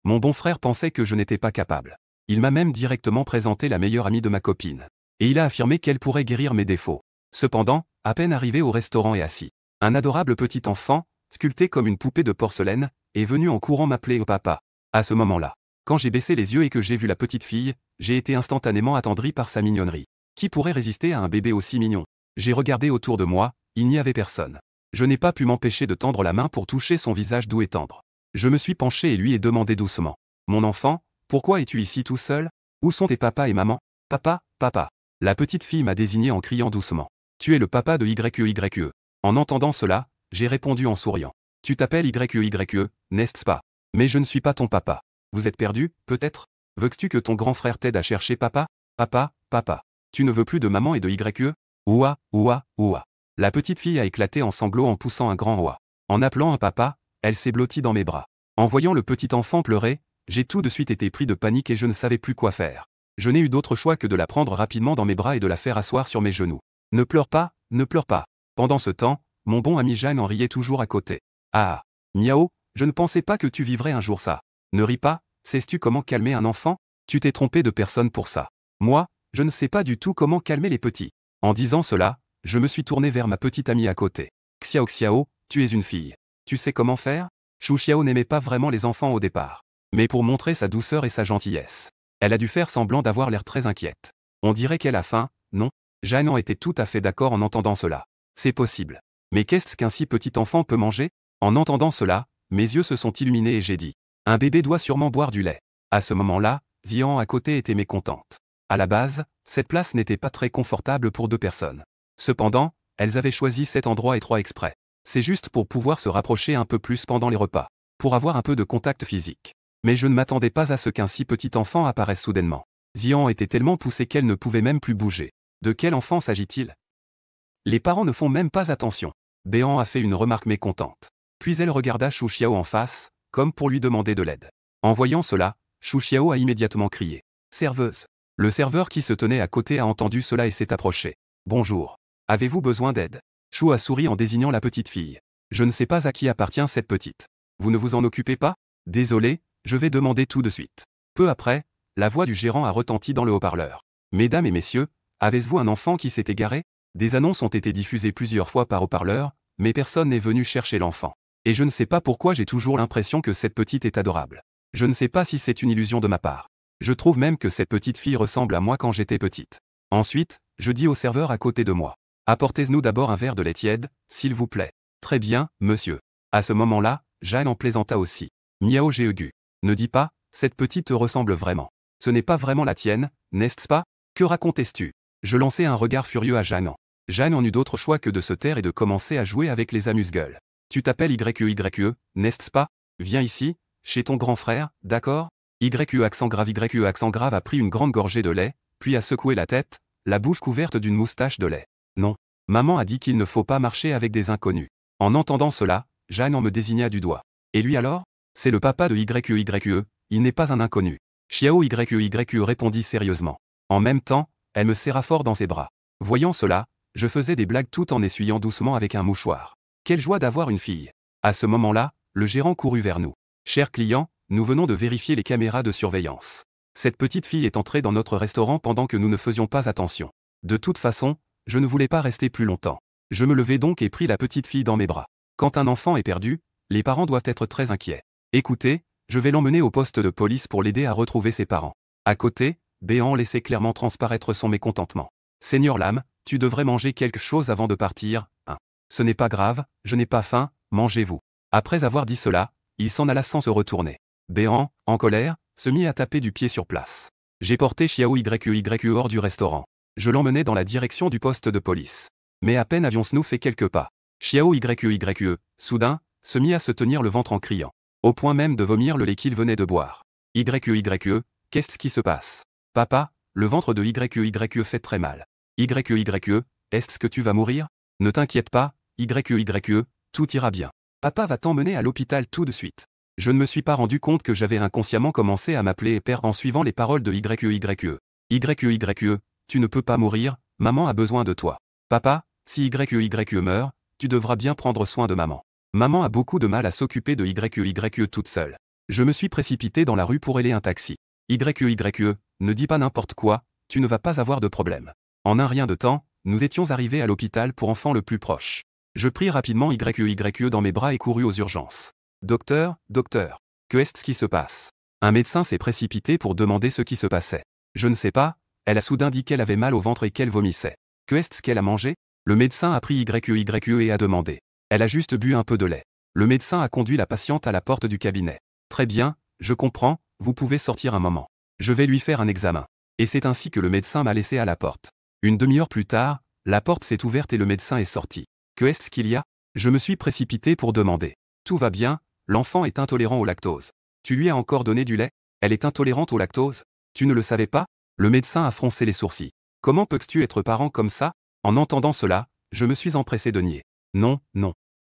Mon bon frère pensait que je n'étais pas capable. Il m'a même directement présenté la meilleure amie de ma copine. Et il a affirmé qu'elle pourrait guérir mes défauts. Cependant, à peine arrivé au restaurant et assis, un adorable petit enfant, sculpté comme une poupée de porcelaine, est venu en courant m'appeler au papa. À ce moment-là, quand j'ai baissé les yeux et que j'ai vu la petite fille, j'ai été instantanément attendri par sa mignonnerie. Qui pourrait résister à un bébé aussi mignon? J'ai regardé autour de moi, il n'y avait personne. Je n'ai pas pu m'empêcher de tendre la main pour toucher son visage doux et tendre. Je me suis penché et lui ai demandé doucement. Mon enfant, pourquoi es-tu ici tout seul? Où sont tes papa et maman? Papa, papa. La petite fille m'a désigné en criant doucement. Tu es le papa de YEYE. En entendant cela, j'ai répondu en souriant. Tu t'appelles YEYE, n'est-ce pas? Mais je ne suis pas ton papa. Vous êtes perdu, peut-être? Veux-tu que ton grand frère t'aide à chercher papa? Papa, papa. Tu ne veux plus de maman et de YE? Ouah, ouah, ouah. La petite fille a éclaté en sanglots en poussant un grand ouah. En appelant un papa, elle s'est blottie dans mes bras. En voyant le petit enfant pleurer, j'ai tout de suite été pris de panique et je ne savais plus quoi faire. Je n'ai eu d'autre choix que de la prendre rapidement dans mes bras et de la faire asseoir sur mes genoux. Ne pleure pas, ne pleure pas. Pendant ce temps, mon bon ami Jeanne en riait toujours à côté. Ah, miaou, je ne pensais pas que tu vivrais un jour ça. Ne ris pas, sais-tu comment calmer un enfant? Tu t'es trompé de personne pour ça. Moi, je ne sais pas du tout comment calmer les petits. En disant cela, je me suis tourné vers ma petite amie à côté. Xiao Xiao, tu es une fille. Tu sais comment faire? Chou Xiao n'aimait pas vraiment les enfants au départ. Mais pour montrer sa douceur et sa gentillesse, elle a dû faire semblant d'avoir l'air très inquiète. On dirait qu'elle a faim, non? Jeanne en était tout à fait d'accord en entendant cela. C'est possible. Mais qu'est-ce qu'un si petit enfant peut manger? En entendant cela, mes yeux se sont illuminés et j'ai dit. Un bébé doit sûrement boire du lait. À ce moment-là, Zian à côté était mécontente. À la base, cette place n'était pas très confortable pour deux personnes. Cependant, elles avaient choisi cet endroit étroit exprès. C'est juste pour pouvoir se rapprocher un peu plus pendant les repas. Pour avoir un peu de contact physique. Mais je ne m'attendais pas à ce qu'un si petit enfant apparaisse soudainement. Zian était tellement poussée qu'elle ne pouvait même plus bouger. De quel enfant s'agit-il? Les parents ne font même pas attention. Béan a fait une remarque mécontente. Puis elle regarda Chou Xiao en face, comme pour lui demander de l'aide. En voyant cela, Chou Xiao a immédiatement crié. Serveuse. Le serveur qui se tenait à côté a entendu cela et s'est approché. Bonjour. Avez-vous besoin d'aide? Chou a souri en désignant la petite fille. Je ne sais pas à qui appartient cette petite. Vous ne vous en occupez pas? Désolé, je vais demander tout de suite. Peu après, la voix du gérant a retenti dans le haut-parleur. Mesdames et messieurs, avez-vous un enfant qui s'est égaré? Des annonces ont été diffusées plusieurs fois par haut-parleur, mais personne n'est venu chercher l'enfant. Et je ne sais pas pourquoi j'ai toujours l'impression que cette petite est adorable. Je ne sais pas si c'est une illusion de ma part. Je trouve même que cette petite fille ressemble à moi quand j'étais petite. Ensuite, je dis au serveur à côté de moi. Apportez-nous d'abord un verre de lait tiède, s'il vous plaît. Très bien, monsieur. À ce moment-là, Jeanne en plaisanta aussi. Miao Géegu. Ne dis pas, cette petite te ressemble vraiment. Ce n'est pas vraiment la tienne, n'est-ce pas? Que racontes-tu? Je lançai un regard furieux à Jeanne. Jeanne en eut d'autre choix que de se taire et de commencer à jouer avec les amuse-gueules. Tu t'appelles YEYE, n'est-ce pas? Viens ici, chez ton grand frère, d'accord? YE accent grave a pris une grande gorgée de lait, puis a secoué la tête, la bouche couverte d'une moustache de lait. Non. Maman a dit qu'il ne faut pas marcher avec des inconnus. En entendant cela, Jeanne en me désigna du doigt. Et lui alors? C'est le papa de YEYE, il n'est pas un inconnu. Xiao YEYE répondit sérieusement. En même temps, elle me serra fort dans ses bras. Voyant cela, je faisais des blagues tout en essuyant doucement avec un mouchoir. Quelle joie d'avoir une fille! À ce moment-là, le gérant courut vers nous. Chers clients, nous venons de vérifier les caméras de surveillance. Cette petite fille est entrée dans notre restaurant pendant que nous ne faisions pas attention. De toute façon, je ne voulais pas rester plus longtemps. Je me levai donc et pris la petite fille dans mes bras. Quand un enfant est perdu, les parents doivent être très inquiets. Écoutez, je vais l'emmener au poste de police pour l'aider à retrouver ses parents. À côté, Béan laissait clairement transparaître son mécontentement. Seigneur Lam, tu devrais manger quelque chose avant de partir, hein. Ce n'est pas grave, je n'ai pas faim, mangez-vous. Après avoir dit cela, il s'en alla sans se retourner. Béan, en colère, se mit à taper du pied sur place. J'ai porté Xiao YEYE hors du restaurant. Je l'emmenai dans la direction du poste de police. Mais à peine avions-nous fait quelques pas. Xiao YEYE, soudain, se mit à se tenir le ventre en criant. Au point même de vomir le lait qu'il venait de boire. YEYE, qu'est-ce qui se passe? Papa, le ventre de YEYE fait très mal. YEYE, est-ce que tu vas mourir? Ne t'inquiète pas, YEYE, tout ira bien. Papa va t'emmener à l'hôpital tout de suite. Je ne me suis pas rendu compte que j'avais inconsciemment commencé à m'appeler père en suivant les paroles de YEYE. YEYE, tu ne peux pas mourir, maman a besoin de toi. Papa, si YEYE meurt, tu devras bien prendre soin de maman. Maman a beaucoup de mal à s'occuper de YEYE toute seule. Je me suis précipité dans la rue pour ailer un taxi. Ne dis pas n'importe quoi, tu ne vas pas avoir de problème. En un rien de temps, nous étions arrivés à l'hôpital pour enfants le plus proche. Je pris rapidement dans mes bras et courus aux urgences. Docteur, que est-ce qui se passe? Un médecin s'est précipité pour demander ce qui se passait. Je ne sais pas, elle a soudain dit qu'elle avait mal au ventre et qu'elle vomissait. Que est-ce qu'elle a mangé? Le médecin a pris et a demandé. Elle a juste bu un peu de lait. Le médecin a conduit la patiente à la porte du cabinet. Très bien, je comprends, vous pouvez sortir un moment. Je vais lui faire un examen. Et c'est ainsi que le médecin m'a laissé à la porte. Une demi-heure plus tard, la porte s'est ouverte et le médecin est sorti. Que est-ce qu'il y a? Je me suis précipité pour demander. Tout va bien, l'enfant est intolérant au lactose. Tu lui as encore donné du lait? Elle est intolérante au lactose? Tu ne le savais pas? Le médecin a froncé les sourcils. Comment peux-tu être parent comme ça? En entendant cela, je me suis empressé de nier. Non.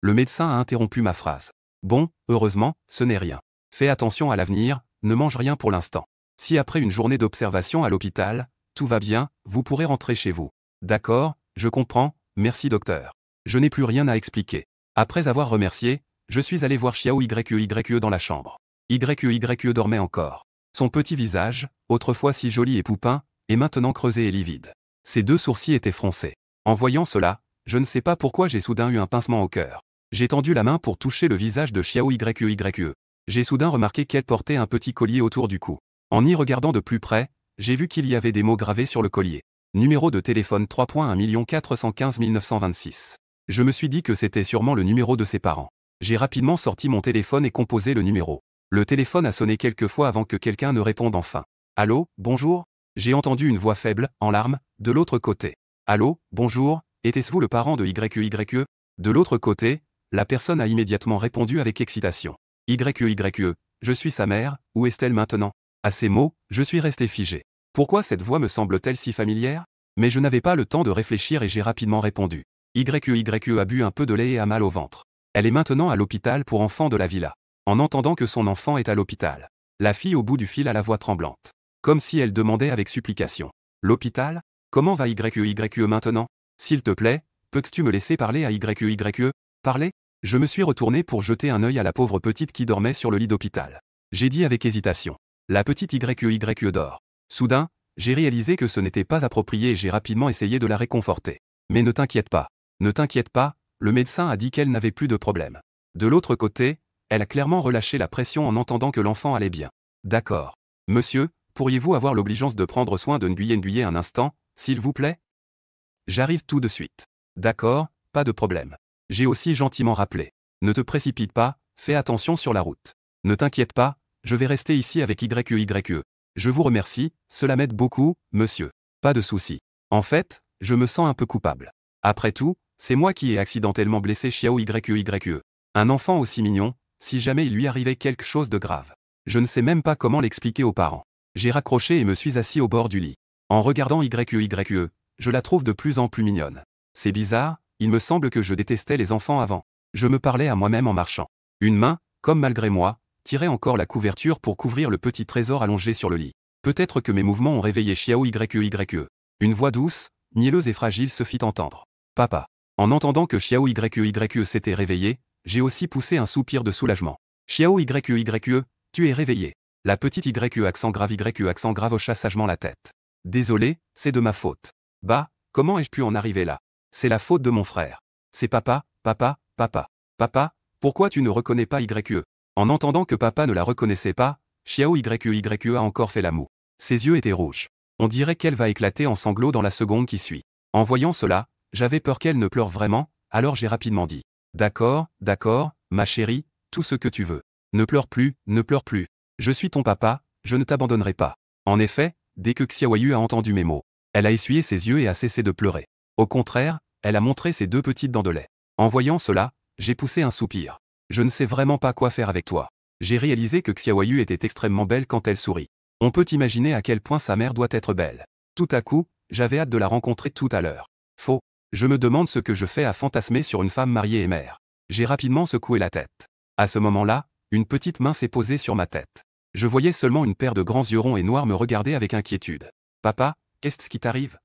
Le médecin a interrompu ma phrase. Bon, heureusement, ce n'est rien. Fais attention à l'avenir, ne mange rien pour l'instant. Si après une journée d'observation à l'hôpital, tout va bien, vous pourrez rentrer chez vous. D'accord, je comprends, merci docteur. Je n'ai plus rien à expliquer. Après avoir remercié, je suis allé voir Xiao Yue dans la chambre. Yue dormait encore. Son petit visage, autrefois si joli et poupin, est maintenant creusé et livide. Ses deux sourcils étaient froncés. En voyant cela, je ne sais pas pourquoi j'ai soudain eu un pincement au cœur. J'ai tendu la main pour toucher le visage de Xiao Yue. J'ai soudain remarqué qu'elle portait un petit collier autour du cou. En y regardant de plus près, j'ai vu qu'il y avait des mots gravés sur le collier. Numéro de téléphone 3.1 415 926. Je me suis dit que c'était sûrement le numéro de ses parents. J'ai rapidement sorti mon téléphone et composé le numéro. Le téléphone a sonné quelques fois avant que quelqu'un ne réponde enfin. Allô, bonjour? J'ai entendu une voix faible, en larmes, de l'autre côté. Allô, bonjour, était-ce vous le parent de Yue? De l'autre côté, la personne a immédiatement répondu avec excitation. Yue, je suis sa mère, où est-elle maintenant? À ces mots, je suis resté figé. Pourquoi cette voix me semble-t-elle si familière? Mais je n'avais pas le temps de réfléchir et j'ai rapidement répondu. Yue a bu un peu de lait et a mal au ventre. Elle est maintenant à l'hôpital pour enfants de la villa. En entendant que son enfant est à l'hôpital, la fille au bout du fil a la voix tremblante. Comme si elle demandait avec supplication. L'hôpital? Comment va Yue maintenant? S'il te plaît, peux-tu me laisser parler à Yue? Parler? Je me suis retourné pour jeter un œil à la pauvre petite qui dormait sur le lit d'hôpital. J'ai dit avec hésitation. La petite Yue dort. Soudain, j'ai réalisé que ce n'était pas approprié et j'ai rapidement essayé de la réconforter. Mais ne t'inquiète pas, le médecin a dit qu'elle n'avait plus de problème. De l'autre côté, elle a clairement relâché la pression en entendant que l'enfant allait bien. D'accord. Monsieur, pourriez-vous avoir l'obligeance de prendre soin de Nguyen un instant, s'il vous plaît? J'arrive tout de suite. D'accord, pas de problème. J'ai aussi gentiment rappelé. Ne te précipite pas, fais attention sur la route. Ne t'inquiète pas, je vais rester ici avec Yue. Je vous remercie, cela m'aide beaucoup, monsieur. Pas de souci. En fait, je me sens un peu coupable. Après tout, c'est moi qui ai accidentellement blessé Xiao Yue. Un enfant aussi mignon, si jamais il lui arrivait quelque chose de grave. Je ne sais même pas comment l'expliquer aux parents. J'ai raccroché et me suis assis au bord du lit. En regardant Yue, je la trouve de plus en plus mignonne. C'est bizarre, il me semble que je détestais les enfants avant. Je me parlais à moi-même en marchant. Une main, comme malgré moi, tirait encore la couverture pour couvrir le petit trésor allongé sur le lit. Peut-être que mes mouvements ont réveillé Xiao Yue. Une voix douce, mielleuse et fragile se fit entendre. Papa. En entendant que Xiao Yue s'était réveillé, j'ai aussi poussé un soupir de soulagement. Xiao Yue, tu es réveillé. La petite Yue accent grave hocha sagement la tête. Désolé, c'est de ma faute. Bah, comment ai-je pu en arriver là? C'est la faute de mon frère. C'est papa, pourquoi tu ne reconnais pas Yue? En entendant que papa ne la reconnaissait pas, Xiao Yue a encore fait la moue. Ses yeux étaient rouges. On dirait qu'elle va éclater en sanglots dans la seconde qui suit. En voyant cela, j'avais peur qu'elle ne pleure vraiment, alors j'ai rapidement dit. D'accord, ma chérie, tout ce que tu veux. Ne pleure plus. Je suis ton papa, je ne t'abandonnerai pas. En effet, dès que Xiao Yue a entendu mes mots, elle a essuyé ses yeux et a cessé de pleurer. Au contraire, elle a montré ses deux petites dents de lait. En voyant cela, j'ai poussé un soupir. Je ne sais vraiment pas quoi faire avec toi. J'ai réalisé que Xiao Yue était extrêmement belle quand elle sourit. On peut imaginer à quel point sa mère doit être belle. Tout à coup, j'avais hâte de la rencontrer tout à l'heure. Faux. Je me demande ce que je fais à fantasmer sur une femme mariée et mère. J'ai rapidement secoué la tête. À ce moment-là, une petite main s'est posée sur ma tête. Je voyais seulement une paire de grands yeux ronds et noirs me regarder avec inquiétude. Papa, qu'est-ce qui t'arrive?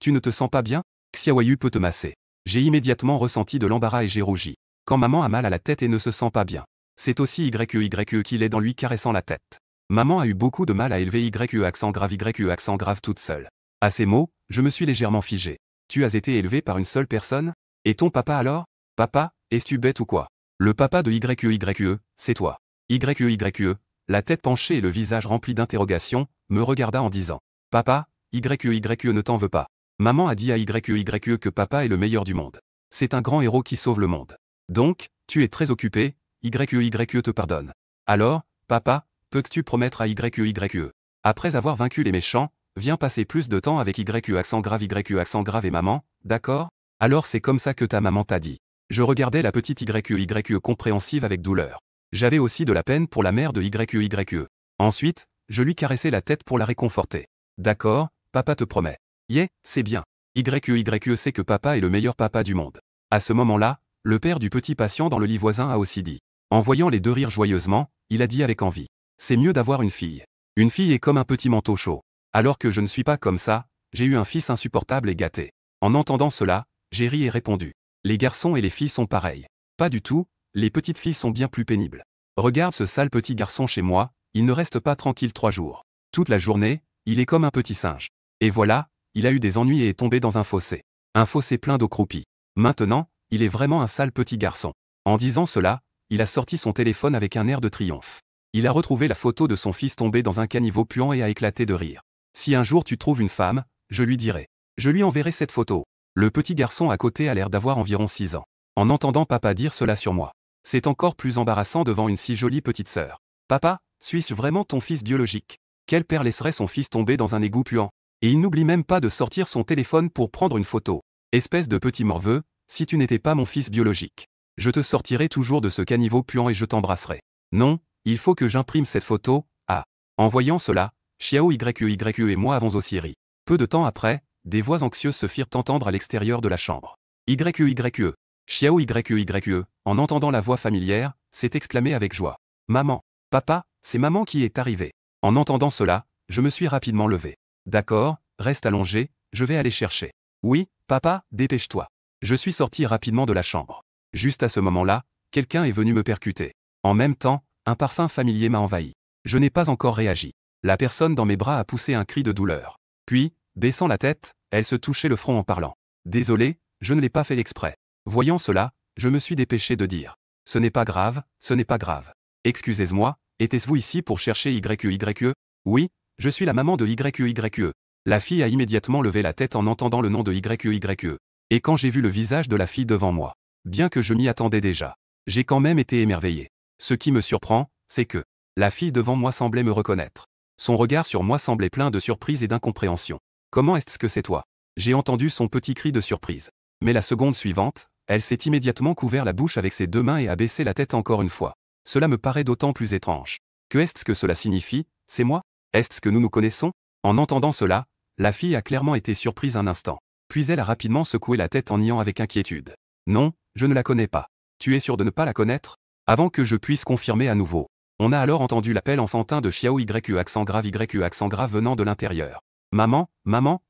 Tu ne te sens pas bien? Xiao Yue peut te masser. J'ai immédiatement ressenti de l'embarras et j'ai rougi. Quand maman a mal à la tête et ne se sent pas bien. C'est aussi YE qui l'est dans lui caressant la tête. Maman a eu beaucoup de mal à élever YE accent grave toute seule. À ces mots, je me suis légèrement figé. Tu as été élevé par une seule personne? Et ton papa alors? Papa, es-tu bête ou quoi? Le papa de YE, c'est toi. YE, la tête penchée et le visage rempli d'interrogations, me regarda en disant. Papa, YE ne t'en veut pas. Maman a dit à YE que papa est le meilleur du monde. C'est un grand héros qui sauve le monde. Donc, tu es très occupé, YE te pardonne. Alors, papa, peux-tu promettre à YE? Après avoir vaincu les méchants, viens passer plus de temps avec YE accent grave et maman, d'accord? Alors c'est comme ça que ta maman t'a dit. Je regardais la petite YE compréhensive avec douleur. J'avais aussi de la peine pour la mère de YE. Ensuite, je lui caressais la tête pour la réconforter. D'accord, papa te promet. Yeah, c'est bien. YE sait que papa est le meilleur papa du monde. À ce moment-là, le père du petit patient dans le lit voisin a aussi dit. En voyant les deux rire joyeusement, il a dit avec envie. C'est mieux d'avoir une fille. Une fille est comme un petit manteau chaud. Alors que je ne suis pas comme ça, j'ai eu un fils insupportable et gâté. En entendant cela, j'ai ri et répondu. Les garçons et les filles sont pareils. Pas du tout, les petites filles sont bien plus pénibles. Regarde ce sale petit garçon chez moi, il ne reste pas tranquille 3 jours. Toute la journée, il est comme un petit singe. Et voilà, il a eu des ennuis et est tombé dans un fossé. Un fossé plein d'eau croupie. Maintenant, il est vraiment un sale petit garçon. En disant cela, il a sorti son téléphone avec un air de triomphe. Il a retrouvé la photo de son fils tombé dans un caniveau puant et a éclaté de rire. Si un jour tu trouves une femme, je lui dirai. Je lui enverrai cette photo. Le petit garçon à côté a l'air d'avoir environ 6 ans. En entendant papa dire cela sur moi. C'est encore plus embarrassant devant une si jolie petite sœur. Papa, suis-je vraiment ton fils biologique? Quel père laisserait son fils tomber dans un égout puant? Et il n'oublie même pas de sortir son téléphone pour prendre une photo. Espèce de petit morveux, si tu n'étais pas mon fils biologique. Je te sortirai toujours de ce caniveau puant et je t'embrasserai. Non, il faut que j'imprime cette photo. Ah. En voyant cela, Xiao YE et moi avons aussi ri. Peu de temps après, des voix anxieuses se firent entendre à l'extérieur de la chambre. YE. Xiao YE, en entendant la voix familière, s'est exclamé avec joie. Maman. Papa, c'est maman qui est arrivée. En entendant cela, je me suis rapidement levé. D'accord, reste allongé, je vais aller chercher. Oui, papa, dépêche-toi. Je suis sorti rapidement de la chambre. Juste à ce moment-là, quelqu'un est venu me percuter. En même temps, un parfum familier m'a envahi. Je n'ai pas encore réagi. La personne dans mes bras a poussé un cri de douleur. Puis, baissant la tête, elle se touchait le front en parlant. Désolé, je ne l'ai pas fait exprès. Voyant cela, je me suis dépêché de dire. Ce n'est pas grave, ce n'est pas grave. Excusez-moi, était-ce-vous ici pour chercher YE? Oui, je suis la maman de YE. La fille a immédiatement levé la tête en entendant le nom de YE. Et quand j'ai vu le visage de la fille devant moi, bien que je m'y attendais déjà, j'ai quand même été émerveillé. Ce qui me surprend, c'est que la fille devant moi semblait me reconnaître. Son regard sur moi semblait plein de surprise et d'incompréhension. Comment est-ce que c'est toi? J'ai entendu son petit cri de surprise. Mais la seconde suivante, elle s'est immédiatement couvert la bouche avec ses 2 mains et a baissé la tête encore une fois. Cela me paraît d'autant plus étrange. Que est-ce que cela signifie? C'est moi? Est-ce que nous nous connaissons? En entendant cela, la fille a clairement été surprise un instant. Puis elle a rapidement secoué la tête en niant avec inquiétude. Non, je ne la connais pas. Tu es sûr de ne pas la connaître? Avant que je puisse confirmer à nouveau. On a alors entendu l'appel enfantin de Xiao YE accent grave venant de l'intérieur. Maman,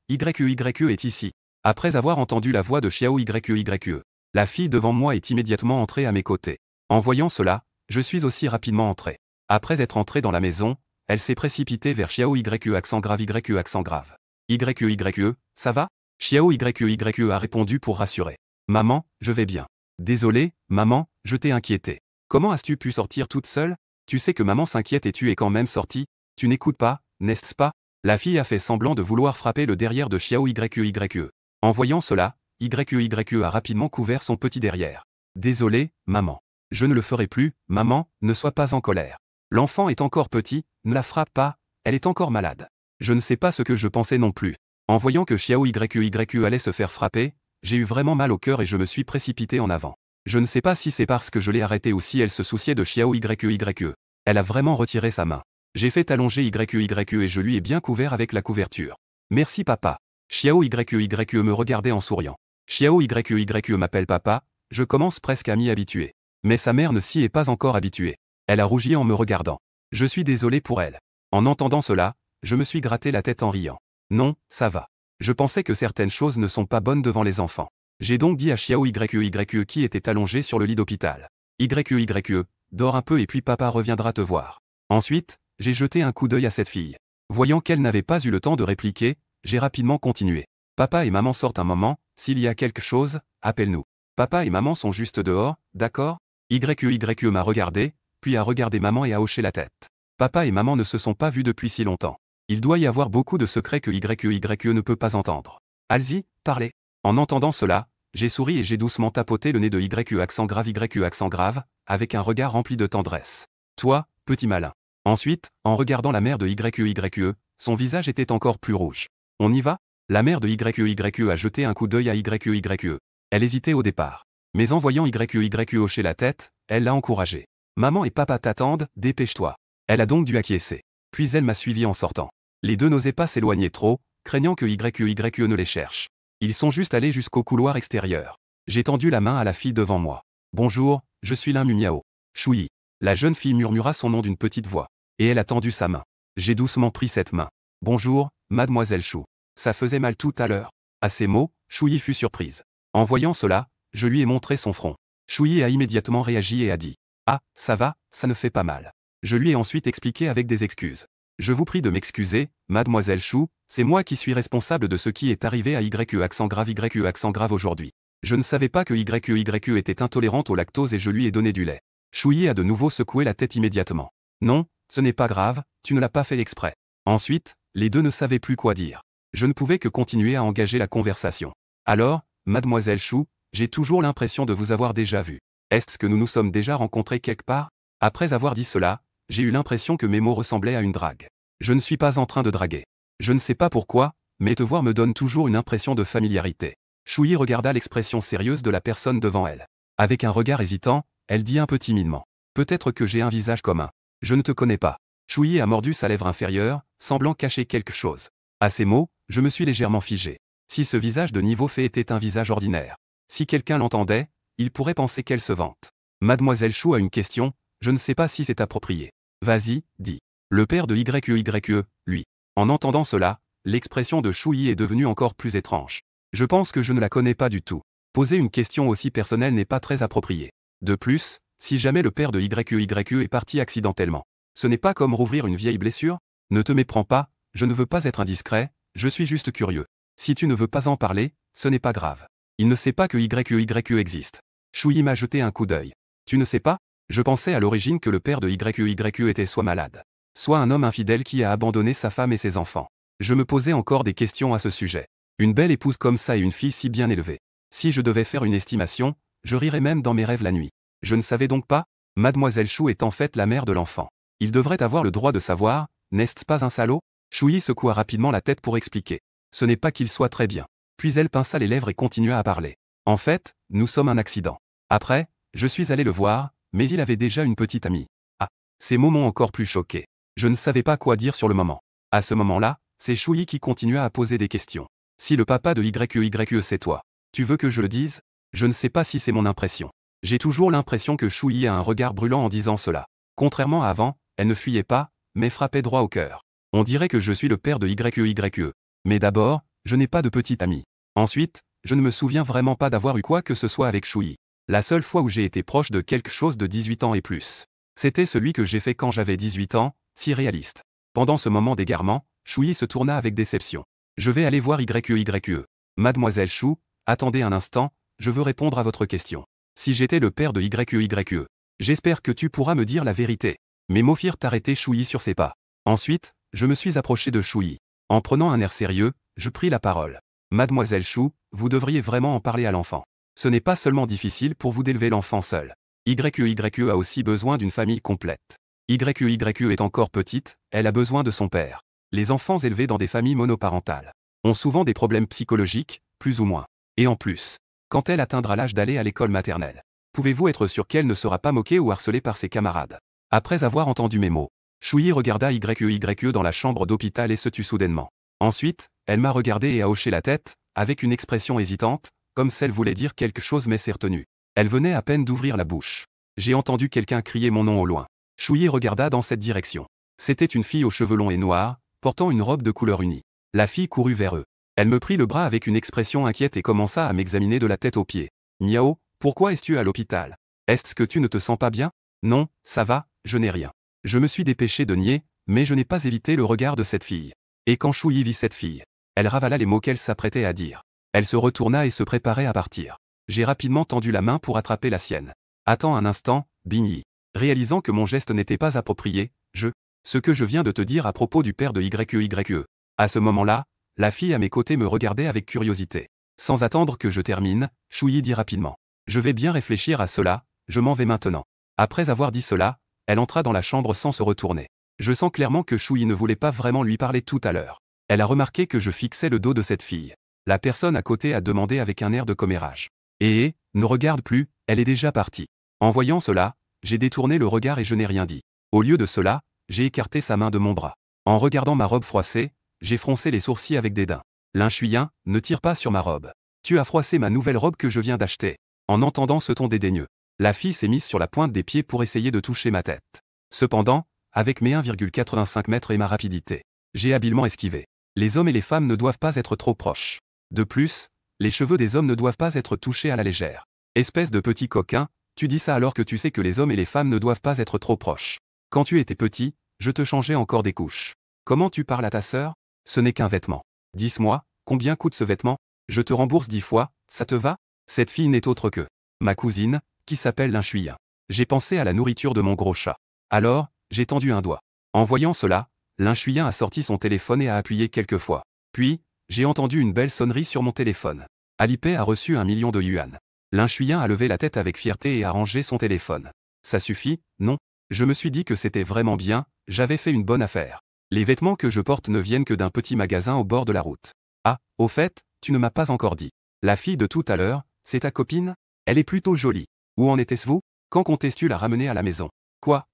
YE est ici. Après avoir entendu la voix de Xiao YE, la fille devant moi est immédiatement entrée à mes côtés. En voyant cela, je suis aussi rapidement entré. Après être entrée dans la maison, elle s'est précipitée vers Xiao YE accent grave. YE, ça va? Xiao YE a répondu pour rassurer. Maman, je vais bien. Désolé, maman, je t'ai inquiété. Comment as-tu pu sortir toute seule? Tu sais que maman s'inquiète et tu es quand même sortie. Tu n'écoutes pas, n'est-ce pas? La fille a fait semblant de vouloir frapper le derrière de Xiao YE. En voyant cela, YE a rapidement couvert son petit derrière. Désolé, maman. Je ne le ferai plus, maman, ne sois pas en colère. L'enfant est encore petit, ne la frappe pas, elle est encore malade. Je ne sais pas ce que je pensais non plus. En voyant que Xiao YE allait se faire frapper, j'ai eu vraiment mal au cœur et je me suis précipité en avant. Je ne sais pas si c'est parce que je l'ai arrêtée ou si elle se souciait de Xiao YE. Elle a vraiment retiré sa main. J'ai fait allonger YE et je lui ai bien couvert avec la couverture. Merci papa. Xiao YE me regardait en souriant. Xiao YE m'appelle papa, je commence presque à m'y habituer. Mais sa mère ne s'y est pas encore habituée. Elle a rougi en me regardant. Je suis désolé pour elle. En entendant cela, je me suis gratté la tête en riant. Non, ça va. Je pensais que certaines choses ne sont pas bonnes devant les enfants. J'ai donc dit à Xiao YE qui était allongé sur le lit d'hôpital. YE, dors un peu et puis papa reviendra te voir. Ensuite, j'ai jeté un coup d'œil à cette fille. Voyant qu'elle n'avait pas eu le temps de répliquer, j'ai rapidement continué. Papa et maman sortent un moment, s'il y a quelque chose, appelle-nous. Papa et maman sont juste dehors, d'accord? YE m'a regardé, puis a regardé maman et a hoché la tête. Papa et maman ne se sont pas vus depuis si longtemps. Il doit y avoir beaucoup de secrets que YE ne peut pas entendre. Allez-y, parlez. En entendant cela, j'ai souri et j'ai doucement tapoté le nez de YE accent grave, avec un regard rempli de tendresse. Toi, petit malin. Ensuite, en regardant la mère de YE, son visage était encore plus rouge. On y va? La mère de YE a jeté un coup d'œil à YE. Elle hésitait au départ. Mais en voyant YE hocher la tête, elle l'a encouragé. Maman et papa t'attendent, dépêche-toi. Elle a donc dû acquiescer. Puis elle m'a suivi en sortant. Les deux n'osaient pas s'éloigner trop, craignant que YE ne les cherche. Ils sont juste allés jusqu'au couloir extérieur. J'ai tendu la main à la fille devant moi. Bonjour, je suis Lin Miao. Choui. La jeune fille murmura son nom d'une petite voix. Et elle a tendu sa main. J'ai doucement pris cette main. Bonjour, mademoiselle Chou. Ça faisait mal tout à l'heure. À ces mots, Choui fut surprise. En voyant cela, je lui ai montré son front. Choui a immédiatement réagi et a dit. Ah, ça va, ça ne fait pas mal. Je lui ai ensuite expliqué avec des excuses. Je vous prie de m'excuser, mademoiselle Chou, c'est moi qui suis responsable de ce qui est arrivé à YE accent grave aujourd'hui. Je ne savais pas que YE était intolérante au lactose et je lui ai donné du lait. Choui a de nouveau secoué la tête immédiatement. Non, ce n'est pas grave, tu ne l'as pas fait exprès. Ensuite, les deux ne savaient plus quoi dire. Je ne pouvais que continuer à engager la conversation. Alors, mademoiselle Chou, j'ai toujours l'impression de vous avoir déjà vu. Est-ce que nous nous sommes déjà rencontrés quelque part? Après avoir dit cela, j'ai eu l'impression que mes mots ressemblaient à une drague. Je ne suis pas en train de draguer. Je ne sais pas pourquoi, mais te voir me donne toujours une impression de familiarité. Choui regarda l'expression sérieuse de la personne devant elle. Avec un regard hésitant, elle dit un peu timidement. Peut-être que j'ai un visage commun. Je ne te connais pas. Choui a mordu sa lèvre inférieure, semblant cacher quelque chose. À ces mots, je me suis légèrement figé. Si ce visage de niveau fait était un visage ordinaire. Si quelqu'un l'entendait, il pourrait penser qu'elle se vante. Mademoiselle Chou a une question, je ne sais pas si c'est approprié. Vas-y, dis. Le père de YE, lui. En entendant cela, l'expression de Choui est devenue encore plus étrange. Je pense que je ne la connais pas du tout. Poser une question aussi personnelle n'est pas très approprié. De plus, si jamais le père de YE est parti accidentellement, ce n'est pas comme rouvrir une vieille blessure? Ne te méprends pas, je ne veux pas être indiscret, je suis juste curieux. Si tu ne veux pas en parler, ce n'est pas grave. Il ne sait pas que YE existe. Choui m'a jeté un coup d'œil. Tu ne sais pas? Je pensais à l'origine que le père de YE était soit malade, soit un homme infidèle qui a abandonné sa femme et ses enfants. Je me posais encore des questions à ce sujet. Une belle épouse comme ça et une fille si bien élevée. Si je devais faire une estimation, je rirais même dans mes rêves la nuit. Je ne savais donc pas? Mademoiselle Chou est en fait la mère de l'enfant. Il devrait avoir le droit de savoir, n'est-ce pas un salaud? Choui secoua rapidement la tête pour expliquer. Ce n'est pas qu'il soit très bien. Puis elle pinça les lèvres et continua à parler. En fait, nous sommes un accident. Après, je suis allé le voir, mais il avait déjà une petite amie. Ah, ces mots m'ont encore plus choqué. Je ne savais pas quoi dire sur le moment. À ce moment-là, c'est Choui qui continua à poser des questions. Si le papa de YE c'est toi, tu veux que je le dise? Je ne sais pas si c'est mon impression. J'ai toujours l'impression que Choui a un regard brûlant en disant cela. Contrairement à avant, elle ne fuyait pas, mais frappait droit au cœur. On dirait que je suis le père de YE. Mais d'abord, je n'ai pas de petite amie. Ensuite, je ne me souviens vraiment pas d'avoir eu quoi que ce soit avec Choui. La seule fois où j'ai été proche de quelque chose de 18 ans et plus. C'était celui que j'ai fait quand j'avais 18 ans, si réaliste. Pendant ce moment d'égarement, Choui se tourna avec déception. Je vais aller voir YE. Mademoiselle Chou, attendez un instant, je veux répondre à votre question. Si j'étais le père de YE, j'espère que tu pourras me dire la vérité. Mes mots firent arrêter Choui sur ses pas. Ensuite, je me suis approché de Choui. En prenant un air sérieux, je pris la parole. Mademoiselle Chou, vous devriez vraiment en parler à l'enfant. Ce n'est pas seulement difficile pour vous d'élever l'enfant seul. YE a aussi besoin d'une famille complète. YE est encore petite, elle a besoin de son père. Les enfants élevés dans des familles monoparentales ont souvent des problèmes psychologiques, plus ou moins. Et en plus, quand elle atteindra l'âge d'aller à l'école maternelle, pouvez-vous être sûr qu'elle ne sera pas moquée ou harcelée par ses camarades? Après avoir entendu mes mots, Choui regarda YE dans la chambre d'hôpital et se tut soudainement. Ensuite, elle m'a regardé et a hoché la tête, avec une expression hésitante, comme si elle voulait dire quelque chose mais s'est retenue. Elle venait à peine d'ouvrir la bouche. J'ai entendu quelqu'un crier mon nom au loin. Choui regarda dans cette direction. C'était une fille aux cheveux longs et noirs, portant une robe de couleur unie. La fille courut vers eux. Elle me prit le bras avec une expression inquiète et commença à m'examiner de la tête aux pieds. Miao, pourquoi es-tu à l'hôpital? Est-ce que tu ne te sens pas bien? Non, ça va, je n'ai rien. Je me suis dépêché de nier, mais je n'ai pas évité le regard de cette fille. Et quand Chouyi vit cette fille, elle ravala les mots qu'elle s'apprêtait à dire. Elle se retourna et se préparait à partir. J'ai rapidement tendu la main pour attraper la sienne. Attends un instant, Bigny. Réalisant que mon geste n'était pas approprié, ce que je viens de te dire à propos du père de YE. À ce moment-là, la fille à mes côtés me regardait avec curiosité. Sans attendre que je termine, Chouyi dit rapidement. Je vais bien réfléchir à cela, je m'en vais maintenant. Après avoir dit cela, elle entra dans la chambre sans se retourner. Je sens clairement que Chouyi ne voulait pas vraiment lui parler tout à l'heure. Elle a remarqué que je fixais le dos de cette fille. La personne à côté a demandé avec un air de commérage. Ne regarde plus, elle est déjà partie. En voyant cela, j'ai détourné le regard et je n'ai rien dit. Au lieu de cela, j'ai écarté sa main de mon bras. En regardant ma robe froissée, j'ai froncé les sourcils avec dédain. Lin Chuyen, ne tire pas sur ma robe. Tu as froissé ma nouvelle robe que je viens d'acheter. En entendant ce ton dédaigneux, la fille s'est mise sur la pointe des pieds pour essayer de toucher ma tête. Cependant, avec mes 1,85 mètres et ma rapidité, j'ai habilement esquivé. Les hommes et les femmes ne doivent pas être trop proches. De plus, les cheveux des hommes ne doivent pas être touchés à la légère. Espèce de petit coquin, tu dis ça alors que tu sais que les hommes et les femmes ne doivent pas être trop proches. Quand tu étais petit, je te changeais encore des couches. Comment tu parles à ta sœur? Ce n'est qu'un vêtement. Dis-moi, combien coûte ce vêtement? Je te rembourse 10 fois, ça te va? Cette fille n'est autre que ma cousine, qui s'appelle Lin Chuyen. J'ai pensé à la nourriture de mon gros chat. Alors, j'ai tendu un doigt. En voyant cela, Lin Chuyen a sorti son téléphone et a appuyé quelques fois. Puis, j'ai entendu une belle sonnerie sur mon téléphone. Alipay a reçu 1 million de yuan. Lin Chuyen a levé la tête avec fierté et a rangé son téléphone. Ça suffit, non? Je me suis dit que c'était vraiment bien, j'avais fait une bonne affaire. Les vêtements que je porte ne viennent que d'un petit magasin au bord de la route. Ah, au fait, tu ne m'as pas encore dit. La fille de tout à l'heure, c'est ta copine? Elle est plutôt jolie. Où en était-ce vous? Quand comptais-tu la ramener à la maison? Quoi?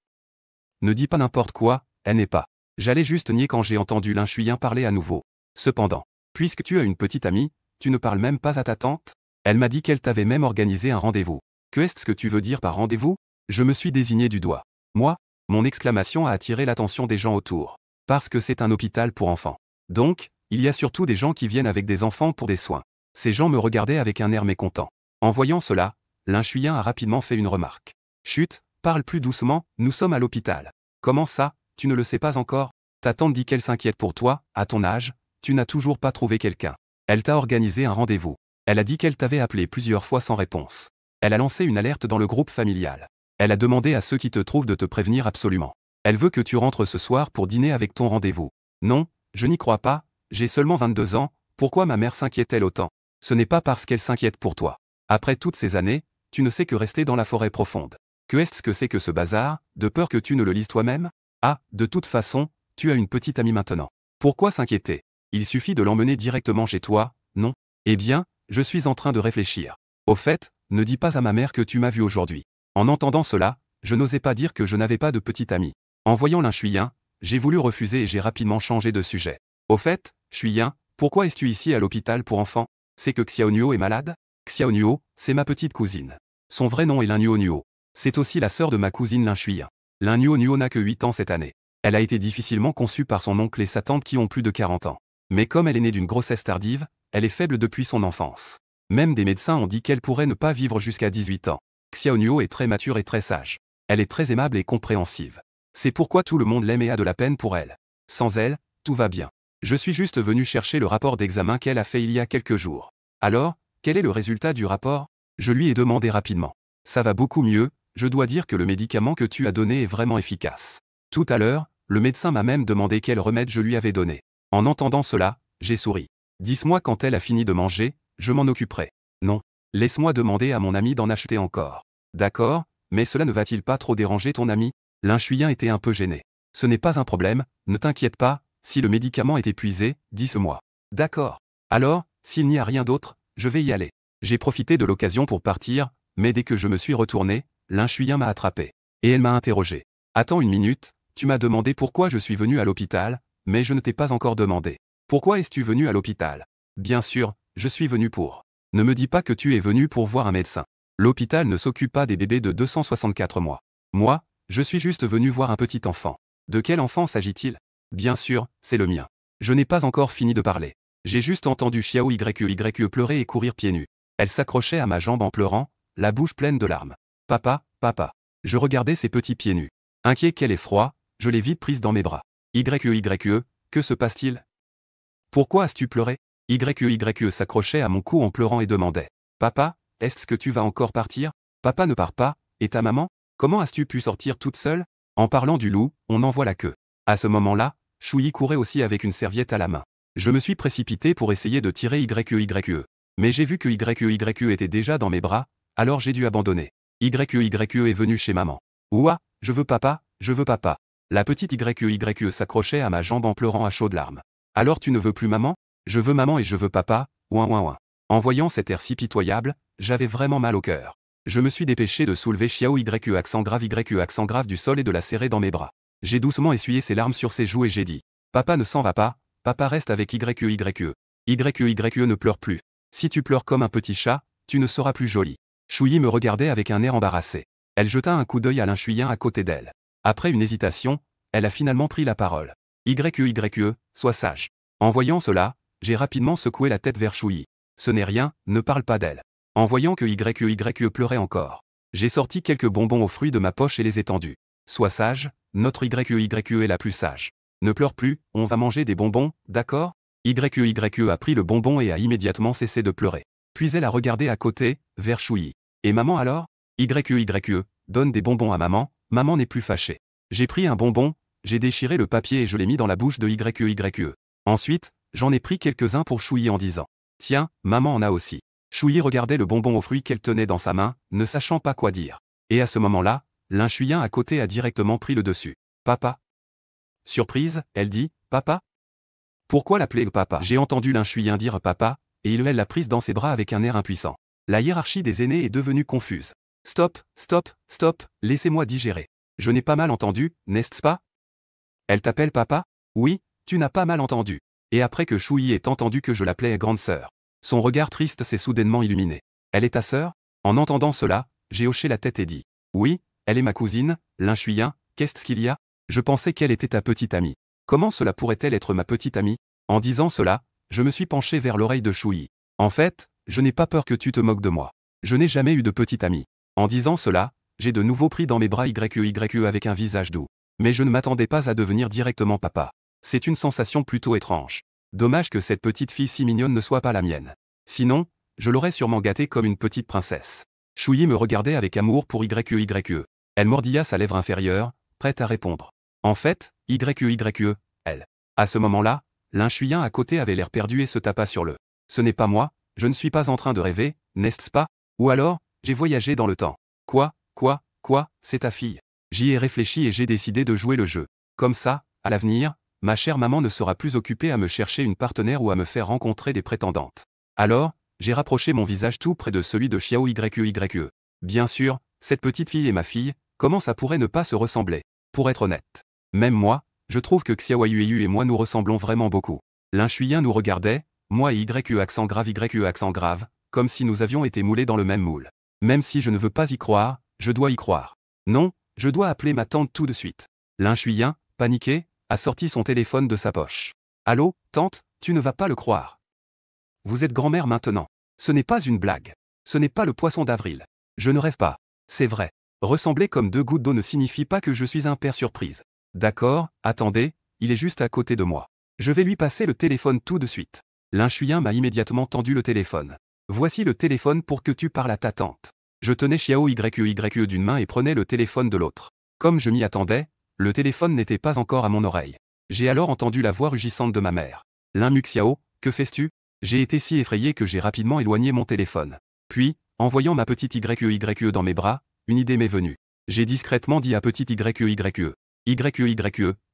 Ne dis pas n'importe quoi, elle n'est pas. J'allais juste nier quand j'ai entendu Lin Chuyen parler à nouveau. Cependant, puisque tu as une petite amie, tu ne parles même pas à ta tante? Elle m'a dit qu'elle t'avait même organisé un rendez-vous. Que est-ce que tu veux dire par rendez-vous? Je me suis désigné du doigt. Moi? Mon exclamation a attiré l'attention des gens autour. Parce que c'est un hôpital pour enfants. Donc, il y a surtout des gens qui viennent avec des enfants pour des soins. Ces gens me regardaient avec un air mécontent. En voyant cela, Lin Chuyen a rapidement fait une remarque. Chut, parle plus doucement, nous sommes à l'hôpital. Comment ça, tu ne le sais pas encore? Ta tante dit qu'elle s'inquiète pour toi, à ton âge, tu n'as toujours pas trouvé quelqu'un. Elle t'a organisé un rendez-vous. Elle a dit qu'elle t'avait appelé plusieurs fois sans réponse. Elle a lancé une alerte dans le groupe familial. Elle a demandé à ceux qui te trouvent de te prévenir absolument. Elle veut que tu rentres ce soir pour dîner avec ton rendez-vous. Non, je n'y crois pas, j'ai seulement 22 ans, pourquoi ma mère s'inquiète-t-elle autant? Ce n'est pas parce qu'elle s'inquiète pour toi. Après toutes ces années, tu ne sais que rester dans la forêt profonde. Que est-ce que c'est que ce bazar, de peur que tu ne le lises toi-même? Ah, de toute façon, tu as une petite amie maintenant. Pourquoi s'inquiéter? Il suffit de l'emmener directement chez toi, non? Eh bien, je suis en train de réfléchir. Au fait, ne dis pas à ma mère que tu m'as vu aujourd'hui. En entendant cela, je n'osais pas dire que je n'avais pas de petite amie. En voyant Lin Chuyen, j'ai voulu refuser et j'ai rapidement changé de sujet. Au fait, Chuyen, pourquoi es-tu ici à l'hôpital pour enfants? C'est que Xiao Nuo est malade? Xiao Nuo, c'est ma petite cousine. Son vrai nom est Lin Nuo Nuo. C'est aussi la sœur de ma cousine Lin Chuyen. Lin Nuo Nuo n'a que 8 ans cette année. Elle a été difficilement conçue par son oncle et sa tante qui ont plus de 40 ans. Mais comme elle est née d'une grossesse tardive, elle est faible depuis son enfance. Même des médecins ont dit qu'elle pourrait ne pas vivre jusqu'à 18 ans. Xiao Nuo est très mature et très sage. Elle est très aimable et compréhensive. C'est pourquoi tout le monde l'aime et a de la peine pour elle. Sans elle, tout va bien. Je suis juste venu chercher le rapport d'examen qu'elle a fait il y a quelques jours. Alors, quel est le résultat du rapport? Je lui ai demandé rapidement. Ça va beaucoup mieux, je dois dire que le médicament que tu as donné est vraiment efficace. Tout à l'heure, le médecin m'a même demandé quel remède je lui avais donné. En entendant cela, j'ai souri. Dis-moi quand elle a fini de manger, je m'en occuperai. Non. Laisse-moi demander à mon ami d'en acheter encore. D'accord, mais cela ne va-t-il pas trop déranger ton ami? Lin Chuyen était un peu gêné. Ce n'est pas un problème, ne t'inquiète pas, si le médicament est épuisé, dis-le-moi. D'accord. Alors, s'il n'y a rien d'autre, je vais y aller. J'ai profité de l'occasion pour partir, mais dès que je me suis retourné, Lin Chuyen m'a attrapé. Et elle m'a interrogé. Attends une minute, tu m'as demandé pourquoi je suis venu à l'hôpital, mais je ne t'ai pas encore demandé. Pourquoi es-tu venu à l'hôpital? Bien sûr, je suis venu pour. Ne me dis pas que tu es venu pour voir un médecin. L'hôpital ne s'occupe pas des bébés de 264 mois. Moi, je suis juste venu voir un petit enfant. De quel enfant s'agit-il? Bien sûr, c'est le mien. Je n'ai pas encore fini de parler. J'ai juste entendu Xiao YE pleurer et courir pieds nus. Elle s'accrochait à ma jambe en pleurant, la bouche pleine de larmes. Papa, papa. Je regardais ses petits pieds nus. Inquiet qu'elle ait froid, je l'ai vite prise dans mes bras. Que se passe-t-il? Pourquoi as-tu pleuré? S'accrochait à mon cou en pleurant et demandait. Papa, est-ce que tu vas encore partir? Papa ne part pas, et ta maman? Comment as-tu pu sortir toute seule? En parlant du loup, on en voit la queue. À ce moment-là, Chouyi courait aussi avec une serviette à la main. Je me suis précipité pour essayer de tirer mais j'ai vu que était déjà dans mes bras, alors j'ai dû abandonner. est venu chez maman. Ouah, je veux papa, je veux papa. La petite s'accrochait à ma jambe en pleurant à chaudes larmes. Alors tu ne veux plus maman? Je veux maman et je veux papa, ouin ouin ouin. En voyant cet air si pitoyable, j'avais vraiment mal au cœur. Je me suis dépêché de soulever Xiao accent grave du sol et de la serrer dans mes bras. J'ai doucement essuyé ses larmes sur ses joues et j'ai dit. Papa ne s'en va pas, papa reste avec ne pleure plus. Si tu pleures comme un petit chat, tu ne seras plus jolie. Chouyi me regardait avec un air embarrassé. Elle jeta un coup d'œil à l'inchuyen à côté d'elle. Après une hésitation, elle a finalement pris la parole. Sois sage. En voyant cela, j'ai rapidement secoué la tête vers Chouyi. Ce n'est rien, ne parle pas d'elle. En voyant que pleurait encore, j'ai sorti quelques bonbons aux fruits de ma poche et les ai tendus. Sois sage, notre est la plus sage. Ne pleure plus, on va manger des bonbons, d'accord? a pris le bonbon et a immédiatement cessé de pleurer. Puis elle a regardé à côté, vers Chouyi. Et maman alors? Donne des bonbons à maman, maman n'est plus fâchée. J'ai pris un bonbon, j'ai déchiré le papier et je l'ai mis dans la bouche de Ensuite, j'en ai pris quelques-uns pour Chouyi en disant. Tiens, maman en a aussi. Chouyi regardait le bonbon aux fruits qu'elle tenait dans sa main, ne sachant pas quoi dire. Et à ce moment-là, l'inchuyen à côté a directement pris le dessus. Papa? Surprise, elle dit, papa? Pourquoi l'appeler papa? J'ai entendu l'inchuyen dire papa, et elle l'a prise dans ses bras avec un air impuissant. La hiérarchie des aînés est devenue confuse. Stop, stop, stop, laissez-moi digérer. Je n'ai pas mal entendu, n'est-ce pas? Elle t'appelle papa? Oui, tu n'as pas mal entendu. Et après que Chouyi ait entendu que je l'appelais grande sœur, son regard triste s'est soudainement illuminé. Elle est ta sœur? En entendant cela, j'ai hoché la tête et dit. Oui, elle est ma cousine, l'inchuyen, qu'est-ce qu'il y a? Je pensais qu'elle était ta petite amie. Comment cela pourrait-elle être ma petite amie? En disant cela, je me suis penché vers l'oreille de Chouyi. En fait, je n'ai pas peur que tu te moques de moi. Je n'ai jamais eu de petite amie. En disant cela, j'ai de nouveau pris dans mes bras avec un visage doux. Mais je ne m'attendais pas à devenir directement papa. C'est une sensation plutôt étrange. Dommage que cette petite fille si mignonne ne soit pas la mienne. Sinon, je l'aurais sûrement gâtée comme une petite princesse. Chouyi me regardait avec amour pour Elle mordilla sa lèvre inférieure, prête à répondre. En fait, elle. À ce moment-là, l'inchuyen à côté avait l'air perdu et se tapa sur le. Ce n'est pas moi, je ne suis pas en train de rêver, n'est-ce pas? Ou alors, j'ai voyagé dans le temps. Quoi, c'est ta fille. J'y ai réfléchi et j'ai décidé de jouer le jeu. Comme ça, à l'avenir, ma chère maman ne sera plus occupée à me chercher une partenaire ou à me faire rencontrer des prétendantes. Alors, j'ai rapproché mon visage tout près de celui de Xiao Bien sûr, cette petite fille est ma fille, comment ça pourrait ne pas se ressembler? Pour être honnête. Même moi, je trouve que Xiao et moi nous ressemblons vraiment beaucoup. L'inchuyen nous regardait, moi et accent grave, comme si nous avions été moulés dans le même moule. Même si je ne veux pas y croire, je dois y croire. Non, je dois appeler ma tante tout de suite. L'inchuyen, paniqué, a sorti son téléphone de sa poche. Allô, tante, tu ne vas pas le croire. Vous êtes grand-mère maintenant. Ce n'est pas une blague. Ce n'est pas le poisson d'avril. Je ne rêve pas. C'est vrai. Ressembler comme deux gouttes d'eau ne signifie pas que je suis un père surprise. D'accord, attendez, il est juste à côté de moi. Je vais lui passer le téléphone tout de suite. L'inchuyen m'a immédiatement tendu le téléphone. Voici le téléphone pour que tu parles à ta tante. Je tenais Xiao d'une main et prenais le téléphone de l'autre. Comme je m'y attendais, le téléphone n'était pas encore à mon oreille. J'ai alors entendu la voix rugissante de ma mère. Xiao, que fais-tu? J'ai été si effrayé que j'ai rapidement éloigné mon téléphone. Puis, en voyant ma petite dans mes bras, une idée m'est venue. J'ai discrètement dit à petite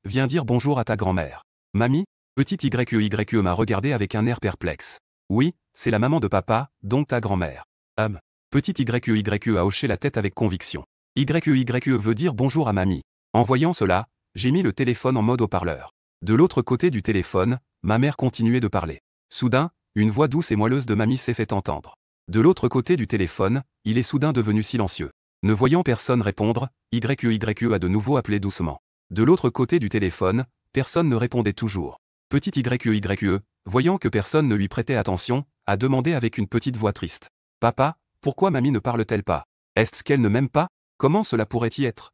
viens dire bonjour à ta grand-mère. Mamie? Petite m'a regardé avec un air perplexe. Oui, c'est la maman de papa, donc ta grand-mère. Petite a hoché la tête avec conviction. Veut dire bonjour à mamie. En voyant cela, j'ai mis le téléphone en mode haut-parleur. De l'autre côté du téléphone, ma mère continuait de parler. Soudain, une voix douce et moelleuse de mamie s'est fait entendre. De l'autre côté du téléphone, il est soudain devenu silencieux. Ne voyant personne répondre, a de nouveau appelé doucement. De l'autre côté du téléphone, personne ne répondait toujours. Petit voyant que personne ne lui prêtait attention, a demandé avec une petite voix triste. Papa, pourquoi mamie ne parle-t-elle pas? Est-ce qu'elle ne m'aime pas? Comment cela pourrait-y être?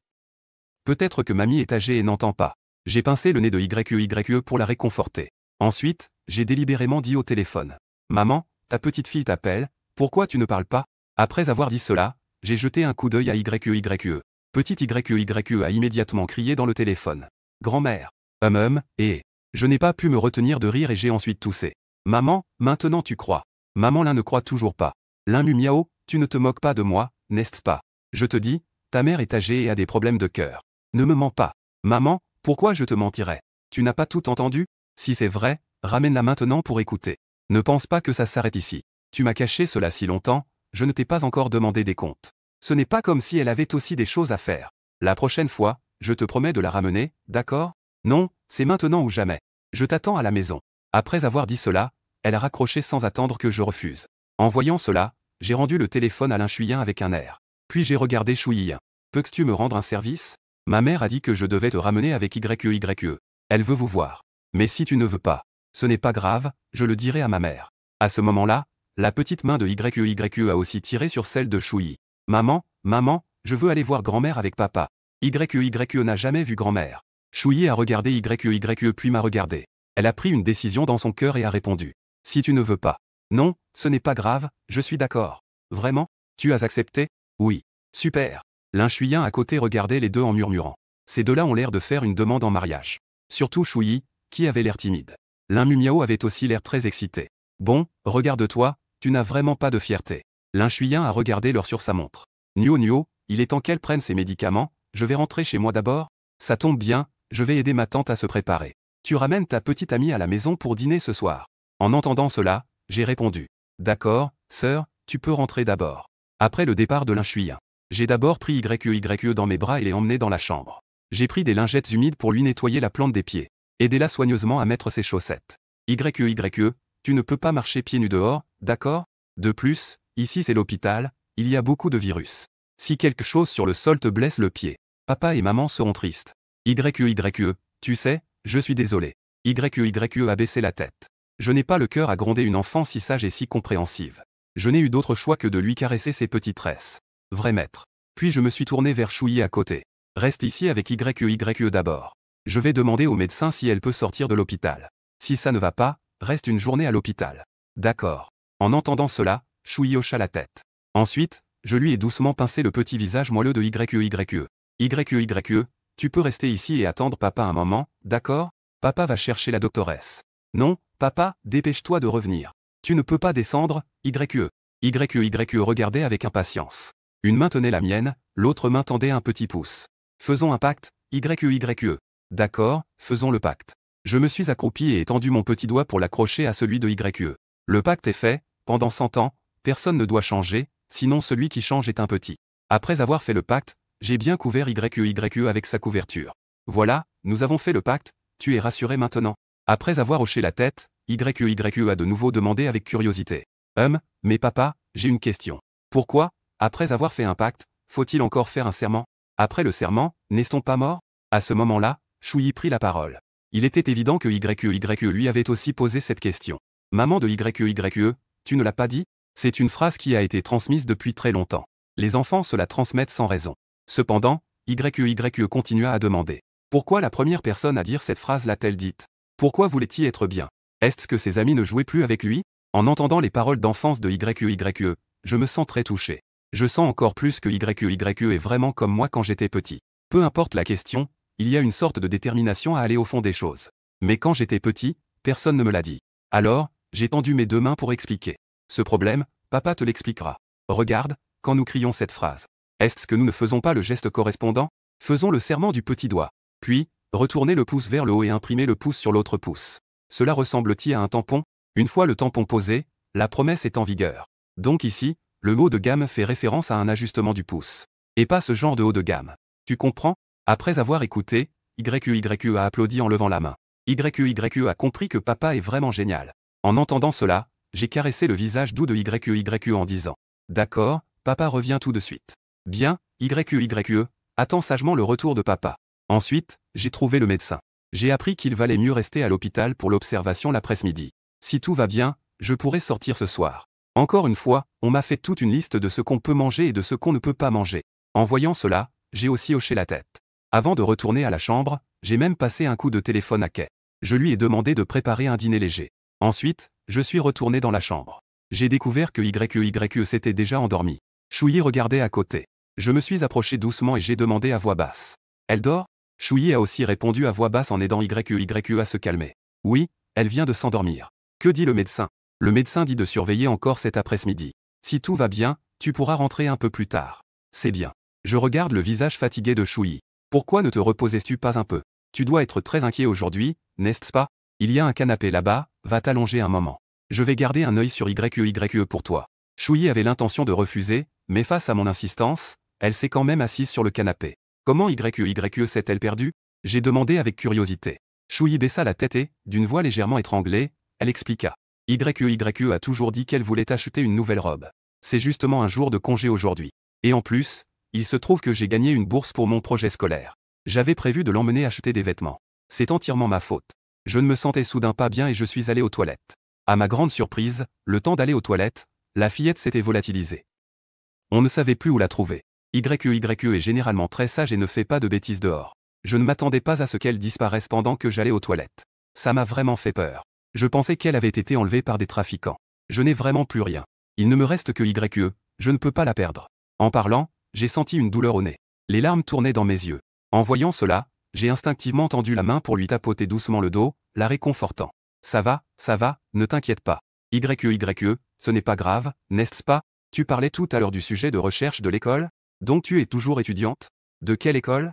Peut-être que mamie est âgée et n'entend pas. J'ai pincé le nez de YE pour la réconforter. Ensuite, j'ai délibérément dit au téléphone. Maman, ta petite fille t'appelle, pourquoi tu ne parles pas? Après avoir dit cela, j'ai jeté un coup d'œil à YE. Petit YE a immédiatement crié dans le téléphone. Grand-mère. Et. Je n'ai pas pu me retenir de rire et j'ai ensuite toussé. Maman, maintenant tu crois. Maman l'un ne croit toujours pas. L'un miaou, tu ne te moques pas de moi, n'est-ce pas? Je te dis, ta mère est âgée et a des problèmes de cœur. Ne me mens pas. Maman, pourquoi je te mentirais? Tu n'as pas tout entendu? Si c'est vrai, ramène-la maintenant pour écouter. Ne pense pas que ça s'arrête ici. Tu m'as caché cela si longtemps, je ne t'ai pas encore demandé des comptes. Ce n'est pas comme si elle avait aussi des choses à faire. La prochaine fois, je te promets de la ramener, d'accord? Non, c'est maintenant ou jamais. Je t'attends à la maison. Après avoir dit cela, elle a raccroché sans attendre que je refuse. En voyant cela, j'ai rendu le téléphone à Linchuyen avec un air. Puis j'ai regardé Chouyi. Peux-tu me rendre un service? Ma mère a dit que je devais te ramener avec YE. Elle veut vous voir. Mais si tu ne veux pas, ce n'est pas grave, je le dirai à ma mère. À ce moment-là, la petite main de YE a aussi tiré sur celle de Chouyi. Maman, je veux aller voir grand-mère avec papa. YE n'a jamais vu grand-mère. Chouyi a regardé YE puis m'a regardé. Elle a pris une décision dans son cœur et a répondu. Si tu ne veux pas. Non, ce n'est pas grave, je suis d'accord. Vraiment? Tu as accepté? Oui. Super. Linchuyen à côté regardait les deux en murmurant. Ces deux-là ont l'air de faire une demande en mariage. Surtout Chouyi, qui avait l'air timide. Miaou avait aussi l'air très excité. Bon, regarde-toi, tu n'as vraiment pas de fierté. Linchuyen a regardé l'heure sur sa montre. Nuo, il est temps qu'elle prenne ses médicaments, je vais rentrer chez moi d'abord. Ça tombe bien, je vais aider ma tante à se préparer. Tu ramènes ta petite amie à la maison pour dîner ce soir. En entendant cela, j'ai répondu. D'accord, sœur, tu peux rentrer d'abord. Après le départ de Linchuyen, j'ai d'abord pris YE dans mes bras et l'ai emmené dans la chambre. J'ai pris des lingettes humides pour lui nettoyer la plante des pieds. Aidez-la soigneusement à mettre ses chaussettes. YE, tu ne peux pas marcher pieds nus dehors, d'accord? De plus, ici c'est l'hôpital, il y a beaucoup de virus. Si quelque chose sur le sol te blesse le pied, papa et maman seront tristes. YE, tu sais, je suis désolé. YE a baissé la tête. Je n'ai pas le cœur à gronder une enfant si sage et si compréhensive. Je n'ai eu d'autre choix que de lui caresser ses petites tresses. Vrai maître. Puis je me suis tourné vers Chouyi à côté. Reste ici avec YE d'abord. Je vais demander au médecin si elle peut sortir de l'hôpital. Si ça ne va pas, reste une journée à l'hôpital. D'accord. En entendant cela, Chouyi hocha la tête. Ensuite, je lui ai doucement pincé le petit visage moelleux de YE. YE, tu peux rester ici et attendre papa un moment, d'accord? Papa va chercher la doctoresse. Non, papa, dépêche-toi de revenir. Tu ne peux pas descendre, YE. YE regardait avec impatience. Une main tenait la mienne, l'autre main tendait un petit pouce. Faisons un pacte, YE. D'accord, faisons le pacte. Je me suis accroupi et étendu mon petit doigt pour l'accrocher à celui de YE. Le pacte est fait, pendant 100 ans, personne ne doit changer, sinon celui qui change est un petit. Après avoir fait le pacte, j'ai bien couvert YE avec sa couverture. Voilà, nous avons fait le pacte, tu es rassuré maintenant. Après avoir hoché la tête, YE a de nouveau demandé avec curiosité. Mais papa, j'ai une question. Pourquoi, après avoir fait un pacte, faut-il encore faire un serment? Après le serment, n'est-on pas mort? À ce moment-là, Chouyi prit la parole. Il était évident que YE lui avait aussi posé cette question. Maman de YE, tu ne l'as pas dit? C'est une phrase qui a été transmise depuis très longtemps. Les enfants se la transmettent sans raison. Cependant, YE continua à demander. Pourquoi la première personne à dire cette phrase l'a-t-elle dite? Pourquoi voulait-il être bien? Est-ce que ses amis ne jouaient plus avec lui? En entendant les paroles d'enfance de YE, je me sens très touché. Je sens encore plus que YE est vraiment comme moi quand j'étais petit. Peu importe la question, il y a une sorte de détermination à aller au fond des choses. Mais quand j'étais petit, personne ne me l'a dit. Alors, j'ai tendu mes deux mains pour expliquer. Ce problème, papa te l'expliquera. Regarde, quand nous crions cette phrase. Est-ce que nous ne faisons pas le geste correspondant? Faisons le serment du petit doigt. Puis, retournez le pouce vers le haut et imprimez le pouce sur l'autre pouce. Cela ressemble-t-il à un tampon? Une fois le tampon posé, la promesse est en vigueur. Donc ici, le haut de gamme fait référence à un ajustement du pouce. Et pas ce genre de haut de gamme. Tu comprends? Après avoir écouté, YE a applaudi en levant la main. YE a compris que papa est vraiment génial. En entendant cela, j'ai caressé le visage doux de YE en disant. D'accord, papa revient tout de suite. Bien, YE, attends sagement le retour de papa. Ensuite, j'ai trouvé le médecin. J'ai appris qu'il valait mieux rester à l'hôpital pour l'observation l'après-midi. Si tout va bien, je pourrai sortir ce soir. Encore une fois, on m'a fait toute une liste de ce qu'on peut manger et de ce qu'on ne peut pas manger. En voyant cela, j'ai aussi hoché la tête. Avant de retourner à la chambre, j'ai même passé un coup de téléphone à Kay. Je lui ai demandé de préparer un dîner léger. Ensuite, je suis retourné dans la chambre. J'ai découvert que YE s'était déjà endormi. Shuyi regardait à côté. Je me suis approché doucement et j'ai demandé à voix basse. Elle dort? Shuyi a aussi répondu à voix basse en aidant YE à se calmer. Oui, elle vient de s'endormir. Que dit le médecin? Le médecin dit de surveiller encore cet après-midi. Si tout va bien, tu pourras rentrer un peu plus tard. C'est bien. Je regarde le visage fatigué de Shuyi. Pourquoi ne te reposais-tu pas un peu? Tu dois être très inquiet aujourd'hui, n'est-ce pas? Il y a un canapé là-bas, va t'allonger un moment. Je vais garder un œil sur YE pour toi. Shuyi avait l'intention de refuser, mais face à mon insistance, elle s'est quand même assise sur le canapé. Comment YE s'est-elle perdue? J'ai demandé avec curiosité. Shuyi baissa la tête et, d'une voix légèrement étranglée, elle expliqua. YE a toujours dit qu'elle voulait acheter une nouvelle robe. C'est justement un jour de congé aujourd'hui. Et en plus, il se trouve que j'ai gagné une bourse pour mon projet scolaire. J'avais prévu de l'emmener acheter des vêtements. C'est entièrement ma faute. Je ne me sentais soudain pas bien et je suis allé aux toilettes. À ma grande surprise, le temps d'aller aux toilettes, la fillette s'était volatilisée. On ne savait plus où la trouver. YE est généralement très sage et ne fait pas de bêtises dehors. Je ne m'attendais pas à ce qu'elle disparaisse pendant que j'allais aux toilettes. Ça m'a vraiment fait peur. Je pensais qu'elle avait été enlevée par des trafiquants. Je n'ai vraiment plus rien. Il ne me reste que YE, je ne peux pas la perdre. En parlant, j'ai senti une douleur au nez. Les larmes tournaient dans mes yeux. En voyant cela, j'ai instinctivement tendu la main pour lui tapoter doucement le dos, la réconfortant. Ça va, ne t'inquiète pas. YE, ce n'est pas grave, n'est-ce pas? Tu parlais tout à l'heure du sujet de recherche de l'école? Donc tu es toujours étudiante? De quelle école?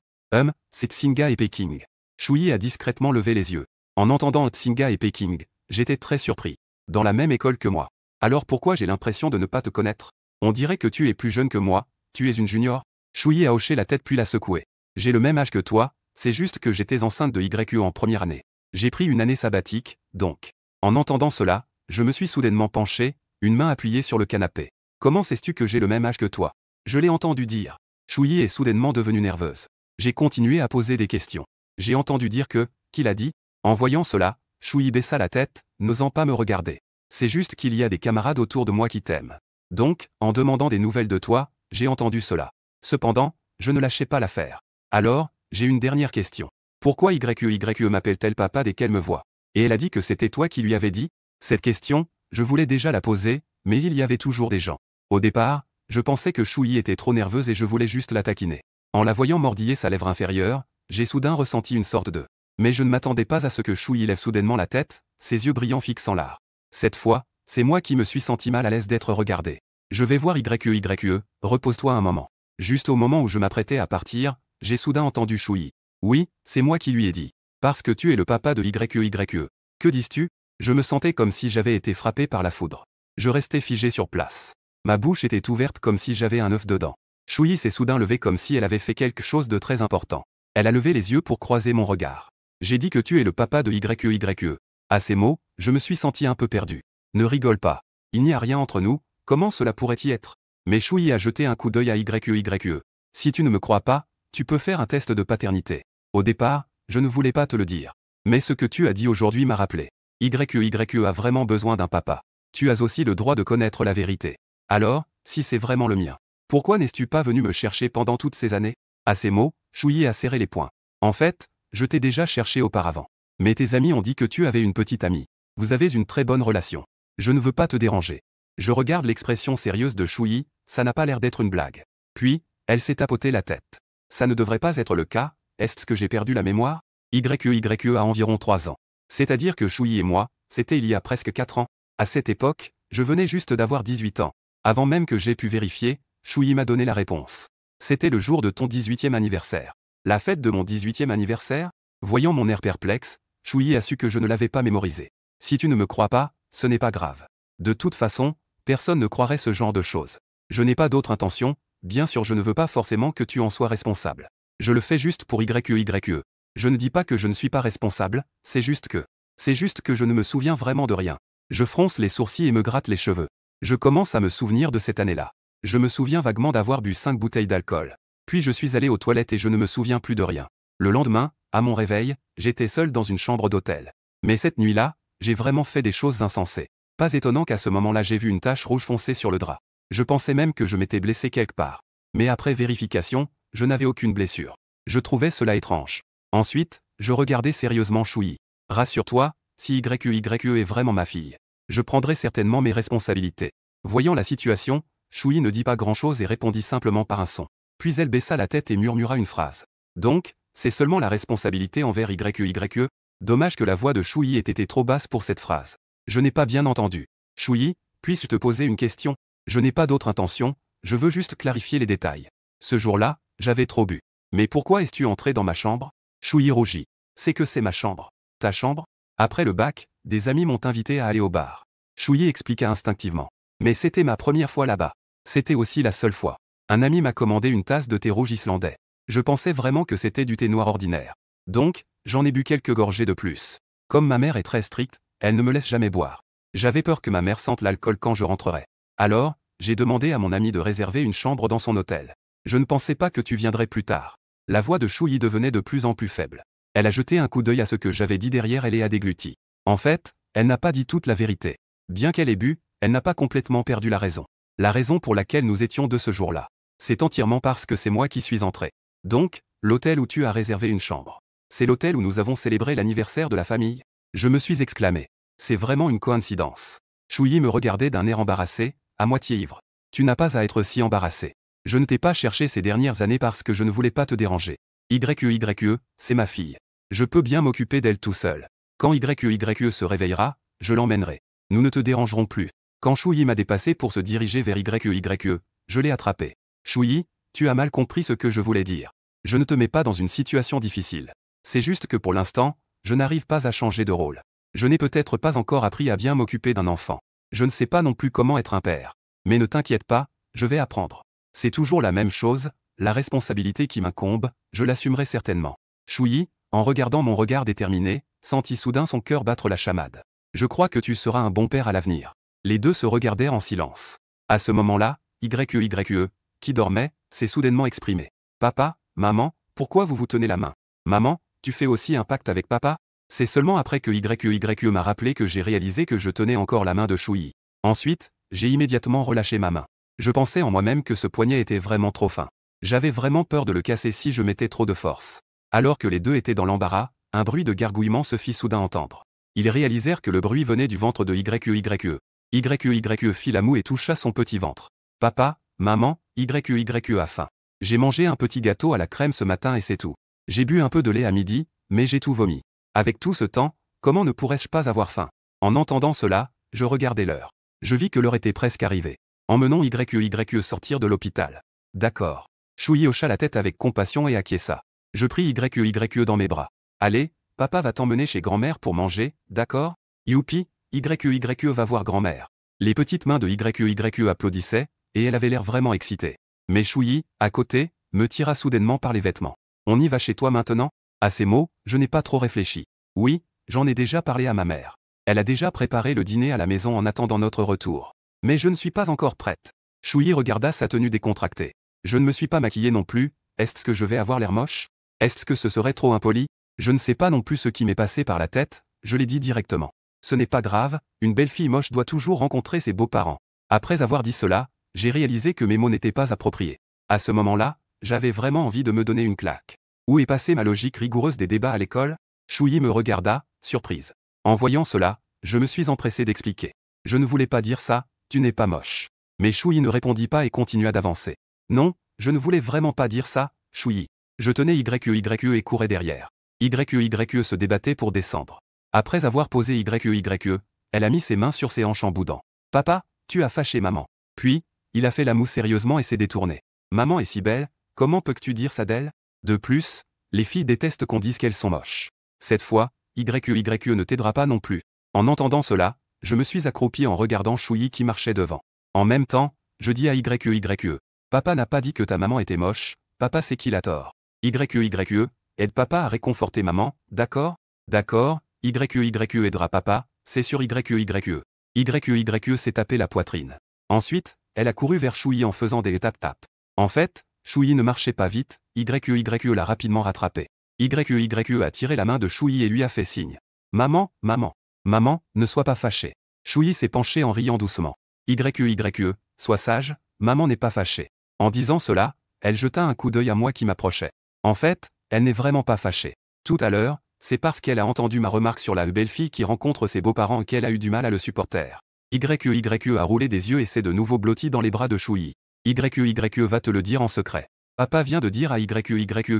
C'est Tsinga et Peking. Shuyi a discrètement levé les yeux. En entendant Tsinga et Peking, j'étais très surpris. Dans la même école que moi. Alors pourquoi j'ai l'impression de ne pas te connaître? On dirait que tu es plus jeune que moi, tu es une junior? Shuyi a hoché la tête puis l'a secoué. J'ai le même âge que toi, c'est juste que j'étais enceinte de YE en première année. J'ai pris une année sabbatique, donc. En entendant cela, je me suis soudainement penché, une main appuyée sur le canapé. Comment sais-tu que j'ai le même âge que toi? Je l'ai entendu dire. Shuyi est soudainement devenue nerveuse. J'ai continué à poser des questions. J'ai entendu dire que, qu'il a dit? En voyant cela, Shuyi baissa la tête, n'osant pas me regarder. C'est juste qu'il y a des camarades autour de moi qui t'aiment. Donc, en demandant des nouvelles de toi, j'ai entendu cela. Cependant, je ne lâchais pas l'affaire. Alors, j'ai une dernière question. Pourquoi YE m'appelle-t-elle papa dès qu'elle me voit? Et elle a dit que c'était toi qui lui avais dit? Cette question, je voulais déjà la poser, mais il y avait toujours des gens. Au départ, je pensais que Shuyi était trop nerveuse et je voulais juste la taquiner. En la voyant mordiller sa lèvre inférieure, j'ai soudain ressenti une sorte de... Mais je ne m'attendais pas à ce que Shuyi lève soudainement la tête, ses yeux brillants fixant l'art. Cette fois, c'est moi qui me suis senti mal à l'aise d'être regardé. Je vais voir YE, repose-toi un moment. Juste au moment où je m'apprêtais à partir, j'ai soudain entendu Shuyi. Oui, c'est moi qui lui ai dit. Parce que tu es le papa de YE. Que dis-tu? Je me sentais comme si j'avais été frappé par la foudre. Je restais figé sur place. Ma bouche était ouverte comme si j'avais un œuf dedans. Shuyi s'est soudain levée comme si elle avait fait quelque chose de très important. Elle a levé les yeux pour croiser mon regard. J'ai dit que tu es le papa de YE. À ces mots, je me suis senti un peu perdu. Ne rigole pas. Il n'y a rien entre nous, comment cela pourrait y être? Mais Shuyi a jeté un coup d'œil à YE. Si tu ne me crois pas, tu peux faire un test de paternité. Au départ, je ne voulais pas te le dire. Mais ce que tu as dit aujourd'hui m'a rappelé. YE a vraiment besoin d'un papa. Tu as aussi le droit de connaître la vérité. Alors, si c'est vraiment le mien, pourquoi n'es-tu pas venu me chercher pendant toutes ces années? À ces mots, Shuyi a serré les poings. En fait, je t'ai déjà cherché auparavant. Mais tes amis ont dit que tu avais une petite amie. Vous avez une très bonne relation. Je ne veux pas te déranger. Je regarde l'expression sérieuse de Shuyi, ça n'a pas l'air d'être une blague. Puis, elle s'est tapoté la tête. Ça ne devrait pas être le cas, est-ce que j'ai perdu la mémoire? YE a environ 3 ans. C'est-à-dire que Shuyi et moi, c'était il y a presque 4 ans. À cette époque, je venais juste d'avoir 18 ans. Avant même que j'aie pu vérifier, Shuyi m'a donné la réponse. C'était le jour de ton 18e anniversaire. La fête de mon 18e anniversaire? Voyant mon air perplexe, Shuyi a su que je ne l'avais pas mémorisé. Si tu ne me crois pas, ce n'est pas grave. De toute façon, personne ne croirait ce genre de choses. Je n'ai pas d'autre intention, bien sûr je ne veux pas forcément que tu en sois responsable. Je le fais juste pour YE. Je ne dis pas que je ne suis pas responsable, c'est juste que je ne me souviens vraiment de rien. Je fronce les sourcils et me gratte les cheveux. Je commence à me souvenir de cette année-là. Je me souviens vaguement d'avoir bu 5 bouteilles d'alcool. Puis je suis allé aux toilettes et je ne me souviens plus de rien. Le lendemain, à mon réveil, j'étais seul dans une chambre d'hôtel. Mais cette nuit-là, j'ai vraiment fait des choses insensées. Pas étonnant qu'à ce moment-là j'ai vu une tache rouge foncée sur le drap. Je pensais même que je m'étais blessé quelque part. Mais après vérification, je n'avais aucune blessure. Je trouvais cela étrange. Ensuite, je regardais sérieusement Shuyi. Rassure-toi, si YE est vraiment ma fille, je prendrai certainement mes responsabilités. Voyant la situation, Shuyi ne dit pas grand-chose et répondit simplement par un son. Puis elle baissa la tête et murmura une phrase. Donc, c'est seulement la responsabilité envers YE. Dommage que la voix de Shuyi ait été trop basse pour cette phrase. Je n'ai pas bien entendu. Shuyi, puis-je te poser une question? Je n'ai pas d'autre intention, je veux juste clarifier les détails. Ce jour-là, j'avais trop bu. Mais pourquoi es-tu entré dans ma chambre? Shuyi rougit. C'est que c'est ma chambre. Ta chambre? Après le bac, des amis m'ont invité à aller au bar. Shuyi expliqua instinctivement. Mais c'était ma première fois là-bas. C'était aussi la seule fois. Un ami m'a commandé une tasse de thé rouge islandais. Je pensais vraiment que c'était du thé noir ordinaire. Donc, j'en ai bu quelques gorgées de plus. Comme ma mère est très stricte, elle ne me laisse jamais boire. J'avais peur que ma mère sente l'alcool quand je rentrerais. Alors, j'ai demandé à mon ami de réserver une chambre dans son hôtel. Je ne pensais pas que tu viendrais plus tard. La voix de Shuyi devenait de plus en plus faible. Elle a jeté un coup d'œil à ce que j'avais dit derrière elle et a dégluti. En fait, elle n'a pas dit toute la vérité. Bien qu'elle ait bu, elle n'a pas complètement perdu la raison. La raison pour laquelle nous étions de ce jour-là. C'est entièrement parce que c'est moi qui suis entré. Donc, l'hôtel où tu as réservé une chambre. C'est l'hôtel où nous avons célébré l'anniversaire de la famille. Je me suis exclamé. C'est vraiment une coïncidence. Shuyi me regardait d'un air embarrassé, à moitié ivre. Tu n'as pas à être si embarrassé. Je ne t'ai pas cherché ces dernières années parce que je ne voulais pas te déranger. YE, c'est ma fille. Je peux bien m'occuper d'elle tout seul. Quand YE se réveillera, je l'emmènerai. Nous ne te dérangerons plus. Quand Shuyi m'a dépassé pour se diriger vers YE, je l'ai attrapé. Shuyi, tu as mal compris ce que je voulais dire. Je ne te mets pas dans une situation difficile. C'est juste que pour l'instant, je n'arrive pas à changer de rôle. Je n'ai peut-être pas encore appris à bien m'occuper d'un enfant. Je ne sais pas non plus comment être un père. Mais ne t'inquiète pas, je vais apprendre. C'est toujours la même chose, la responsabilité qui m'incombe, je l'assumerai certainement. Shuyi, en regardant mon regard déterminé, sentit soudain son cœur battre la chamade. Je crois que tu seras un bon père à l'avenir. Les deux se regardèrent en silence. À ce moment-là, YE, qui dormait, s'est soudainement exprimé. Papa, maman, pourquoi vous vous tenez la main? Maman, tu fais aussi un pacte avec papa? C'est seulement après que YE m'a rappelé que j'ai réalisé que je tenais encore la main de Shuyi. Ensuite, j'ai immédiatement relâché ma main. Je pensais en moi-même que ce poignet était vraiment trop fin. J'avais vraiment peur de le casser si je mettais trop de force. Alors que les deux étaient dans l'embarras, un bruit de gargouillement se fit soudain entendre. Ils réalisèrent que le bruit venait du ventre de YE. YE fit la moue et toucha son petit ventre. Papa, maman, YE a faim. J'ai mangé un petit gâteau à la crème ce matin et c'est tout. J'ai bu un peu de lait à midi, mais j'ai tout vomi. Avec tout ce temps, comment ne pourrais-je pas avoir faim? En entendant cela, je regardai l'heure. Je vis que l'heure était presque arrivée. Emmenons YE sortir de l'hôpital. D'accord. Shuyi hocha la tête avec compassion et acquiesça. Je pris YE dans mes bras. Allez, papa va t'emmener chez grand-mère pour manger, d'accord? Youpi, YE va voir grand-mère. Les petites mains de YE applaudissaient, et elle avait l'air vraiment excitée. Mais Shuyi, à côté, me tira soudainement par les vêtements. On y va chez toi maintenant? À ces mots, je n'ai pas trop réfléchi. Oui, j'en ai déjà parlé à ma mère. Elle a déjà préparé le dîner à la maison en attendant notre retour. Mais je ne suis pas encore prête. Shuyi regarda sa tenue décontractée. Je ne me suis pas maquillée non plus, est-ce que je vais avoir l'air moche? Est-ce que ce serait trop impoli? Je ne sais pas non plus ce qui m'est passé par la tête, je l'ai dit directement. Ce n'est pas grave, une belle fille moche doit toujours rencontrer ses beaux-parents. Après avoir dit cela, j'ai réalisé que mes mots n'étaient pas appropriés. À ce moment-là, j'avais vraiment envie de me donner une claque. Où est passée ma logique rigoureuse des débats à l'école? Shuyi me regarda, surprise. En voyant cela, je me suis empressé d'expliquer. Je ne voulais pas dire ça, tu n'es pas moche. Mais Shuyi ne répondit pas et continua d'avancer. Non, je ne voulais vraiment pas dire ça, Shuyi. Je tenais YE et courais derrière. YE se débattait pour descendre. Après avoir posé YE, elle a mis ses mains sur ses hanches en boudant. Papa, tu as fâché maman. Puis, il a fait la moue sérieusement et s'est détourné. Maman est si belle, comment peux-tu dire ça d'elle? De plus, les filles détestent qu'on dise qu'elles sont moches. Cette fois, YE ne t'aidera pas non plus. En entendant cela, je me suis accroupi en regardant Shuyi qui marchait devant. En même temps, je dis à YE, papa n'a pas dit que ta maman était moche, papa c'est qu'il a tort. YE, aide papa à réconforter maman, d'accord? D'accord, YE aidera papa, c'est sur YE. YE s'est tapé la poitrine. Ensuite, elle a couru vers Shuyi en faisant des tap-tap. En fait, Shuyi ne marchait pas vite, YE l'a rapidement rattrapé. YE a tiré la main de Shuyi et lui a fait signe. Maman, maman. Maman, ne sois pas fâchée. Shuyi s'est penché en riant doucement. YE, sois sage, maman n'est pas fâchée. En disant cela, elle jeta un coup d'œil à moi qui m'approchait. En fait, elle n'est vraiment pas fâchée. Tout à l'heure, c'est parce qu'elle a entendu ma remarque sur la belle fille qui rencontre ses beaux-parents qu'elle a eu du mal à le supporter. YE a roulé des yeux et s'est de nouveau blotti dans les bras de Chouyi. YE va te le dire en secret. Papa vient de dire à YE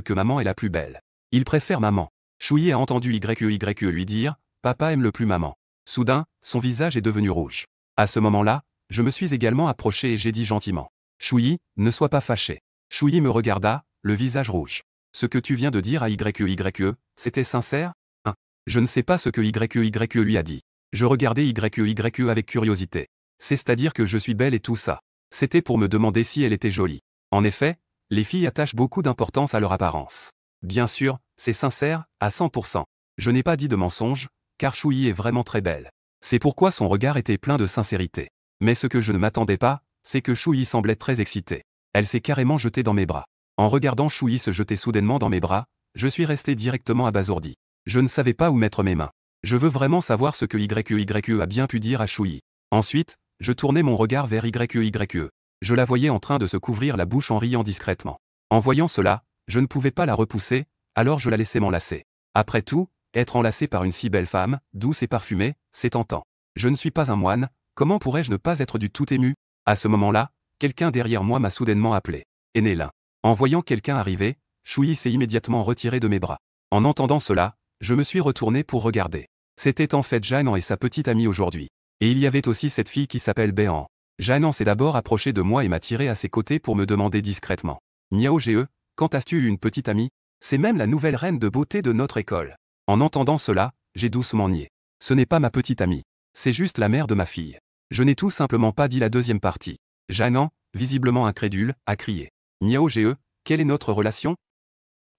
que maman est la plus belle. Il préfère maman. Chouyi a entendu YE lui dire, papa aime le plus maman. Soudain, son visage est devenu rouge. À ce moment-là, je me suis également approché et j'ai dit gentiment. Chouyi, ne sois pas fâché. Chouyi me regarda, le visage rouge. Ce que tu viens de dire à YE, c'était sincère? Je ne sais pas ce que YE lui a dit. Je regardais YE avec curiosité. C'est-à-dire que je suis belle et tout ça. C'était pour me demander si elle était jolie. En effet, les filles attachent beaucoup d'importance à leur apparence. Bien sûr, c'est sincère, à 100%. Je n'ai pas dit de mensonge, car Chouyi est vraiment très belle. C'est pourquoi son regard était plein de sincérité. Mais ce que je ne m'attendais pas, c'est que Chouyi semblait très excitée. Elle s'est carrément jetée dans mes bras. En regardant Chouyi se jeter soudainement dans mes bras, je suis resté directement abasourdi. Je ne savais pas où mettre mes mains. Je veux vraiment savoir ce que YE a bien pu dire à Chouyi. Ensuite, je tournai mon regard vers YE. Je la voyais en train de se couvrir la bouche en riant discrètement. En voyant cela, je ne pouvais pas la repousser, alors je la laissai m'enlacer. Après tout, être enlacé par une si belle femme, douce et parfumée, c'est tentant. Je ne suis pas un moine, comment pourrais-je ne pas être du tout ému? À ce moment-là, quelqu'un derrière moi m'a soudainement appelé. Enélin. En voyant quelqu'un arriver, Chouyi s'est immédiatement retiré de mes bras. En entendant cela, je me suis retourné pour regarder. C'était en fait Jeanne et sa petite amie aujourd'hui. Et il y avait aussi cette fille qui s'appelle Béan. Jeanne s'est d'abord approché de moi et m'a tiré à ses côtés pour me demander discrètement. Miao Ge, quand as-tu eu une petite amie? C'est même la nouvelle reine de beauté de notre école. En entendant cela, j'ai doucement nié. Ce n'est pas ma petite amie. C'est juste la mère de ma fille. Je n'ai tout simplement pas dit la deuxième partie. Jeanne, visiblement incrédule, a crié. Miao Ge, quelle est notre relation?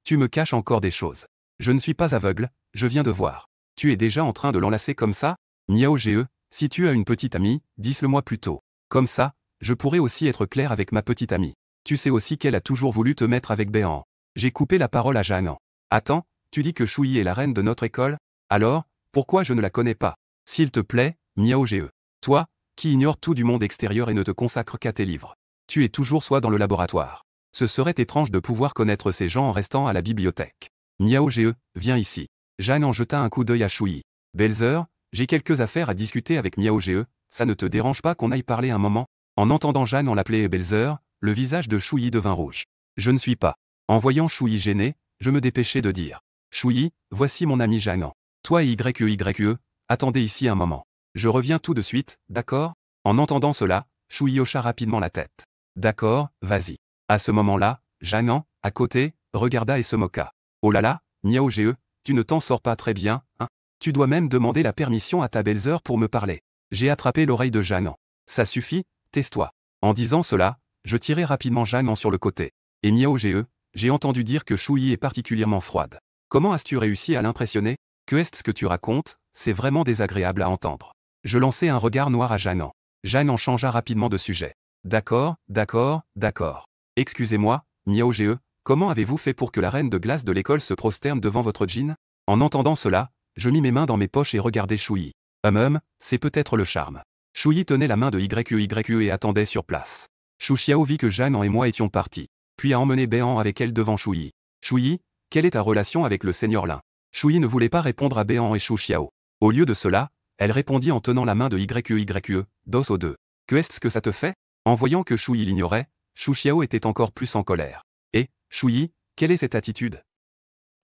Tu me caches encore des choses. Je ne suis pas aveugle, je viens de voir. Tu es déjà en train de l'enlacer comme ça? Miao Ge, si tu as une petite amie, dis-le-moi plus tôt. Comme ça, je pourrais aussi être clair avec ma petite amie. Tu sais aussi qu'elle a toujours voulu te mettre avec Béan. J'ai coupé la parole à Jeanne. Attends, tu dis que Chouyi est la reine de notre école? Alors, pourquoi je ne la connais pas? S'il te plaît, Miao Ge. Toi, qui ignores tout du monde extérieur et ne te consacres qu'à tes livres. Tu es toujours soit dans le laboratoire. Ce serait étrange de pouvoir connaître ces gens en restant à la bibliothèque. Miao Ge, viens ici. Jeanne en jeta un coup d'œil à Chouyi. Belzer, j'ai quelques affaires à discuter avec Miao Ge, ça ne te dérange pas qu'on aille parler un moment? En entendant Jeanne l'appeler Belzer, le visage de Chouyi devint rouge. Je ne suis pas. En voyant Chouyi gêné, je me dépêchai de dire. Chouyi, voici mon ami Jeanne. Toi et YE, attendez ici un moment. Je reviens tout de suite, d'accord? En entendant cela, Chouyi hocha rapidement la tête. D'accord, vas-y. À ce moment-là, Jeanne, à côté, regarda et se moqua. Oh là là, Miao Ge, tu ne t'en sors pas très bien, hein? Tu dois même demander la permission à ta belle-sœur pour me parler. J'ai attrapé l'oreille de Jeanne. Ça suffit, tais-toi. En disant cela, je tirai rapidement Jeanne sur le côté. Et Miao Ge, j'ai entendu dire que Chouyi est particulièrement froide. Comment as-tu réussi à l'impressionner? Que est-ce que tu racontes? C'est vraiment désagréable à entendre. Je lançai un regard noir à Jeanne. Jeanne changea rapidement de sujet. D'accord. Excusez-moi, Miao Ge, comment avez-vous fait pour que la reine de glace de l'école se prosterne devant votre djinn? En entendant cela, je mis mes mains dans mes poches et regardai Chouyi. C'est peut-être le charme. Chouyi tenait la main de YE et attendait sur place. Chou Xiao vit que Jeanne et moi étions partis, puis a emmené Béan avec elle devant Chouyi. Chouyi, quelle est ta relation avec le seigneur Lin? Chouyi ne voulait pas répondre à Béan et Chou Xiao. Au lieu de cela, elle répondit en tenant la main de YE, dos aux deux. Que est-ce que ça te fait? En voyant que Chouyi l'ignorait, Chou Xiao était encore plus en colère. Et, Chouyi, quelle est cette attitude?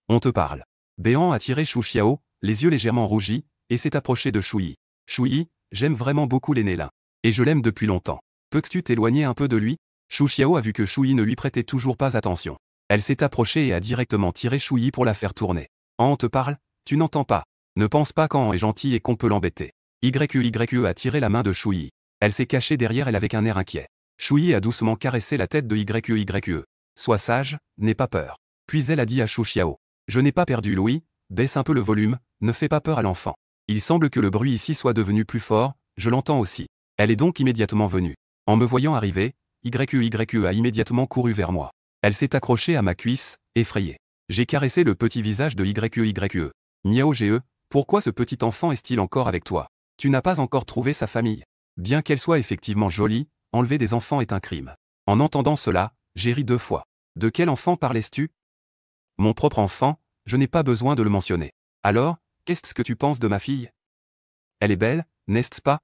On te parle. Béan a tiré Chou Xiao, les yeux légèrement rougis, et s'est approché de Chouyi. Chouyi, j'aime vraiment beaucoup l'aîné Lin. Et je l'aime depuis longtemps. Peux-tu t'éloigner un peu de lui? Chou Xiao a vu que Chouyi ne lui prêtait toujours pas attention. Elle s'est approchée et a directement tiré Chouyi pour la faire tourner. On te parle? Tu n'entends pas. Ne pense pas qu'An est gentil et qu'on peut l'embêter. YE a tiré la main de Chouyi. Elle s'est cachée derrière elle avec un air inquiet. Chouyi a doucement caressé la tête de YE. Sois sage, n'aie pas peur. Puis elle a dit à Chou Xiao. Je n'ai pas perdu l'ouïe, baisse un peu le volume, ne fais pas peur à l'enfant. Il semble que le bruit ici soit devenu plus fort, je l'entends aussi. Elle est donc immédiatement venue. En me voyant arriver, YE a immédiatement couru vers moi. Elle s'est accrochée à ma cuisse, effrayée. J'ai caressé le petit visage de YE. Miao Ge, pourquoi ce petit enfant est-il encore avec toi? Tu n'as pas encore trouvé sa famille. Bien qu'elle soit effectivement jolie, enlever des enfants est un crime. En entendant cela, j'ai ri 2 fois. De quel enfant parlais-tu? Mon propre enfant, je n'ai pas besoin de le mentionner. Alors, qu'est-ce que tu penses de ma fille? Elle est belle, n'est-ce pas?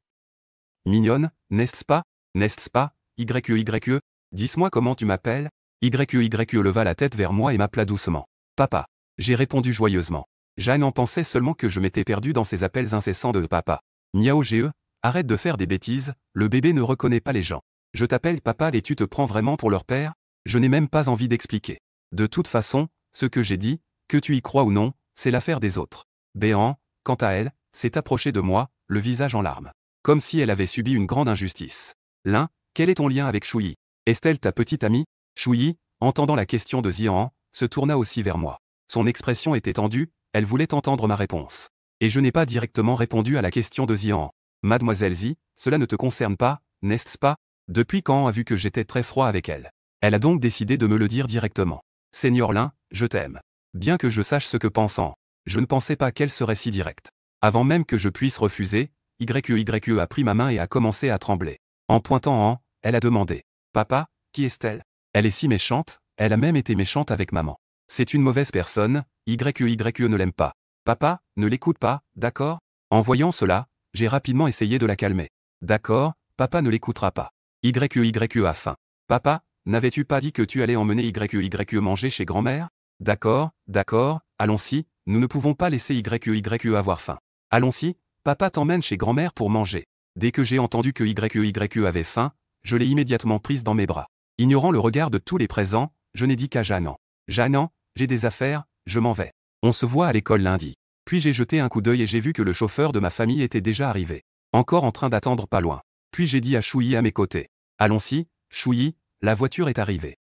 Mignonne, n'est-ce pas? N'est-ce pas? YE. Dis-moi comment tu m'appelles? YE leva la tête vers moi et m'appela doucement. Papa. J'ai répondu joyeusement. Jeanne en pensait seulement que je m'étais perdu dans ces appels incessants de papa. Miao GE, arrête de faire des bêtises, le bébé ne reconnaît pas les gens. Je t'appelle papa et tu te prends vraiment pour leur père? Je n'ai même pas envie d'expliquer. De toute façon, ce que j'ai dit, que tu y crois ou non, c'est l'affaire des autres. Béan, quant à elle, s'est approchée de moi, le visage en larmes. Comme si elle avait subi une grande injustice. L'un, quel est ton lien avec Chouyi? Est-elle ta petite amie? Chouyi, entendant la question de Zian, se tourna aussi vers moi. Son expression était tendue, elle voulait entendre ma réponse. Et je n'ai pas directement répondu à la question de Zian. Mademoiselle Zi, cela ne te concerne pas, n'est-ce pas? Depuis quand a vu que j'étais très froid avec elle? Elle a donc décidé de me le dire directement. Seigneur Lin, je t'aime. Bien que je sache ce que pensant, je ne pensais pas qu'elle serait si directe. Avant même que je puisse refuser, YE a pris ma main et a commencé à trembler. En pointant en, elle a demandé. Papa, qui est-elle? Elle est si méchante, elle a même été méchante avec maman. C'est une mauvaise personne, YE ne l'aime pas. Papa, ne l'écoute pas, d'accord? En voyant cela, j'ai rapidement essayé de la calmer. D'accord, papa ne l'écoutera pas. YE a faim. Papa, n'avais-tu pas dit que tu allais emmener YE manger chez grand-mère? D'accord, allons-y, nous ne pouvons pas laisser YE avoir faim. Allons-y, papa t'emmène chez grand-mère pour manger. Dès que j'ai entendu que YE avait faim, je l'ai immédiatement prise dans mes bras. Ignorant le regard de tous les présents, je n'ai dit qu'à Jeanne. Jeanne, j'ai des affaires, je m'en vais. On se voit à l'école lundi. Puis j'ai jeté un coup d'œil et j'ai vu que le chauffeur de ma famille était déjà arrivé. Encore en train d'attendre pas loin. Puis j'ai dit à Chouyi à mes côtés. Allons-y, Chouyi, la voiture est arrivée.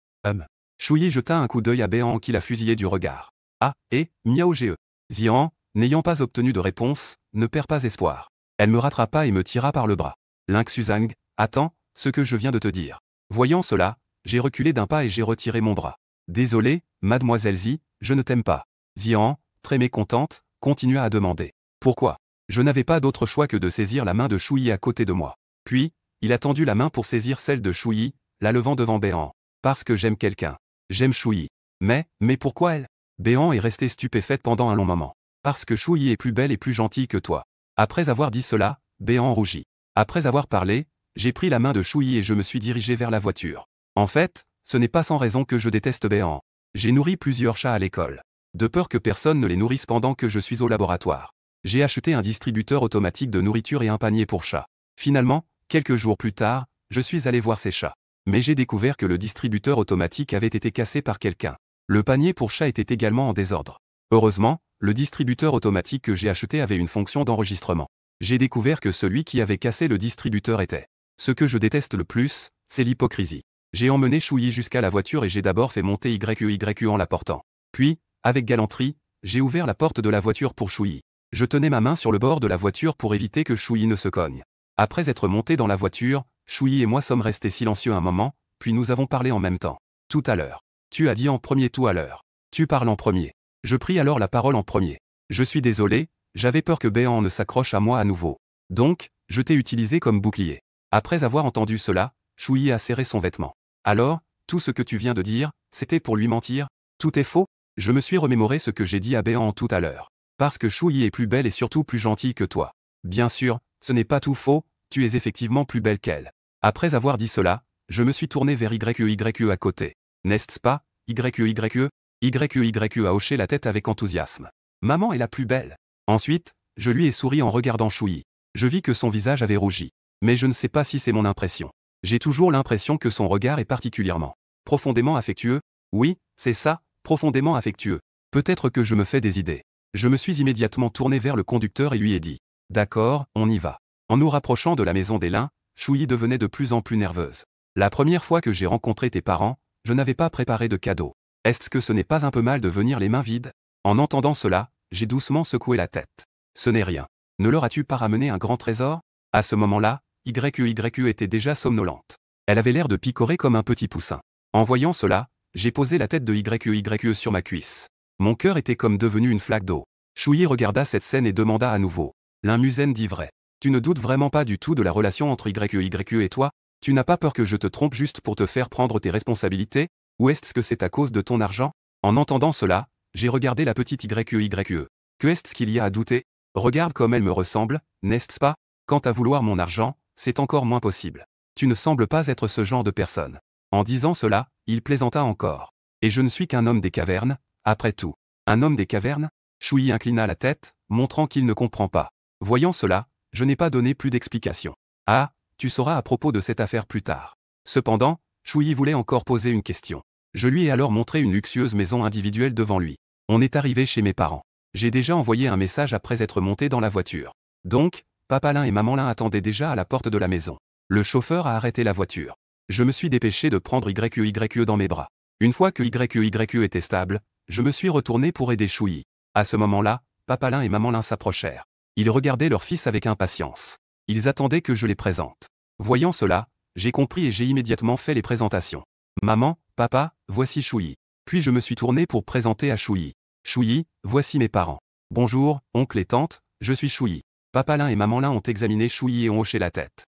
Chouyi jeta un coup d'œil à Béan qui l'a fusillé du regard. Ah, et, Miao GE. Zian, n'ayant pas obtenu de réponse, ne perd pas espoir. Elle me rattrapa et me tira par le bras. Ling Xuzang, attends, ce que je viens de te dire. Voyant cela, j'ai reculé d'un pas et j'ai retiré mon bras. Désolé, mademoiselle Zi, je ne t'aime pas. Zian, très mécontente, continua à demander. Pourquoi? Je n'avais pas d'autre choix que de saisir la main de Chouyi à côté de moi. Puis, il a tendu la main pour saisir celle de Chouyi, la levant devant Béan. Parce que j'aime quelqu'un. J'aime Chouyi. Mais pourquoi elle? Béan est restée stupéfaite pendant un long moment. Parce que Chouyi est plus belle et plus gentille que toi. Après avoir dit cela, Béan rougit. Après avoir parlé, j'ai pris la main de Chouyi et je me suis dirigé vers la voiture. En fait, ce n'est pas sans raison que je déteste Béan. J'ai nourri plusieurs chats à l'école. De peur que personne ne les nourrisse pendant que je suis au laboratoire. J'ai acheté un distributeur automatique de nourriture et un panier pour chats. Finalement, quelques jours plus tard, je suis allé voir ces chats. Mais j'ai découvert que le distributeur automatique avait été cassé par quelqu'un. Le panier pour chats était également en désordre. Heureusement, le distributeur automatique que j'ai acheté avait une fonction d'enregistrement. J'ai découvert que celui qui avait cassé le distributeur était. Ce que je déteste le plus, c'est l'hypocrisie. J'ai emmené Chouyi jusqu'à la voiture et j'ai d'abord fait monter YE en la portant. Puis, avec galanterie, j'ai ouvert la porte de la voiture pour Chouyi. Je tenais ma main sur le bord de la voiture pour éviter que Chouyi ne se cogne. Après être monté dans la voiture, Chouyi et moi sommes restés silencieux un moment, puis nous avons parlé en même temps. Tout à l'heure. Tu as dit en premier tout à l'heure. Tu parles en premier. Je pris alors la parole en premier. Je suis désolé, j'avais peur que Béan ne s'accroche à moi à nouveau. Donc, je t'ai utilisé comme bouclier. Après avoir entendu cela, Chouyi a serré son vêtement. Alors, tout ce que tu viens de dire, c'était pour lui mentir? Tout est faux? Je me suis remémoré ce que j'ai dit à Béan tout à l'heure. Parce que Chouyi est plus belle et surtout plus gentille que toi. Bien sûr, ce n'est pas tout faux, tu es effectivement plus belle qu'elle. Après avoir dit cela, je me suis tourné vers YE à côté. N'est-ce pas, YE? YE a hoché la tête avec enthousiasme. Maman est la plus belle. Ensuite, je lui ai souri en regardant Chouyi. Je vis que son visage avait rougi. Mais je ne sais pas si c'est mon impression. J'ai toujours l'impression que son regard est particulièrement profondément affectueux. Oui, c'est ça, profondément affectueux. Peut-être que je me fais des idées. Je me suis immédiatement tourné vers le conducteur et lui ai dit. D'accord, on y va. En nous rapprochant de la maison des Lin, Chouyi devenait de plus en plus nerveuse. La première fois que j'ai rencontré tes parents, je n'avais pas préparé de cadeau. Est-ce que ce n'est pas un peu mal de venir les mains vides? En entendant cela, j'ai doucement secoué la tête. Ce n'est rien. Ne leur as-tu pas ramené un grand trésor? À ce moment-là, YE était déjà somnolente. Elle avait l'air de picorer comme un petit poussin. En voyant cela, j'ai posé la tête de YE sur ma cuisse. Mon cœur était comme devenu une flaque d'eau. Chouyi regarda cette scène et demanda à nouveau. Lin Muzen dit vrai. Tu ne doutes vraiment pas du tout de la relation entre YE et toi? Tu n'as pas peur que je te trompe juste pour te faire prendre tes responsabilités? Ou est-ce que c'est à cause de ton argent? En entendant cela, j'ai regardé la petite YE. Que est-ce qu'il y a à douter? Regarde comme elle me ressemble, n'est-ce pas? Quant à vouloir mon argent, c'est encore moins possible. Tu ne sembles pas être ce genre de personne. En disant cela, il plaisanta encore. Et je ne suis qu'un homme des cavernes, après tout. Un homme des cavernes? Chouyi inclina la tête, montrant qu'il ne comprend pas. Voyant cela, je n'ai pas donné plus d'explications. Ah, tu sauras à propos de cette affaire plus tard. Cependant, Chouyi voulait encore poser une question. Je lui ai alors montré une luxueuse maison individuelle devant lui. On est arrivé chez mes parents. J'ai déjà envoyé un message après être monté dans la voiture. Donc, Papa Lin et Maman Lin attendaient déjà à la porte de la maison. Le chauffeur a arrêté la voiture. Je me suis dépêché de prendre YE dans mes bras. Une fois que YE était stable, je me suis retourné pour aider Chouyi. À ce moment-là, Papa Lin et Maman Lin s'approchèrent. Ils regardaient leur fils avec impatience. Ils attendaient que je les présente. Voyant cela, j'ai compris et j'ai immédiatement fait les présentations. Maman, papa, voici Chouyi. Puis je me suis tourné pour présenter à Chouyi. Chouyi, voici mes parents. Bonjour, oncle et tante, je suis Chouyi. Papa Lin et Maman Lin ont examiné Chouyi et ont hoché la tête.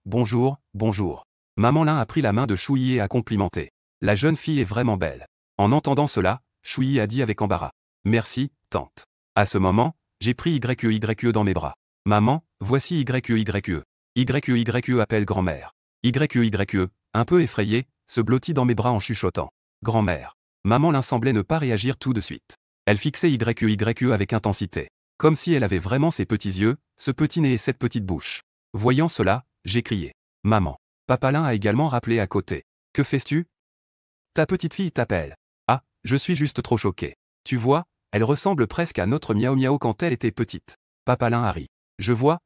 Bonjour, bonjour. Maman Lin a pris la main de Chouyi et a complimenté. La jeune fille est vraiment belle. En entendant cela, Chouyi a dit avec embarras. Merci, tante. À ce moment, j'ai pris YE dans mes bras. Maman, voici YE. YE appelle grand-mère. YE, un peu effrayée, se blottit dans mes bras en chuchotant. Grand-mère. Maman Lin semblait ne pas réagir tout de suite. Elle fixait YE avec intensité. Comme si elle avait vraiment ses petits yeux, ce petit nez et cette petite bouche. Voyant cela, j'ai crié. Maman. Papa Lin a également rappelé à côté. Que fais-tu? Ta petite fille t'appelle. Ah, je suis juste trop choqué. Tu vois, elle ressemble presque à notre Miao Miao quand elle était petite. Papa Lin a ri. Je vois,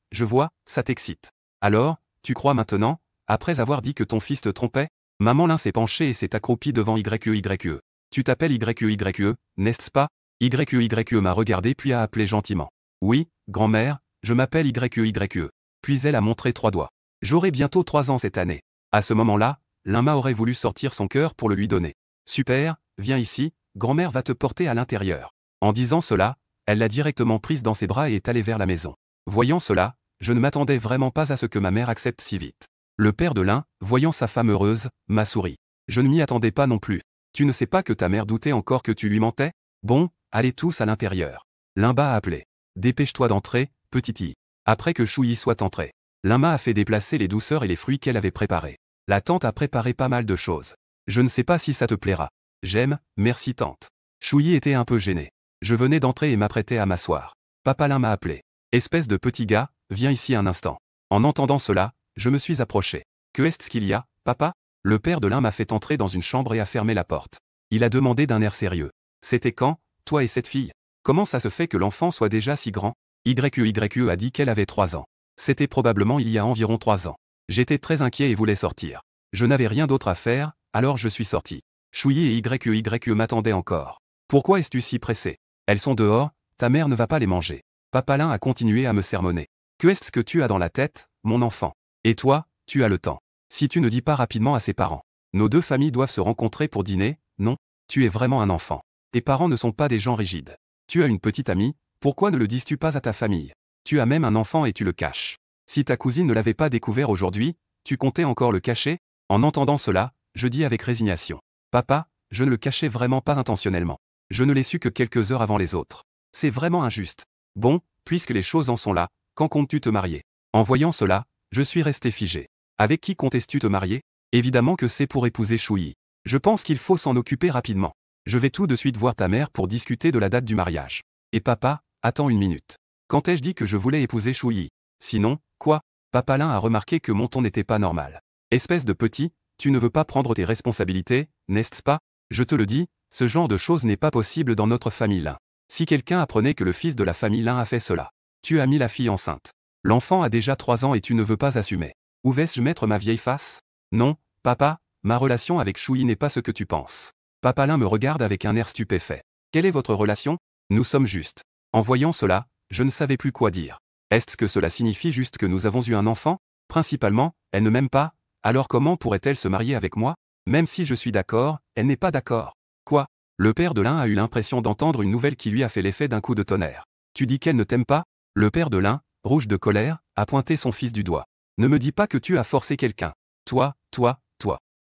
ça t'excite. Alors, tu crois maintenant, après avoir dit que ton fils te trompait? Maman Lin s'est penchée et s'est accroupie devant YE. Tu t'appelles YE, n'est-ce pas? YE m'a regardé puis a appelé gentiment. Oui, grand-mère, je m'appelle YE. Puis elle a montré 3 doigts. J'aurai bientôt 3 ans cette année. À ce moment-là, Lin-Ma aurait voulu sortir son cœur pour le lui donner. Super, viens ici, grand-mère va te porter à l'intérieur. En disant cela, elle l'a directement prise dans ses bras et est allée vers la maison. Voyant cela, je ne m'attendais vraiment pas à ce que ma mère accepte si vite. Le père de Lin, voyant sa femme heureuse, m'a souri. Je ne m'y attendais pas non plus. Tu ne sais pas que ta mère doutait encore que tu lui mentais? Bon, allez tous à l'intérieur. Lin-Ba a appelé. Dépêche-toi d'entrer, petite. Après que Chouyi soit entré, Lin-Ma a fait déplacer les douceurs et les fruits qu'elle avait préparés. La tante a préparé pas mal de choses. Je ne sais pas si ça te plaira. J'aime, merci tante. Chouyi était un peu gêné. Je venais d'entrer et m'apprêtais à m'asseoir. Papa Lin m'a appelé. Espèce de petit gars, viens ici un instant. En entendant cela, je me suis approché. Que est-ce qu'il y a, papa? Le père de Lin m'a fait entrer dans une chambre et a fermé la porte. Il a demandé d'un air sérieux. C'était quand, toi et cette fille? Comment ça se fait que l'enfant soit déjà si grand? YE a dit qu'elle avait 3 ans. C'était probablement il y a environ 3 ans. J'étais très inquiet et voulais sortir. Je n'avais rien d'autre à faire, alors je suis sorti. Chouyi et YE m'attendaient encore. Pourquoi es-tu si pressé? Elles sont dehors, ta mère ne va pas les manger. Papa Lin a continué à me sermonner. Que est-ce que tu as dans la tête, mon enfant? Et toi, tu as le temps. Si tu ne dis pas rapidement à ses parents. Nos 2 familles doivent se rencontrer pour dîner, non? Tu es vraiment un enfant. Tes parents ne sont pas des gens rigides. Tu as une petite amie, pourquoi ne le dis-tu pas à ta famille? Tu as même un enfant et tu le caches. Si ta cousine ne l'avait pas découvert aujourd'hui, tu comptais encore le cacher? En entendant cela, je dis avec résignation. Papa, je ne le cachais vraiment pas intentionnellement. Je ne l'ai su que quelques heures avant les autres. C'est vraiment injuste. Bon, puisque les choses en sont là, quand comptes-tu te marier? En voyant cela, je suis resté figé. Avec qui comptes-tu te marier? Évidemment que c'est pour épouser Chouyi. Je pense qu'il faut s'en occuper rapidement. Je vais tout de suite voir ta mère pour discuter de la date du mariage. Et papa, attends une minute. Quand ai-je dit que je voulais épouser Chouyi? Sinon, quoi? Papa Lin a remarqué que mon ton n'était pas normal. Espèce de petit, tu ne veux pas prendre tes responsabilités, n'est-ce pas? Je te le dis, ce genre de choses n'est pas possible dans notre famille Lin. Si quelqu'un apprenait que le fils de la famille Lin a fait cela, tu as mis la fille enceinte. L'enfant a déjà 3 ans et tu ne veux pas assumer. Où vais-je mettre ma vieille face? Non, papa, ma relation avec Chouyi n'est pas ce que tu penses. Papa Lin me regarde avec un air stupéfait. Quelle est votre relation? Nous sommes justes. En voyant cela, je ne savais plus quoi dire. Est-ce que cela signifie juste que nous avons eu un enfant? Principalement, elle ne m'aime pas, alors comment pourrait-elle se marier avec moi? Même si je suis d'accord, elle n'est pas d'accord. Quoi? Le père de Lin a eu l'impression d'entendre une nouvelle qui lui a fait l'effet d'un coup de tonnerre. Tu dis qu'elle ne t'aime pas? Le père de Lin, rouge de colère, a pointé son fils du doigt. Ne me dis pas que tu as forcé quelqu'un. Toi.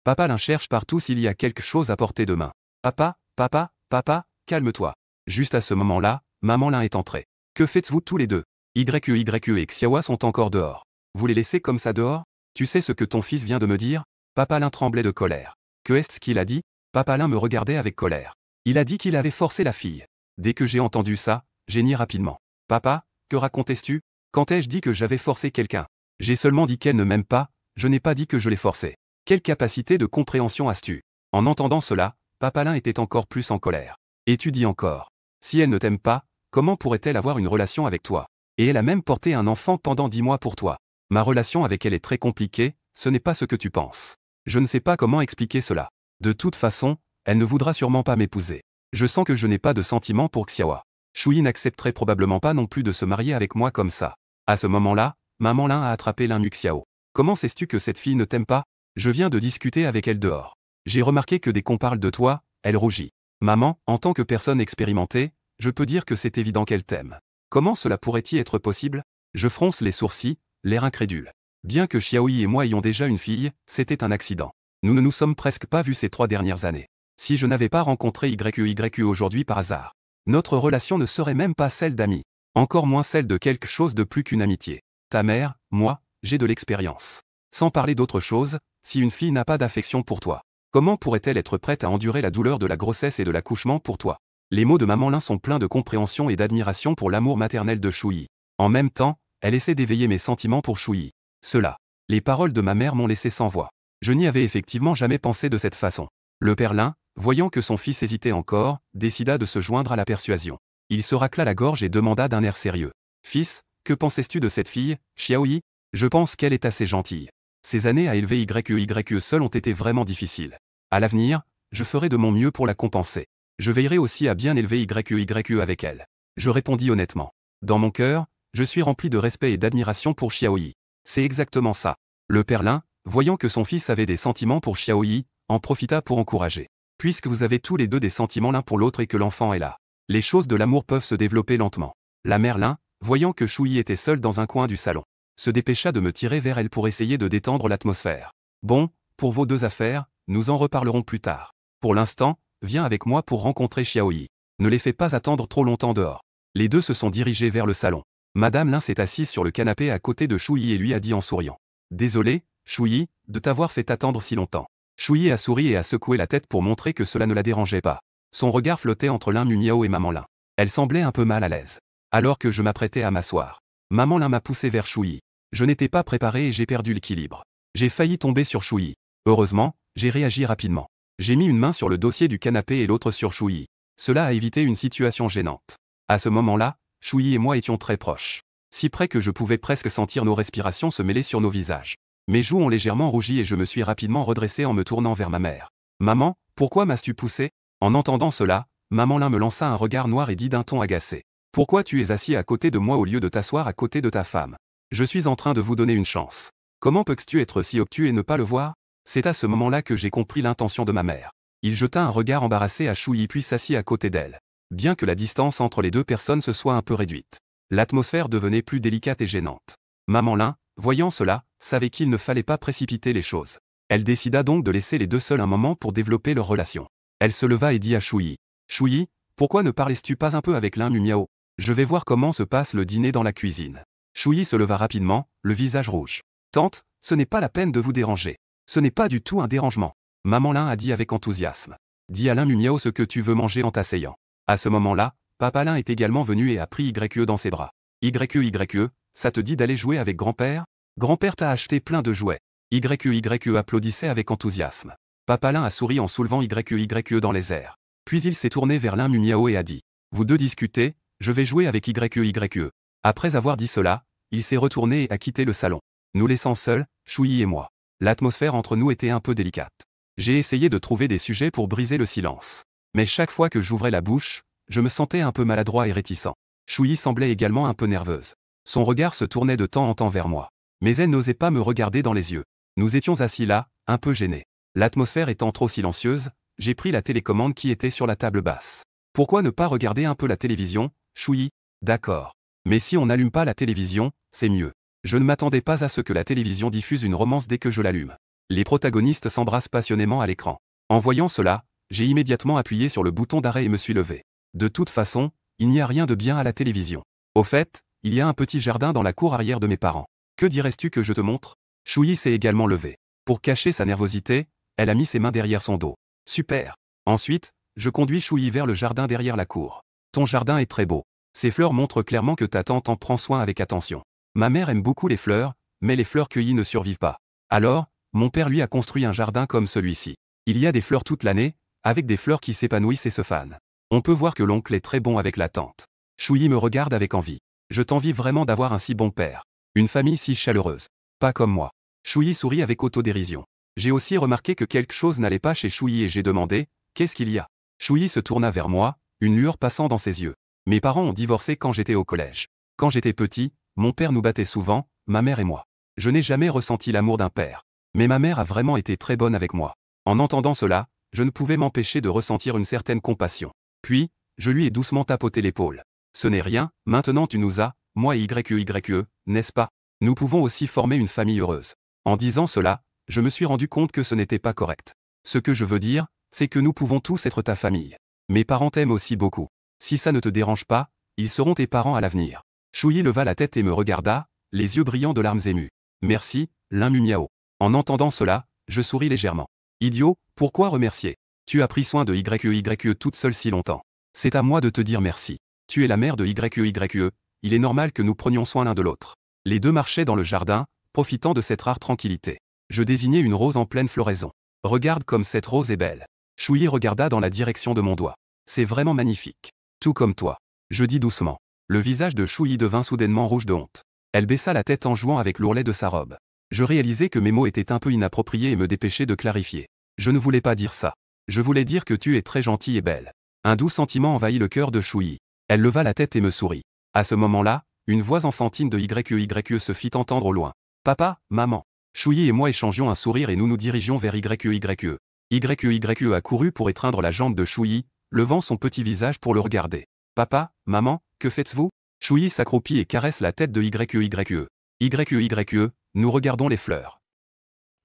Papa Lin cherche partout s'il y a quelque chose à portée de main. Papa, papa, papa, calme-toi. Juste à ce moment-là, maman Lin est entrée. Que faites-vous tous les deux? YE et Xiaowa sont encore dehors. Vous les laissez comme ça dehors? Tu sais ce que ton fils vient de me dire? Papa Lin tremblait de colère. Que est-ce qu'il a dit? Papa Lin me regardait avec colère. Il a dit qu'il avait forcé la fille. Dès que j'ai entendu ça, j'ai nié rapidement. Papa, que racontais-tu? Quand ai-je dit que j'avais forcé quelqu'un? J'ai seulement dit qu'elle ne m'aime pas, je n'ai pas dit que je l'ai forcée. Quelle capacité de compréhension as-tu? En entendant cela, Papa Lin était encore plus en colère. Et tu dis encore. Si elle ne t'aime pas, comment pourrait-elle avoir une relation avec toi? Et elle a même porté un enfant pendant 10 mois pour toi. Ma relation avec elle est très compliquée, ce n'est pas ce que tu penses. Je ne sais pas comment expliquer cela. De toute façon, elle ne voudra sûrement pas m'épouser. Je sens que je n'ai pas de sentiments pour Xiaowa. Shuyi n'accepterait probablement pas non plus de se marier avec moi comme ça. À ce moment-là, maman Lin a attrapé Lin Muxiao. Comment sais-tu que cette fille ne t'aime pas? Je viens de discuter avec elle dehors. J'ai remarqué que dès qu'on parle de toi, elle rougit. Maman, en tant que personne expérimentée, je peux dire que c'est évident qu'elle t'aime. Comment cela pourrait-il être possible? Je fronce les sourcils, l'air incrédule. Bien que Xiaoyi et moi ayons déjà une fille, c'était un accident. Nous ne nous sommes presque pas vus ces 3 dernières années. Si je n'avais pas rencontré YE aujourd'hui par hasard, notre relation ne serait même pas celle d'amis. Encore moins celle de quelque chose de plus qu'une amitié. Ta mère, moi, j'ai de l'expérience. Sans parler d'autre chose, si une fille n'a pas d'affection pour toi, comment pourrait-elle être prête à endurer la douleur de la grossesse et de l'accouchement pour toi? Les mots de maman Lin sont pleins de compréhension et d'admiration pour l'amour maternel de Shuyi. En même temps, elle essaie d'éveiller mes sentiments pour Shuyi. Cela. Les paroles de ma mère m'ont laissé sans voix. Je n'y avais effectivement jamais pensé de cette façon. Le père Lin, voyant que son fils hésitait encore, décida de se joindre à la persuasion. Il se racla la gorge et demanda d'un air sérieux. Fils, que pensais-tu de cette fille, Xiaoyi? Je pense qu'elle est assez gentille. Ces années à élever YE seul ont été vraiment difficiles. À l'avenir, je ferai de mon mieux pour la compenser. Je veillerai aussi à bien élever YE avec elle. Je répondis honnêtement. Dans mon cœur, je suis rempli de respect et d'admiration pour Xiaoyi. C'est exactement ça. Le père Lin, voyant que son fils avait des sentiments pour Xiaoyi, en profita pour encourager. Puisque vous avez tous les deux des sentiments l'un pour l'autre et que l'enfant est là, les choses de l'amour peuvent se développer lentement. La mère Lin, voyant que Shuyi était seule dans un coin du salon, se dépêcha de me tirer vers elle pour essayer de détendre l'atmosphère. Bon, pour vos deux affaires, nous en reparlerons plus tard. Pour l'instant, viens avec moi pour rencontrer Xiaoyi. Ne les fais pas attendre trop longtemps dehors. Les deux se sont dirigés vers le salon. Madame Lin s'est assise sur le canapé à côté de Shuyi et lui a dit en souriant. Désolé, Shuyi, de t'avoir fait attendre si longtemps. Shuyi a souri et a secoué la tête pour montrer que cela ne la dérangeait pas. Son regard flottait entre Lin Mumiao et maman Lin. Elle semblait un peu mal à l'aise. Alors que je m'apprêtais à m'asseoir, maman Lin m'a poussé vers Shuyi. Je n'étais pas préparé et j'ai perdu l'équilibre. J'ai failli tomber sur Shuyi. Heureusement, j'ai réagi rapidement. J'ai mis une main sur le dossier du canapé et l'autre sur Shuyi. Cela a évité une situation gênante. À ce moment-là, Shuyi et moi étions très proches. Si près que je pouvais presque sentir nos respirations se mêler sur nos visages. Mes joues ont légèrement rougi et je me suis rapidement redressé en me tournant vers ma mère. Maman, pourquoi m'as-tu poussé? En entendant cela, maman Lin me lança un regard noir et dit d'un ton agacé. Pourquoi tu es assis à côté de moi au lieu de t'asseoir à côté de ta femme? Je suis en train de vous donner une chance. Comment peux-tu être si obtus et ne pas le voir? C'est à ce moment-là que j'ai compris l'intention de ma mère. Il jeta un regard embarrassé à Shuyi puis s'assit à côté d'elle. Bien que la distance entre les deux personnes se soit un peu réduite, l'atmosphère devenait plus délicate et gênante. Maman Lin, voyant cela, savait qu'il ne fallait pas précipiter les choses. Elle décida donc de laisser les deux seuls un moment pour développer leur relation. Elle se leva et dit à Shuyi. Shuyi, pourquoi ne parlais-tu pas un peu avec Lin Mumiao? Je vais voir comment se passe le dîner dans la cuisine. Shuyi se leva rapidement, le visage rouge. Tante, ce n'est pas la peine de vous déranger. Ce n'est pas du tout un dérangement. Maman Lin a dit avec enthousiasme. Dis à Lin Mumiao ce que tu veux manger en t'asseyant. À ce moment-là, Papa Lin est également venu et a pris YE dans ses bras. YE, ça te dit d'aller jouer avec grand-père? Grand-père t'a acheté plein de jouets. YE applaudissait avec enthousiasme. Papa Lin a souri en soulevant YE dans les airs. Puis il s'est tourné vers Lin Mumiao et a dit. Vous deux discutez, je vais jouer avec YE. Après avoir dit cela, il s'est retourné et a quitté le salon. Nous laissant seuls, Shuyi et moi. L'atmosphère entre nous était un peu délicate. J'ai essayé de trouver des sujets pour briser le silence. Mais chaque fois que j'ouvrais la bouche, je me sentais un peu maladroit et réticent. Shuyi semblait également un peu nerveuse. Son regard se tournait de temps en temps vers moi. Mais elle n'osait pas me regarder dans les yeux. Nous étions assis là, un peu gênés. L'atmosphère étant trop silencieuse, j'ai pris la télécommande qui était sur la table basse. Pourquoi ne pas regarder un peu la télévision, Shuyi? D'accord. Mais si on n'allume pas la télévision, c'est mieux. Je ne m'attendais pas à ce que la télévision diffuse une romance dès que je l'allume. Les protagonistes s'embrassent passionnément à l'écran. En voyant cela, j'ai immédiatement appuyé sur le bouton d'arrêt et me suis levé. De toute façon, il n'y a rien de bien à la télévision. Au fait, il y a un petit jardin dans la cour arrière de mes parents. Que dirais-tu que je te montre? Chouyi s'est également levée. Pour cacher sa nervosité, elle a mis ses mains derrière son dos. Super. Ensuite, je conduis Chouyi vers le jardin derrière la cour. Ton jardin est très beau. Ces fleurs montrent clairement que ta tante en prend soin avec attention. Ma mère aime beaucoup les fleurs, mais les fleurs cueillies ne survivent pas. Alors, mon père lui a construit un jardin comme celui-ci. Il y a des fleurs toute l'année, avec des fleurs qui s'épanouissent et se fanent. On peut voir que l'oncle est très bon avec la tante. Chouyi me regarde avec envie. Je t'envie vraiment d'avoir un si bon père. Une famille si chaleureuse. Pas comme moi. Chouyi sourit avec autodérision. J'ai aussi remarqué que quelque chose n'allait pas chez Chouyi et j'ai demandé « Qu'est-ce qu'il y a ?» Chouyi se tourna vers moi, une lueur passant dans ses yeux. Mes parents ont divorcé quand j'étais au collège. Quand j'étais petit, mon père nous battait souvent, ma mère et moi. Je n'ai jamais ressenti l'amour d'un père. Mais ma mère a vraiment été très bonne avec moi. En entendant cela, je ne pouvais m'empêcher de ressentir une certaine compassion. Puis, je lui ai doucement tapoté l'épaule. Ce n'est rien, maintenant tu nous as, moi et YE, n'est-ce pas? Nous pouvons aussi former une famille heureuse. En disant cela, je me suis rendu compte que ce n'était pas correct. Ce que je veux dire, c'est que nous pouvons tous être ta famille. Mes parents t'aiment aussi beaucoup. Si ça ne te dérange pas, ils seront tes parents à l'avenir. Chouyi leva la tête et me regarda, les yeux brillants de larmes émues. Merci, Lin Miao. En entendant cela, je souris légèrement. Idiot, pourquoi remercier? Tu as pris soin de YE toute seule si longtemps. C'est à moi de te dire merci. Tu es la mère de YE, il est normal que nous prenions soin l'un de l'autre. Les deux marchaient dans le jardin, profitant de cette rare tranquillité. Je désignais une rose en pleine floraison. Regarde comme cette rose est belle. Chouyi regarda dans la direction de mon doigt. C'est vraiment magnifique. Tout comme toi. Je dis doucement. Le visage de Chouyi devint soudainement rouge de honte. Elle baissa la tête en jouant avec l'ourlet de sa robe. Je réalisais que mes mots étaient un peu inappropriés et me dépêchai de clarifier. Je ne voulais pas dire ça. Je voulais dire que tu es très gentille et belle. Un doux sentiment envahit le cœur de Chouyi. Elle leva la tête et me sourit. À ce moment-là, une voix enfantine de YE se fit entendre au loin. Papa, maman. Chouyi et moi échangions un sourire et nous nous dirigions vers YE. YE accourut pour étreindre la jambe de Chouyi, levant son petit visage pour le regarder. Papa, maman, que faites-vous? Chouyi s'accroupit et caresse la tête de YE. YE, nous regardons les fleurs.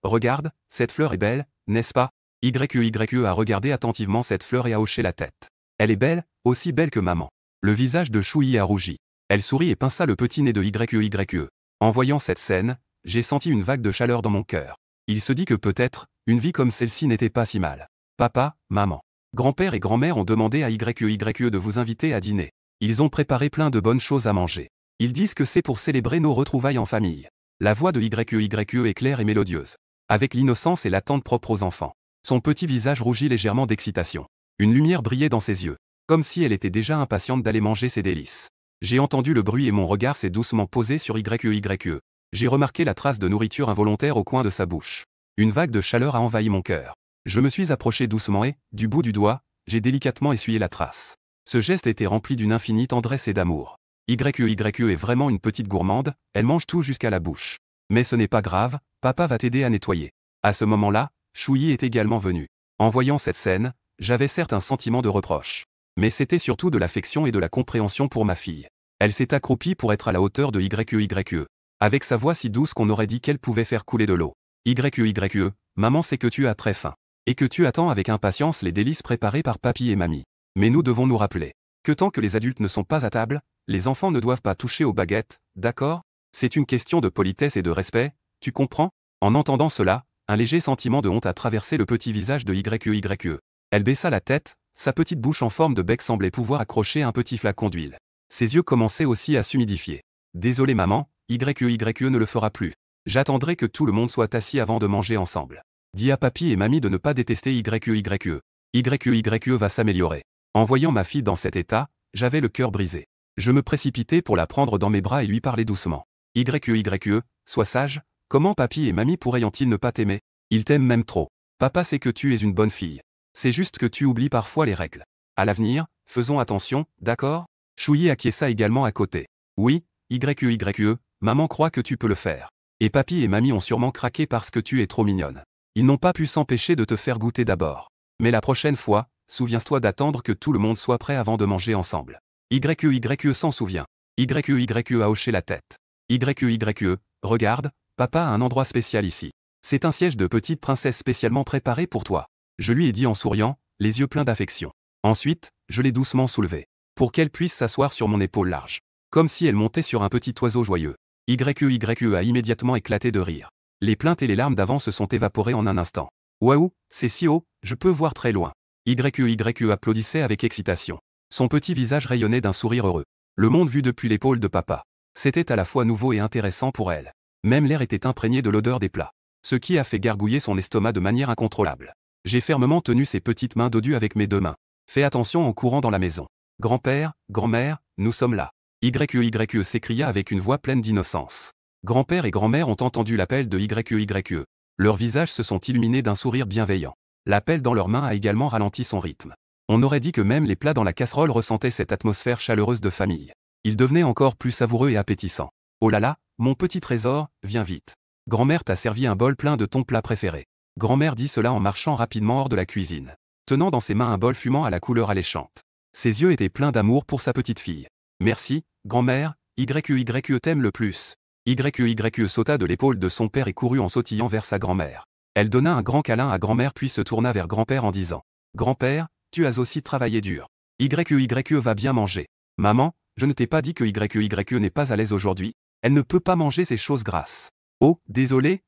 Regarde, cette fleur est belle, n'est-ce pas? YE a regardé attentivement cette fleur et a hoché la tête. Elle est belle, aussi belle que maman. Le visage de Chouyi a rougi. Elle sourit et pinça le petit nez de YE. En voyant cette scène, j'ai senti une vague de chaleur dans mon cœur. Il se dit que peut-être, une vie comme celle-ci n'était pas si mal. Papa, maman, grand-père et grand-mère ont demandé à YE de vous inviter à dîner. Ils ont préparé plein de bonnes choses à manger. Ils disent que c'est pour célébrer nos retrouvailles en famille. La voix de YE est claire et mélodieuse. Avec l'innocence et l'attente propre aux enfants. Son petit visage rougit légèrement d'excitation. Une lumière brillait dans ses yeux. Comme si elle était déjà impatiente d'aller manger ses délices. J'ai entendu le bruit et mon regard s'est doucement posé sur YE. J'ai remarqué la trace de nourriture involontaire au coin de sa bouche. Une vague de chaleur a envahi mon cœur. Je me suis approché doucement et, du bout du doigt, j'ai délicatement essuyé la trace. Ce geste était rempli d'une infinie tendresse et d'amour. YE est vraiment une petite gourmande, elle mange tout jusqu'à la bouche. Mais ce n'est pas grave, papa va t'aider à nettoyer. À ce moment-là, Chouyi est également venu. En voyant cette scène, j'avais certes un sentiment de reproche. Mais c'était surtout de l'affection et de la compréhension pour ma fille. Elle s'est accroupie pour être à la hauteur de YE. Avec sa voix si douce qu'on aurait dit qu'elle pouvait faire couler de l'eau. YE, maman sait que tu as très faim. Et que tu attends avec impatience les délices préparées par papy et mamie. Mais nous devons nous rappeler que tant que les adultes ne sont pas à table, les enfants ne doivent pas toucher aux baguettes, d'accord? C'est une question de politesse et de respect, tu comprends? En entendant cela, un léger sentiment de honte a traversé le petit visage de YE. Elle baissa la tête, sa petite bouche en forme de bec semblait pouvoir accrocher un petit flacon d'huile. Ses yeux commençaient aussi à s'humidifier. Désolé maman, YE ne le fera plus. J'attendrai que tout le monde soit assis avant de manger ensemble. Dis à papy et mamie de ne pas détester YE. YE va s'améliorer. En voyant ma fille dans cet état, j'avais le cœur brisé. Je me précipitai pour la prendre dans mes bras et lui parler doucement. YE, sois sage, comment papy et mamie pourraient-ils ne pas t'aimer? Ils t'aiment même trop. Papa sait que tu es une bonne fille. C'est juste que tu oublies parfois les règles. À l'avenir, faisons attention, d'accord? Chouyi acquiesça également à côté. Oui, YE, maman croit que tu peux le faire. Et papy et mamie ont sûrement craqué parce que tu es trop mignonne. Ils n'ont pas pu s'empêcher de te faire goûter d'abord. Mais la prochaine fois, souviens-toi d'attendre que tout le monde soit prêt avant de manger ensemble. YE s'en souvient. YE a hoché la tête. YE, regarde, papa a un endroit spécial ici. C'est un siège de petite princesse spécialement préparé pour toi. Je lui ai dit en souriant, les yeux pleins d'affection. Ensuite, je l'ai doucement soulevée, pour qu'elle puisse s'asseoir sur mon épaule large, comme si elle montait sur un petit oiseau joyeux. YE a immédiatement éclaté de rire. Les plaintes et les larmes d'avant se sont évaporées en un instant. Waouh, c'est si haut, je peux voir très loin. YE applaudissait avec excitation. Son petit visage rayonnait d'un sourire heureux. Le monde vu depuis l'épaule de papa. C'était à la fois nouveau et intéressant pour elle. Même l'air était imprégné de l'odeur des plats, ce qui a fait gargouiller son estomac de manière incontrôlable. J'ai fermement tenu ses petites mains dodues avec mes deux mains. Fais attention en courant dans la maison. Grand-père, grand-mère, nous sommes là. YE s'écria avec une voix pleine d'innocence. Grand-père et grand-mère ont entendu l'appel de YE. Leurs visages se sont illuminés d'un sourire bienveillant. L'appel dans leurs mains a également ralenti son rythme. On aurait dit que même les plats dans la casserole ressentaient cette atmosphère chaleureuse de famille. Ils devenaient encore plus savoureux et appétissants. Oh là là, mon petit trésor, viens vite. Grand-mère t'a servi un bol plein de ton plat préféré. Grand-mère dit cela en marchant rapidement hors de la cuisine, tenant dans ses mains un bol fumant à la couleur alléchante. Ses yeux étaient pleins d'amour pour sa petite fille. Merci, grand-mère, YE t'aime le plus. YE sauta de l'épaule de son père et courut en sautillant vers sa grand-mère. Elle donna un grand câlin à grand-mère puis se tourna vers grand-père en disant « Grand-père, tu as aussi travaillé dur. YE va bien manger. Maman, je ne t'ai pas dit que YE n'est pas à l'aise aujourd'hui. Elle ne peut pas manger ces choses grasses. Oh, désolé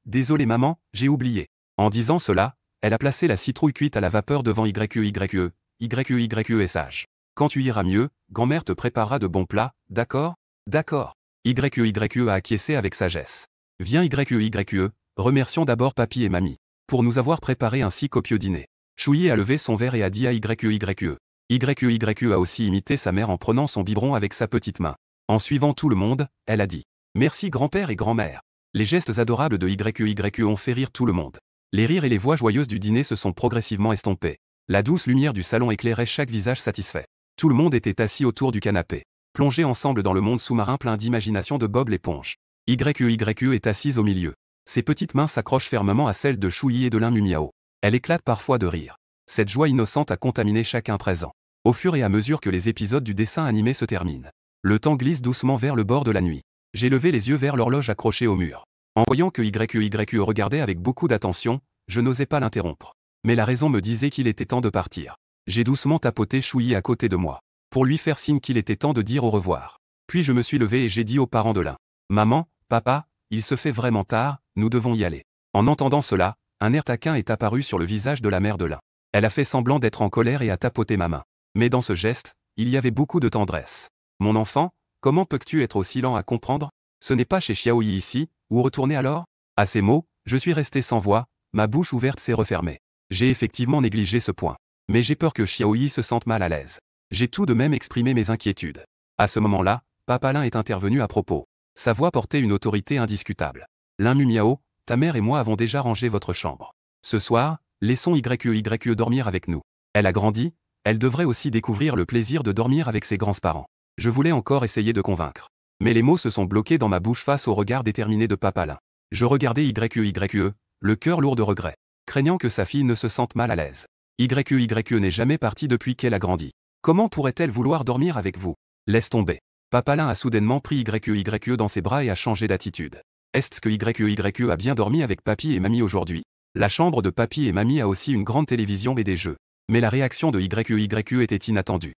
maman, j'ai oublié. » En disant cela, elle a placé la citrouille cuite à la vapeur devant YE. YE est sage. Quand tu iras mieux, grand-mère te préparera de bons plats, d'accord? D'accord. YE a acquiescé avec sagesse. Viens YE, remercions d'abord papy et mamie, pour nous avoir préparé un si copieux dîner. Chouyi a levé son verre et a dit à YE. YE a aussi imité sa mère en prenant son biberon avec sa petite main. En suivant tout le monde, elle a dit « Merci grand-père et grand-mère ». Les gestes adorables de YE ont fait rire tout le monde. Les rires et les voix joyeuses du dîner se sont progressivement estompés. La douce lumière du salon éclairait chaque visage satisfait. Tout le monde était assis autour du canapé, plongés ensemble dans le monde sous-marin plein d'imagination de Bob l'éponge. YE est assise au milieu. Ses petites mains s'accrochent fermement à celles de Chouyi et de Lin Miao. Elle éclate parfois de rire. Cette joie innocente a contaminé chacun présent. Au fur et à mesure que les épisodes du dessin animé se terminent, le temps glisse doucement vers le bord de la nuit. J'ai levé les yeux vers l'horloge accrochée au mur. En voyant que YE regardait avec beaucoup d'attention, je n'osais pas l'interrompre. Mais la raison me disait qu'il était temps de partir. J'ai doucement tapoté Chouyi à côté de moi, pour lui faire signe qu'il était temps de dire au revoir. Puis je me suis levé et j'ai dit aux parents de Lin. Maman, papa, il se fait vraiment tard, nous devons y aller. En entendant cela, un air taquin est apparu sur le visage de la mère de Lin. Elle a fait semblant d'être en colère et a tapoté ma main. Mais dans ce geste, il y avait beaucoup de tendresse. Mon enfant, comment peux-tu être aussi lent à comprendre? Ce n'est pas chez Xiaoyi ici, où retourner alors? À ces mots, je suis resté sans voix, ma bouche ouverte s'est refermée. J'ai effectivement négligé ce point. Mais j'ai peur que Xiaoyi se sente mal à l'aise. J'ai tout de même exprimé mes inquiétudes. À ce moment-là, Papa Lin est intervenu à propos. Sa voix portait une autorité indiscutable. Lin Miao, ta mère et moi avons déjà rangé votre chambre. Ce soir, laissons YE dormir avec nous. Elle a grandi, elle devrait aussi découvrir le plaisir de dormir avec ses grands-parents. Je voulais encore essayer de convaincre. Mais les mots se sont bloqués dans ma bouche face au regard déterminé de Papa Lin. Je regardais YE, le cœur lourd de regret, craignant que sa fille ne se sente mal à l'aise. YE n'est jamais partie depuis qu'elle a grandi. Comment pourrait-elle vouloir dormir avec vous? Laisse tomber. Papa Lin a soudainement pris YE dans ses bras et a changé d'attitude. Est-ce que YE a bien dormi avec papy et mamie aujourd'hui? La chambre de papy et mamie a aussi une grande télévision et des jeux. Mais la réaction de YE était inattendue.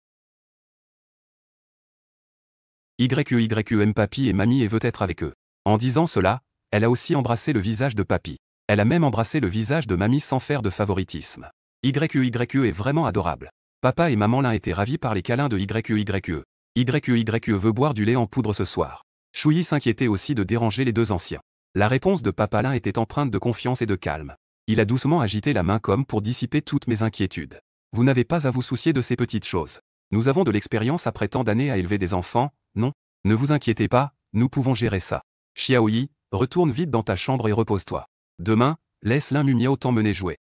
YE aime papy et mamie et veut être avec eux. En disant cela, elle a aussi embrassé le visage de papy. Elle a même embrassé le visage de mamie sans faire de favoritisme. YE est vraiment adorable. Papa et maman Lin étaient ravis par les câlins de YE. YE veut boire du lait en poudre ce soir. Chouyi s'inquiétait aussi de déranger les deux anciens. La réponse de Papa Lin était empreinte de confiance et de calme. Il a doucement agité la main comme pour dissiper toutes mes inquiétudes. Vous n'avez pas à vous soucier de ces petites choses. Nous avons de l'expérience après tant d'années à élever des enfants, non? Ne vous inquiétez pas, nous pouvons gérer ça. Xiaoyi, retourne vite dans ta chambre et repose-toi. Demain, laisse Lin Miao t'emmener jouer.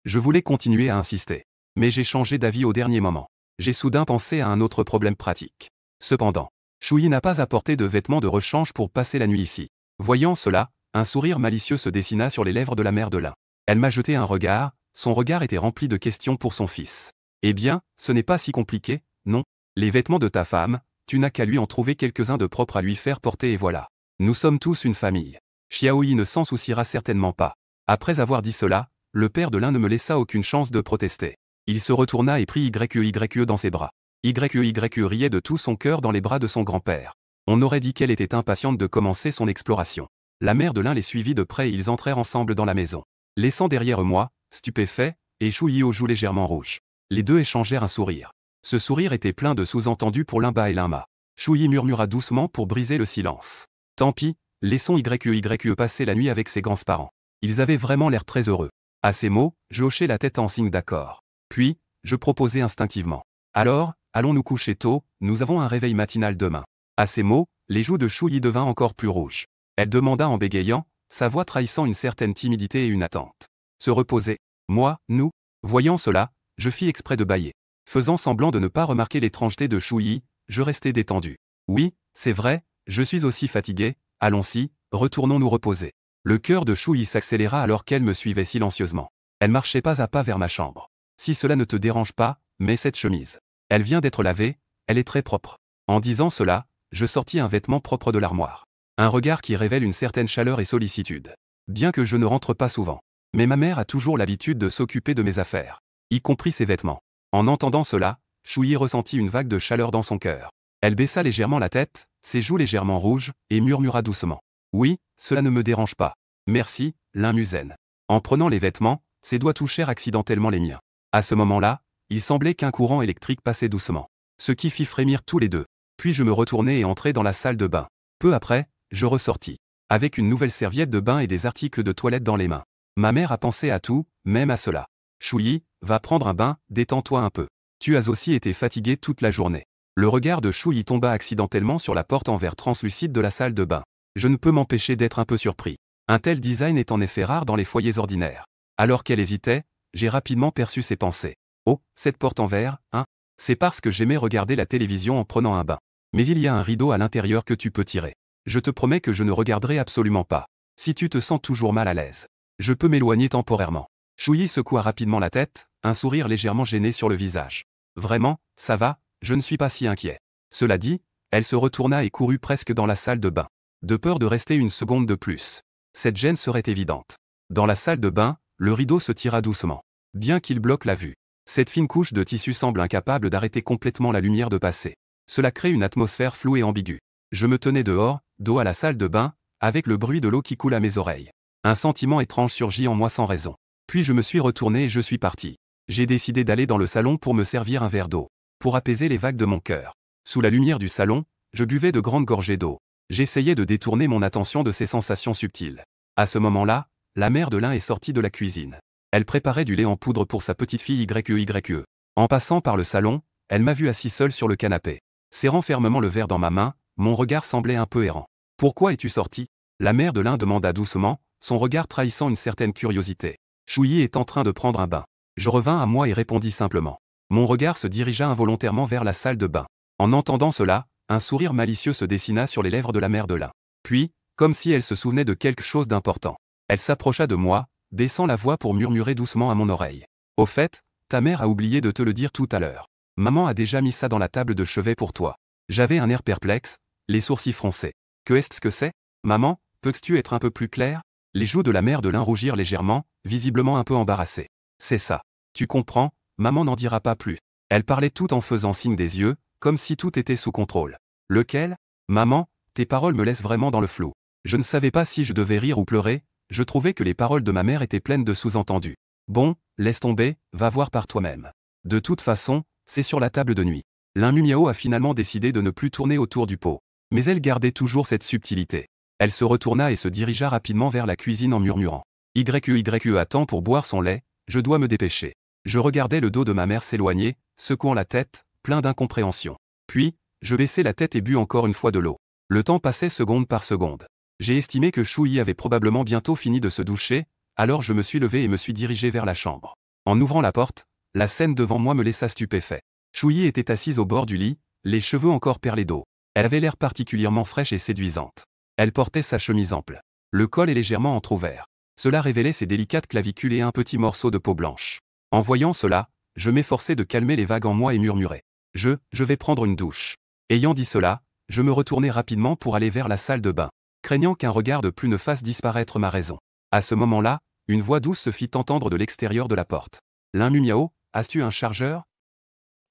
Je voulais continuer à insister. Mais j'ai changé d'avis au dernier moment. J'ai soudain pensé à un autre problème pratique. Cependant, Chouyi n'a pas apporté de vêtements de rechange pour passer la nuit ici. Voyant cela, un sourire malicieux se dessina sur les lèvres de la mère de Lin. Elle m'a jeté un regard, son regard était rempli de questions pour son fils. Eh bien, ce n'est pas si compliqué, non? Les vêtements de ta femme, tu n'as qu'à lui en trouver quelques-uns de propres à lui faire porter et voilà. Nous sommes tous une famille. Xiaoyi ne s'en souciera certainement pas. Après avoir dit cela, le père de l'un ne me laissa aucune chance de protester. Il se retourna et prit YE dans ses bras. YE riait de tout son cœur dans les bras de son grand-père. On aurait dit qu'elle était impatiente de commencer son exploration. La mère de l'un les suivit de près et ils entrèrent ensemble dans la maison. Laissant derrière moi, stupéfait, et Chouyi aux joues légèrement rouges. Les deux échangèrent un sourire. Ce sourire était plein de sous-entendus pour l'un bas et l'un ma. Chouyi murmura doucement pour briser le silence. Tant pis, laissons YE passer la nuit avec ses grands-parents. Ils avaient vraiment l'air très heureux. À ces mots, je hochai la tête en signe d'accord. Puis, je proposai instinctivement. Alors, allons nous coucher tôt, nous avons un réveil matinal demain. À ces mots, les joues de Chouyi devinrent encore plus rouges. Elle demanda en bégayant, sa voix trahissant une certaine timidité et une attente. Se reposer. Moi, nous. Voyant cela, je fis exprès de bâiller. Faisant semblant de ne pas remarquer l'étrangeté de Chouyi, je restai détendu. Oui, c'est vrai, je suis aussi fatigué, allons-y, retournons nous reposer. Le cœur de Chouyi s'accéléra alors qu'elle me suivait silencieusement. Elle marchait pas à pas vers ma chambre. Si cela ne te dérange pas, mets cette chemise. Elle vient d'être lavée, elle est très propre. En disant cela, je sortis un vêtement propre de l'armoire. Un regard qui révèle une certaine chaleur et sollicitude. Bien que je ne rentre pas souvent. Mais ma mère a toujours l'habitude de s'occuper de mes affaires. Y compris ses vêtements. En entendant cela, Chouyi ressentit une vague de chaleur dans son cœur. Elle baissa légèrement la tête, ses joues légèrement rouges, et murmura doucement. Oui, cela ne me dérange pas. Merci, Linmuzen. En prenant les vêtements, ses doigts touchèrent accidentellement les miens. À ce moment-là, il semblait qu'un courant électrique passait doucement. Ce qui fit frémir tous les deux. Puis je me retournai et entrai dans la salle de bain. Peu après, je ressortis. Avec une nouvelle serviette de bain et des articles de toilette dans les mains. Ma mère a pensé à tout, même à cela. Chouyi, va prendre un bain, détends-toi un peu. Tu as aussi été fatigué toute la journée. Le regard de Chouyi tomba accidentellement sur la porte en verre translucide de la salle de bain. Je ne peux m'empêcher d'être un peu surpris. Un tel design est en effet rare dans les foyers ordinaires. Alors qu'elle hésitait, j'ai rapidement perçu ses pensées. Oh, cette porte en verre, hein? C'est parce que j'aimais regarder la télévision en prenant un bain. Mais il y a un rideau à l'intérieur que tu peux tirer. Je te promets que je ne regarderai absolument pas. Si tu te sens toujours mal à l'aise, je peux m'éloigner temporairement. Chouyi secoua rapidement la tête, un sourire légèrement gêné sur le visage. Vraiment, ça va, je ne suis pas si inquiet. Cela dit, elle se retourna et courut presque dans la salle de bain. De peur de rester une seconde de plus. Cette gêne serait évidente. Dans la salle de bain, le rideau se tira doucement. Bien qu'il bloque la vue. Cette fine couche de tissu semble incapable d'arrêter complètement la lumière de passer. Cela crée une atmosphère floue et ambiguë. Je me tenais dehors, dos à la salle de bain, avec le bruit de l'eau qui coule à mes oreilles. Un sentiment étrange surgit en moi sans raison. Puis je me suis retourné et je suis parti. J'ai décidé d'aller dans le salon pour me servir un verre d'eau. Pour apaiser les vagues de mon cœur. Sous la lumière du salon, je buvais de grandes gorgées d'eau. J'essayais de détourner mon attention de ces sensations subtiles. À ce moment-là, la mère de l'un est sortie de la cuisine. Elle préparait du lait en poudre pour sa petite fille YE. En passant par le salon, elle m'a vu assis seul sur le canapé. Serrant fermement le verre dans ma main, mon regard semblait un peu errant. « Pourquoi es-tu sorti ?» La mère de l'un demanda doucement, son regard trahissant une certaine curiosité. « Chouyi est en train de prendre un bain. » Je revins à moi et répondis simplement. Mon regard se dirigea involontairement vers la salle de bain. En entendant cela, un sourire malicieux se dessina sur les lèvres de la mère de l'un. Puis, comme si elle se souvenait de quelque chose d'important, elle s'approcha de moi, baissant la voix pour murmurer doucement à mon oreille. « Au fait, ta mère a oublié de te le dire tout à l'heure. Maman a déjà mis ça dans la table de chevet pour toi. » J'avais un air perplexe, les sourcils froncés. « Que est-ce que c'est? Maman, peux-tu être un peu plus clair ?» Les joues de la mère de l'un rougirent légèrement, visiblement un peu embarrassée. « C'est ça. Tu comprends, maman n'en dira pas plus. » Elle parlait tout en faisant signe des yeux, comme si tout était sous contrôle. « Lequel? Maman, tes paroles me laissent vraiment dans le flou. » Je ne savais pas si je devais rire ou pleurer, je trouvais que les paroles de ma mère étaient pleines de sous-entendus. Bon, laisse tomber, va voir par toi-même. De toute façon, c'est sur la table de nuit. Miao a finalement décidé de ne plus tourner autour du pot. Mais elle gardait toujours cette subtilité. Elle se retourna et se dirigea rapidement vers la cuisine en murmurant. YE attend pour boire son lait, je dois me dépêcher. Je regardais le dos de ma mère s'éloigner, secouant la tête, plein d'incompréhension. Puis, je baissai la tête et bus encore une fois de l'eau. Le temps passait seconde par seconde. J'ai estimé que Chouyi avait probablement bientôt fini de se doucher, alors je me suis levé et me suis dirigé vers la chambre. En ouvrant la porte, la scène devant moi me laissa stupéfait. Chouyi était assise au bord du lit, les cheveux encore perlés d'eau. Elle avait l'air particulièrement fraîche et séduisante. Elle portait sa chemise ample. Le col est légèrement entrouvert. Cela révélait ses délicates clavicules et un petit morceau de peau blanche. En voyant cela, je m'efforçai de calmer les vagues en moi et murmurai. Je vais prendre une douche. Ayant dit cela, je me retournai rapidement pour aller vers la salle de bain, craignant qu'un regard de plus ne fasse disparaître ma raison. À ce moment-là, Une voix douce se fit entendre de l'extérieur de la porte. Lin Miao, as-tu un chargeur?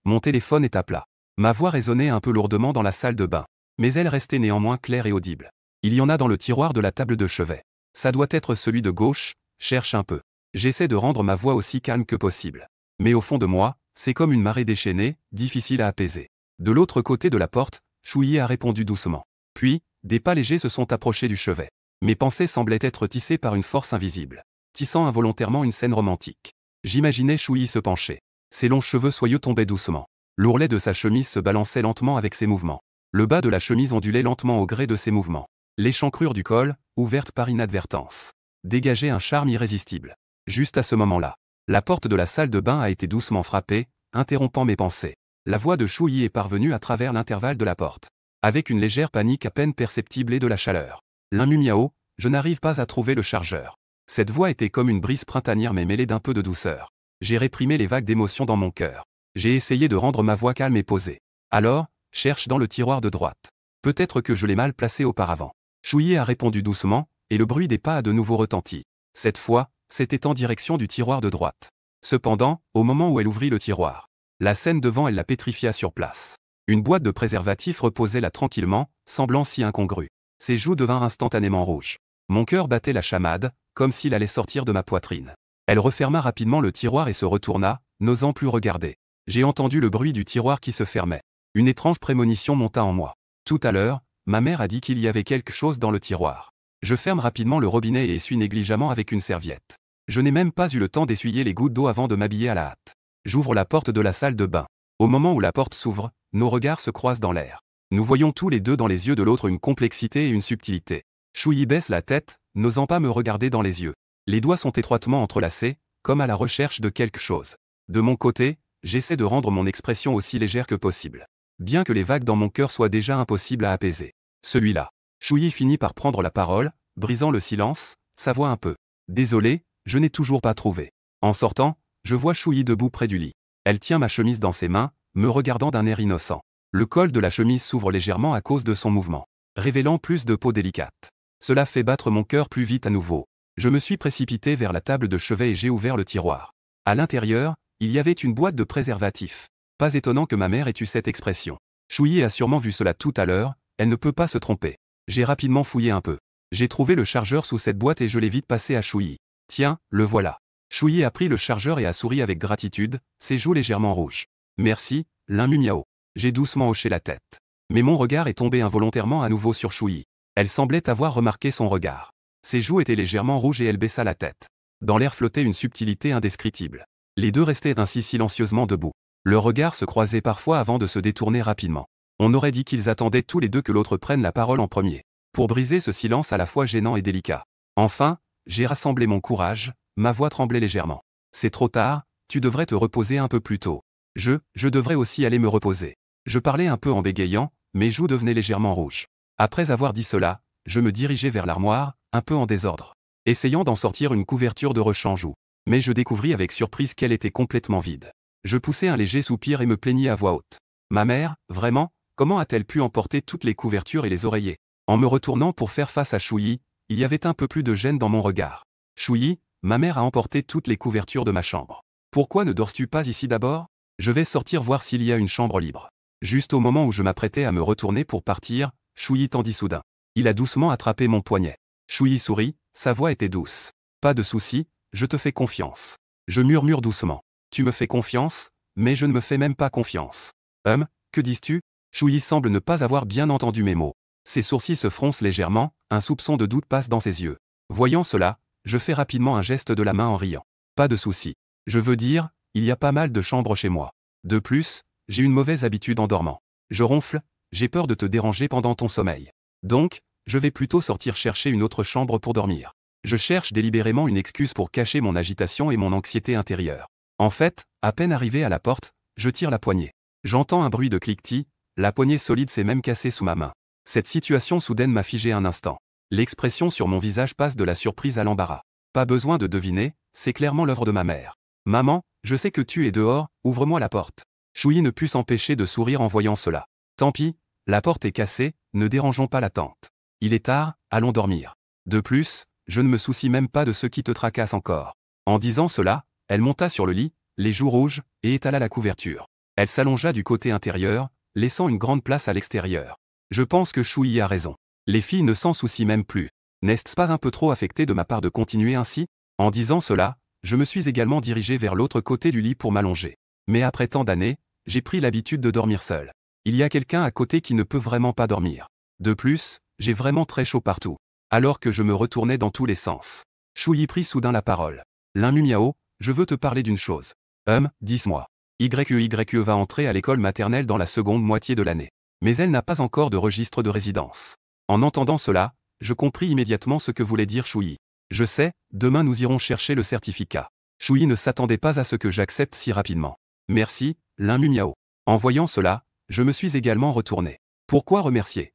Mon téléphone est à plat. Ma voix résonnait un peu lourdement dans la salle de bain. Mais elle restait néanmoins claire et audible. Il y en a dans le tiroir de la table de chevet. Ça doit être celui de gauche, cherche un peu. J'essaie de rendre ma voix aussi calme que possible. Mais au fond de moi, c'est comme une marée déchaînée, difficile à apaiser. De l'autre côté de la porte, Chouyi a répondu doucement. Puis, des pas légers se sont approchés du chevet. Mes pensées semblaient être tissées par une force invisible, tissant involontairement une scène romantique. J'imaginais Chouyi se pencher. Ses longs cheveux soyeux tombaient doucement. L'ourlet de sa chemise se balançait lentement avec ses mouvements. Le bas de la chemise ondulait lentement au gré de ses mouvements. L'échancrure du col, ouverte par inadvertance, dégageait un charme irrésistible. Juste à ce moment-là, la porte de la salle de bain a été doucement frappée, interrompant mes pensées. La voix de Chouyi est parvenue à travers l'intervalle de la porte. Avec une légère panique à peine perceptible et de la chaleur. Lin Miao, je n'arrive pas à trouver le chargeur. Cette voix était comme une brise printanière mais mêlée d'un peu de douceur. J'ai réprimé les vagues d'émotions dans mon cœur. J'ai essayé de rendre ma voix calme et posée. Alors, cherche dans le tiroir de droite. Peut-être que je l'ai mal placé auparavant. Chouyi a répondu doucement, et le bruit des pas a de nouveau retenti. Cette fois, c'était en direction du tiroir de droite. Cependant, au moment où elle ouvrit le tiroir, la scène devant elle la pétrifia sur place. Une boîte de préservatifs reposait là tranquillement, semblant si incongrue. Ses joues devinrent instantanément rouges. Mon cœur battait la chamade, comme s'il allait sortir de ma poitrine. Elle referma rapidement le tiroir et se retourna, n'osant plus regarder. J'ai entendu le bruit du tiroir qui se fermait. Une étrange prémonition monta en moi. Tout à l'heure, ma mère a dit qu'il y avait quelque chose dans le tiroir. Je ferme rapidement le robinet et essuie négligemment avec une serviette. Je n'ai même pas eu le temps d'essuyer les gouttes d'eau avant de m'habiller à la hâte. J'ouvre la porte de la salle de bain. Au moment où la porte s'ouvre, nos regards se croisent dans l'air. Nous voyons tous les deux dans les yeux de l'autre une complexité et une subtilité. Chouyi baisse la tête, n'osant pas me regarder dans les yeux. Les doigts sont étroitement entrelacés, comme à la recherche de quelque chose. De mon côté, j'essaie de rendre mon expression aussi légère que possible. Bien que les vagues dans mon cœur soient déjà impossibles à apaiser. Celui-là. Chouyi finit par prendre la parole, brisant le silence, sa voix un peu. Désolé, je n'ai toujours pas trouvé. En sortant, je vois Chouyi debout près du lit. Elle tient ma chemise dans ses mains, me regardant d'un air innocent. Le col de la chemise s'ouvre légèrement à cause de son mouvement, révélant plus de peau délicate. Cela fait battre mon cœur plus vite à nouveau. Je me suis précipité vers la table de chevet et j'ai ouvert le tiroir. À l'intérieur, il y avait une boîte de préservatifs. Pas étonnant que ma mère ait eu cette expression. Chouyi a sûrement vu cela tout à l'heure, elle ne peut pas se tromper. J'ai rapidement fouillé un peu. J'ai trouvé le chargeur sous cette boîte et je l'ai vite passé à Chouyi. Tiens, le voilà. Chouyi a pris le chargeur et a souri avec gratitude, ses joues légèrement rouges. Merci, Lin Miao. J'ai doucement hoché la tête. Mais mon regard est tombé involontairement à nouveau sur Chouyi. Elle semblait avoir remarqué son regard. Ses joues étaient légèrement rouges et elle baissa la tête. Dans l'air flottait une subtilité indescriptible. Les deux restaient ainsi silencieusement debout. Leurs regards se croisaient parfois avant de se détourner rapidement. On aurait dit qu'ils attendaient tous les deux que l'autre prenne la parole en premier. Pour briser ce silence à la fois gênant et délicat. Enfin, j'ai rassemblé mon courage, ma voix tremblait légèrement. C'est trop tard, tu devrais te reposer un peu plus tôt. Je devrais aussi aller me reposer. Je parlais un peu en bégayant, mes joues devenaient légèrement rouges. Après avoir dit cela, je me dirigeai vers l'armoire, un peu en désordre, essayant d'en sortir une couverture de rechangeou. Mais je découvris avec surprise qu'elle était complètement vide. Je poussai un léger soupir et me plaignis à voix haute. Ma mère, vraiment, comment a-t-elle pu emporter toutes les couvertures et les oreillers? En me retournant pour faire face à Chouyi, il y avait un peu plus de gêne dans mon regard. Chouyi, ma mère a emporté toutes les couvertures de ma chambre. Pourquoi ne dors-tu pas ici d'abord? Je vais sortir voir s'il y a une chambre libre. Juste au moment où je m'apprêtais à me retourner pour partir, Chouyi tendit soudain. Il a doucement attrapé mon poignet. Chouyi sourit, sa voix était douce. Pas de souci, je te fais confiance. Je murmure doucement. Tu me fais confiance, mais je ne me fais même pas confiance. Que dis-tu? Chouyi semble ne pas avoir bien entendu mes mots. Ses sourcils se froncent légèrement, un soupçon de doute passe dans ses yeux. Voyant cela, je fais rapidement un geste de la main en riant. Pas de souci. Je veux dire, il y a pas mal de chambres chez moi. De plus, j'ai une mauvaise habitude en dormant. Je ronfle, j'ai peur de te déranger pendant ton sommeil. Donc, je vais plutôt sortir chercher une autre chambre pour dormir. Je cherche délibérément une excuse pour cacher mon agitation et mon anxiété intérieure. En fait, à peine arrivé à la porte, je tire la poignée. J'entends un bruit de cliquetis, la poignée solide s'est même cassée sous ma main. Cette situation soudaine m'a figé un instant. L'expression sur mon visage passe de la surprise à l'embarras. Pas besoin de deviner, c'est clairement l'œuvre de ma mère. Maman, je sais que tu es dehors, ouvre-moi la porte. Chouyi ne put s'empêcher de sourire en voyant cela. Tant pis, la porte est cassée, ne dérangeons pas la tante. Il est tard, allons dormir. De plus, je ne me soucie même pas de ce qui te tracasse encore. En disant cela, elle monta sur le lit, les joues rouges, et étala la couverture. Elle s'allongea du côté intérieur, laissant une grande place à l'extérieur. Je pense que Choui a raison. Les filles ne s'en soucient même plus. N'est-ce pas un peu trop affecté de ma part de continuer ainsi? En disant cela, je me suis également dirigé vers l'autre côté du lit pour m'allonger. Mais après tant d'années, j'ai pris l'habitude de dormir seul. Il y a quelqu'un à côté qui ne peut vraiment pas dormir. De plus, j'ai vraiment très chaud partout. Alors que je me retournais dans tous les sens. Choui prit soudain la parole. Linmu Miao, je veux te parler d'une chose. Dis-moi. YE va entrer à l'école maternelle dans la seconde moitié de l'année. Mais elle n'a pas encore de registre de résidence. En entendant cela, je compris immédiatement ce que voulait dire Choui. Je sais, demain nous irons chercher le certificat. Choui ne s'attendait pas à ce que j'accepte si rapidement. Merci, Linmu Miao. En voyant cela, je me suis également retourné. Pourquoi remercier?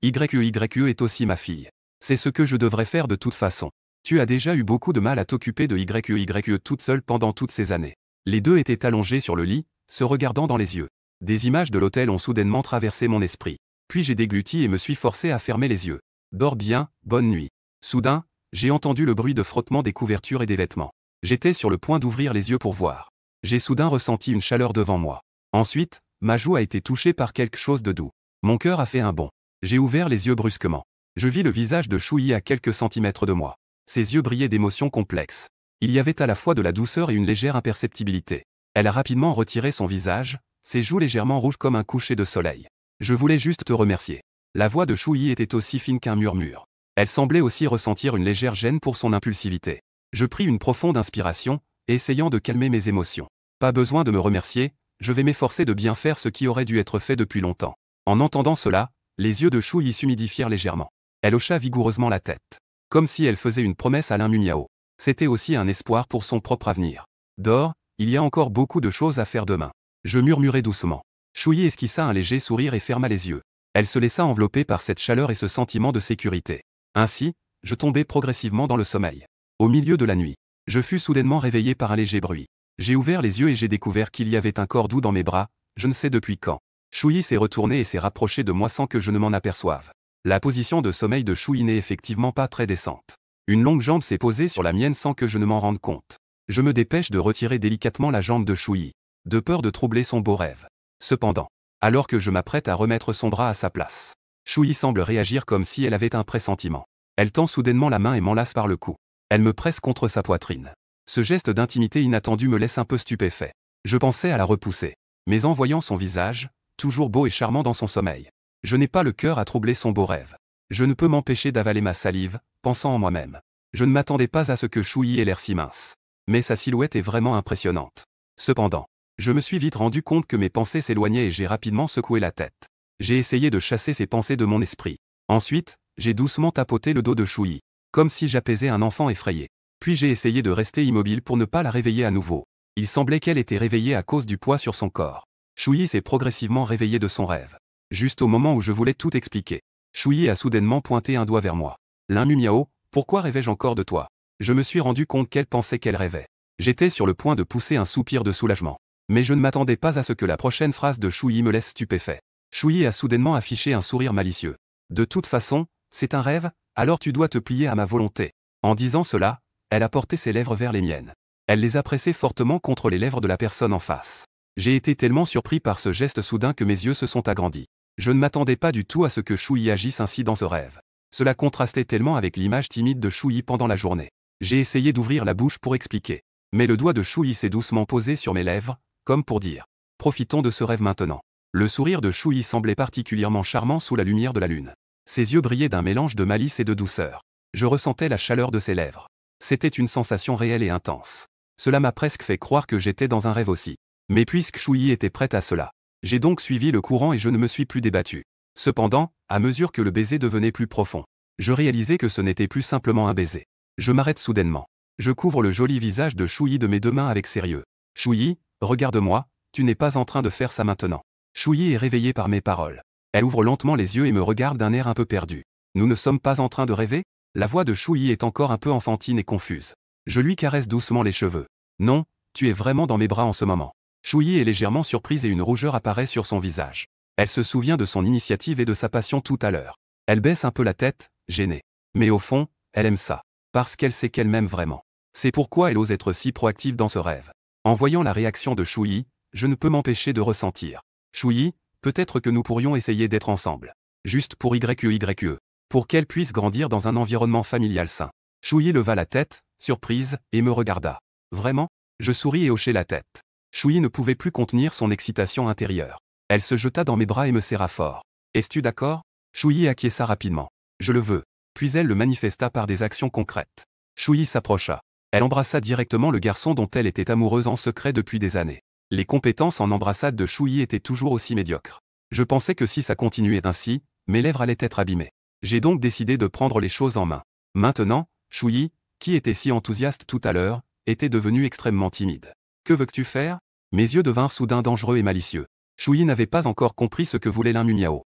YE est aussi ma fille. C'est ce que je devrais faire de toute façon. Tu as déjà eu beaucoup de mal à t'occuper de YE toute seule pendant toutes ces années. Les deux étaient allongés sur le lit, se regardant dans les yeux. Des images de l'hôtel ont soudainement traversé mon esprit. Puis j'ai dégluti et me suis forcé à fermer les yeux. Dors bien, bonne nuit. Soudain, j'ai entendu le bruit de frottement des couvertures et des vêtements. J'étais sur le point d'ouvrir les yeux pour voir. J'ai soudain ressenti une chaleur devant moi. Ensuite, ma joue a été touchée par quelque chose de doux. Mon cœur a fait un bond. J'ai ouvert les yeux brusquement. Je vis le visage de Choui à quelques centimètres de moi. Ses yeux brillaient d'émotions complexes. Il y avait à la fois de la douceur et une légère imperceptibilité. Elle a rapidement retiré son visage, ses joues légèrement rouges comme un coucher de soleil. Je voulais juste te remercier. La voix de Choui était aussi fine qu'un murmure. Elle semblait aussi ressentir une légère gêne pour son impulsivité. Je pris une profonde inspiration, essayant de calmer mes émotions. Pas besoin de me remercier, je vais m'efforcer de bien faire ce qui aurait dû être fait depuis longtemps. En entendant cela, les yeux de Choui s'humidifièrent légèrement. Elle hocha vigoureusement la tête. Comme si elle faisait une promesse à Linmu Miao. C'était aussi un espoir pour son propre avenir. Dors, il y a encore beaucoup de choses à faire demain. Je murmurai doucement. Choui esquissa un léger sourire et ferma les yeux. Elle se laissa envelopper par cette chaleur et ce sentiment de sécurité. Ainsi, je tombai progressivement dans le sommeil. Au milieu de la nuit, je fus soudainement réveillé par un léger bruit. J'ai ouvert les yeux et j'ai découvert qu'il y avait un corps doux dans mes bras, je ne sais depuis quand. Choui s'est retourné et s'est rapproché de moi sans que je ne m'en aperçoive. La position de sommeil de Choui n'est effectivement pas très décente. Une longue jambe s'est posée sur la mienne sans que je ne m'en rende compte. Je me dépêche de retirer délicatement la jambe de Choui, de peur de troubler son beau rêve. Cependant, alors que je m'apprête à remettre son bras à sa place, Choui semble réagir comme si elle avait un pressentiment. Elle tend soudainement la main et m'enlace par le cou. Elle me presse contre sa poitrine. Ce geste d'intimité inattendu me laisse un peu stupéfait. Je pensais à la repousser. Mais en voyant son visage, toujours beau et charmant dans son sommeil, je n'ai pas le cœur à troubler son beau rêve. Je ne peux m'empêcher d'avaler ma salive, pensant en moi-même. Je ne m'attendais pas à ce que Choui ait l'air si mince. Mais sa silhouette est vraiment impressionnante. Cependant, je me suis vite rendu compte que mes pensées s'éloignaient et j'ai rapidement secoué la tête. J'ai essayé de chasser ces pensées de mon esprit. Ensuite, j'ai doucement tapoté le dos de Choui, comme si j'apaisais un enfant effrayé. Puis j'ai essayé de rester immobile pour ne pas la réveiller à nouveau. Il semblait qu'elle était réveillée à cause du poids sur son corps. Choui s'est progressivement réveillé de son rêve. Juste au moment où je voulais tout expliquer, Choui a soudainement pointé un doigt vers moi. Linmu Miao, pourquoi rêvais-je encore de toi? Je me suis rendu compte qu'elle pensait qu'elle rêvait. J'étais sur le point de pousser un soupir de soulagement. Mais je ne m'attendais pas à ce que la prochaine phrase de Choui me laisse stupéfait. Choui a soudainement affiché un sourire malicieux. De toute façon, c'est un rêve, alors tu dois te plier à ma volonté. En disant cela, elle a porté ses lèvres vers les miennes. Elle les a pressées fortement contre les lèvres de la personne en face. J'ai été tellement surpris par ce geste soudain que mes yeux se sont agrandis. Je ne m'attendais pas du tout à ce que Choui agisse ainsi dans ce rêve. Cela contrastait tellement avec l'image timide de Choui pendant la journée. J'ai essayé d'ouvrir la bouche pour expliquer. Mais le doigt de Choui s'est doucement posé sur mes lèvres, comme pour dire « Profitons de ce rêve maintenant ». Le sourire de Choui semblait particulièrement charmant sous la lumière de la lune. Ses yeux brillaient d'un mélange de malice et de douceur. Je ressentais la chaleur de ses lèvres. C'était une sensation réelle et intense. Cela m'a presque fait croire que j'étais dans un rêve aussi. Mais puisque Choui était prête à cela, j'ai donc suivi le courant et je ne me suis plus débattu. Cependant, à mesure que le baiser devenait plus profond, je réalisais que ce n'était plus simplement un baiser. Je m'arrête soudainement. Je couvre le joli visage de Choui de mes deux mains avec sérieux. Choui, regarde-moi, tu n'es pas en train de faire ça maintenant. Choui est réveillée par mes paroles. Elle ouvre lentement les yeux et me regarde d'un air un peu perdu. Nous ne sommes pas en train de rêver? La voix de Choui est encore un peu enfantine et confuse. Je lui caresse doucement les cheveux. Non, tu es vraiment dans mes bras en ce moment. Choui est légèrement surprise et une rougeur apparaît sur son visage. Elle se souvient de son initiative et de sa passion tout à l'heure. Elle baisse un peu la tête, gênée. Mais au fond, elle aime ça. Parce qu'elle sait qu'elle m'aime vraiment. C'est pourquoi elle ose être si proactive dans ce rêve. En voyant la réaction de Shuyi, je ne peux m'empêcher de ressentir. Shuyi, peut-être que nous pourrions essayer d'être ensemble. Juste pour YE. Pour qu'elle puisse grandir dans un environnement familial sain. Shuyi leva la tête, surprise, et me regarda. Vraiment? Je souris et hochai la tête. Shuyi ne pouvait plus contenir son excitation intérieure. Elle se jeta dans mes bras et me serra fort. Es-tu d'accord? Shuyi acquiesça rapidement. Je le veux. Puis elle le manifesta par des actions concrètes. Shuyi s'approcha. Elle embrassa directement le garçon dont elle était amoureuse en secret depuis des années. Les compétences en embrassade de Shuyi étaient toujours aussi médiocres. Je pensais que si ça continuait ainsi, mes lèvres allaient être abîmées. J'ai donc décidé de prendre les choses en main. Maintenant, Shuyi, qui était si enthousiaste tout à l'heure, était devenu extrêmement timide. Que veux-tu faire? Mes yeux devinrent soudain dangereux et malicieux. Shuyi n'avait pas encore compris ce que voulait l'un Miao.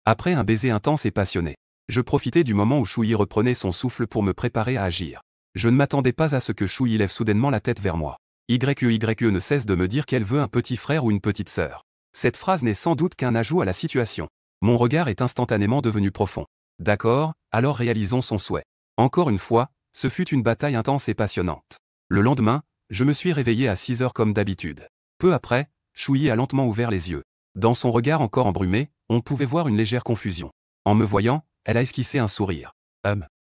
Après un baiser intense et passionné, je profitais du moment où Shuyi reprenait son souffle pour me préparer à agir. Je ne m'attendais pas à ce que Shuyi lève soudainement la tête vers moi. YE ne cesse de me dire qu'elle veut un petit frère ou une petite sœur. Cette phrase n'est sans doute qu'un ajout à la situation. Mon regard est instantanément devenu profond. D'accord, alors réalisons son souhait. Encore une fois, ce fut une bataille intense et passionnante. Le lendemain, je me suis réveillé à 6 heures comme d'habitude. Peu après, Shuyi a lentement ouvert les yeux. Dans son regard encore embrumé, on pouvait voir une légère confusion. En me voyant, elle a esquissé un sourire.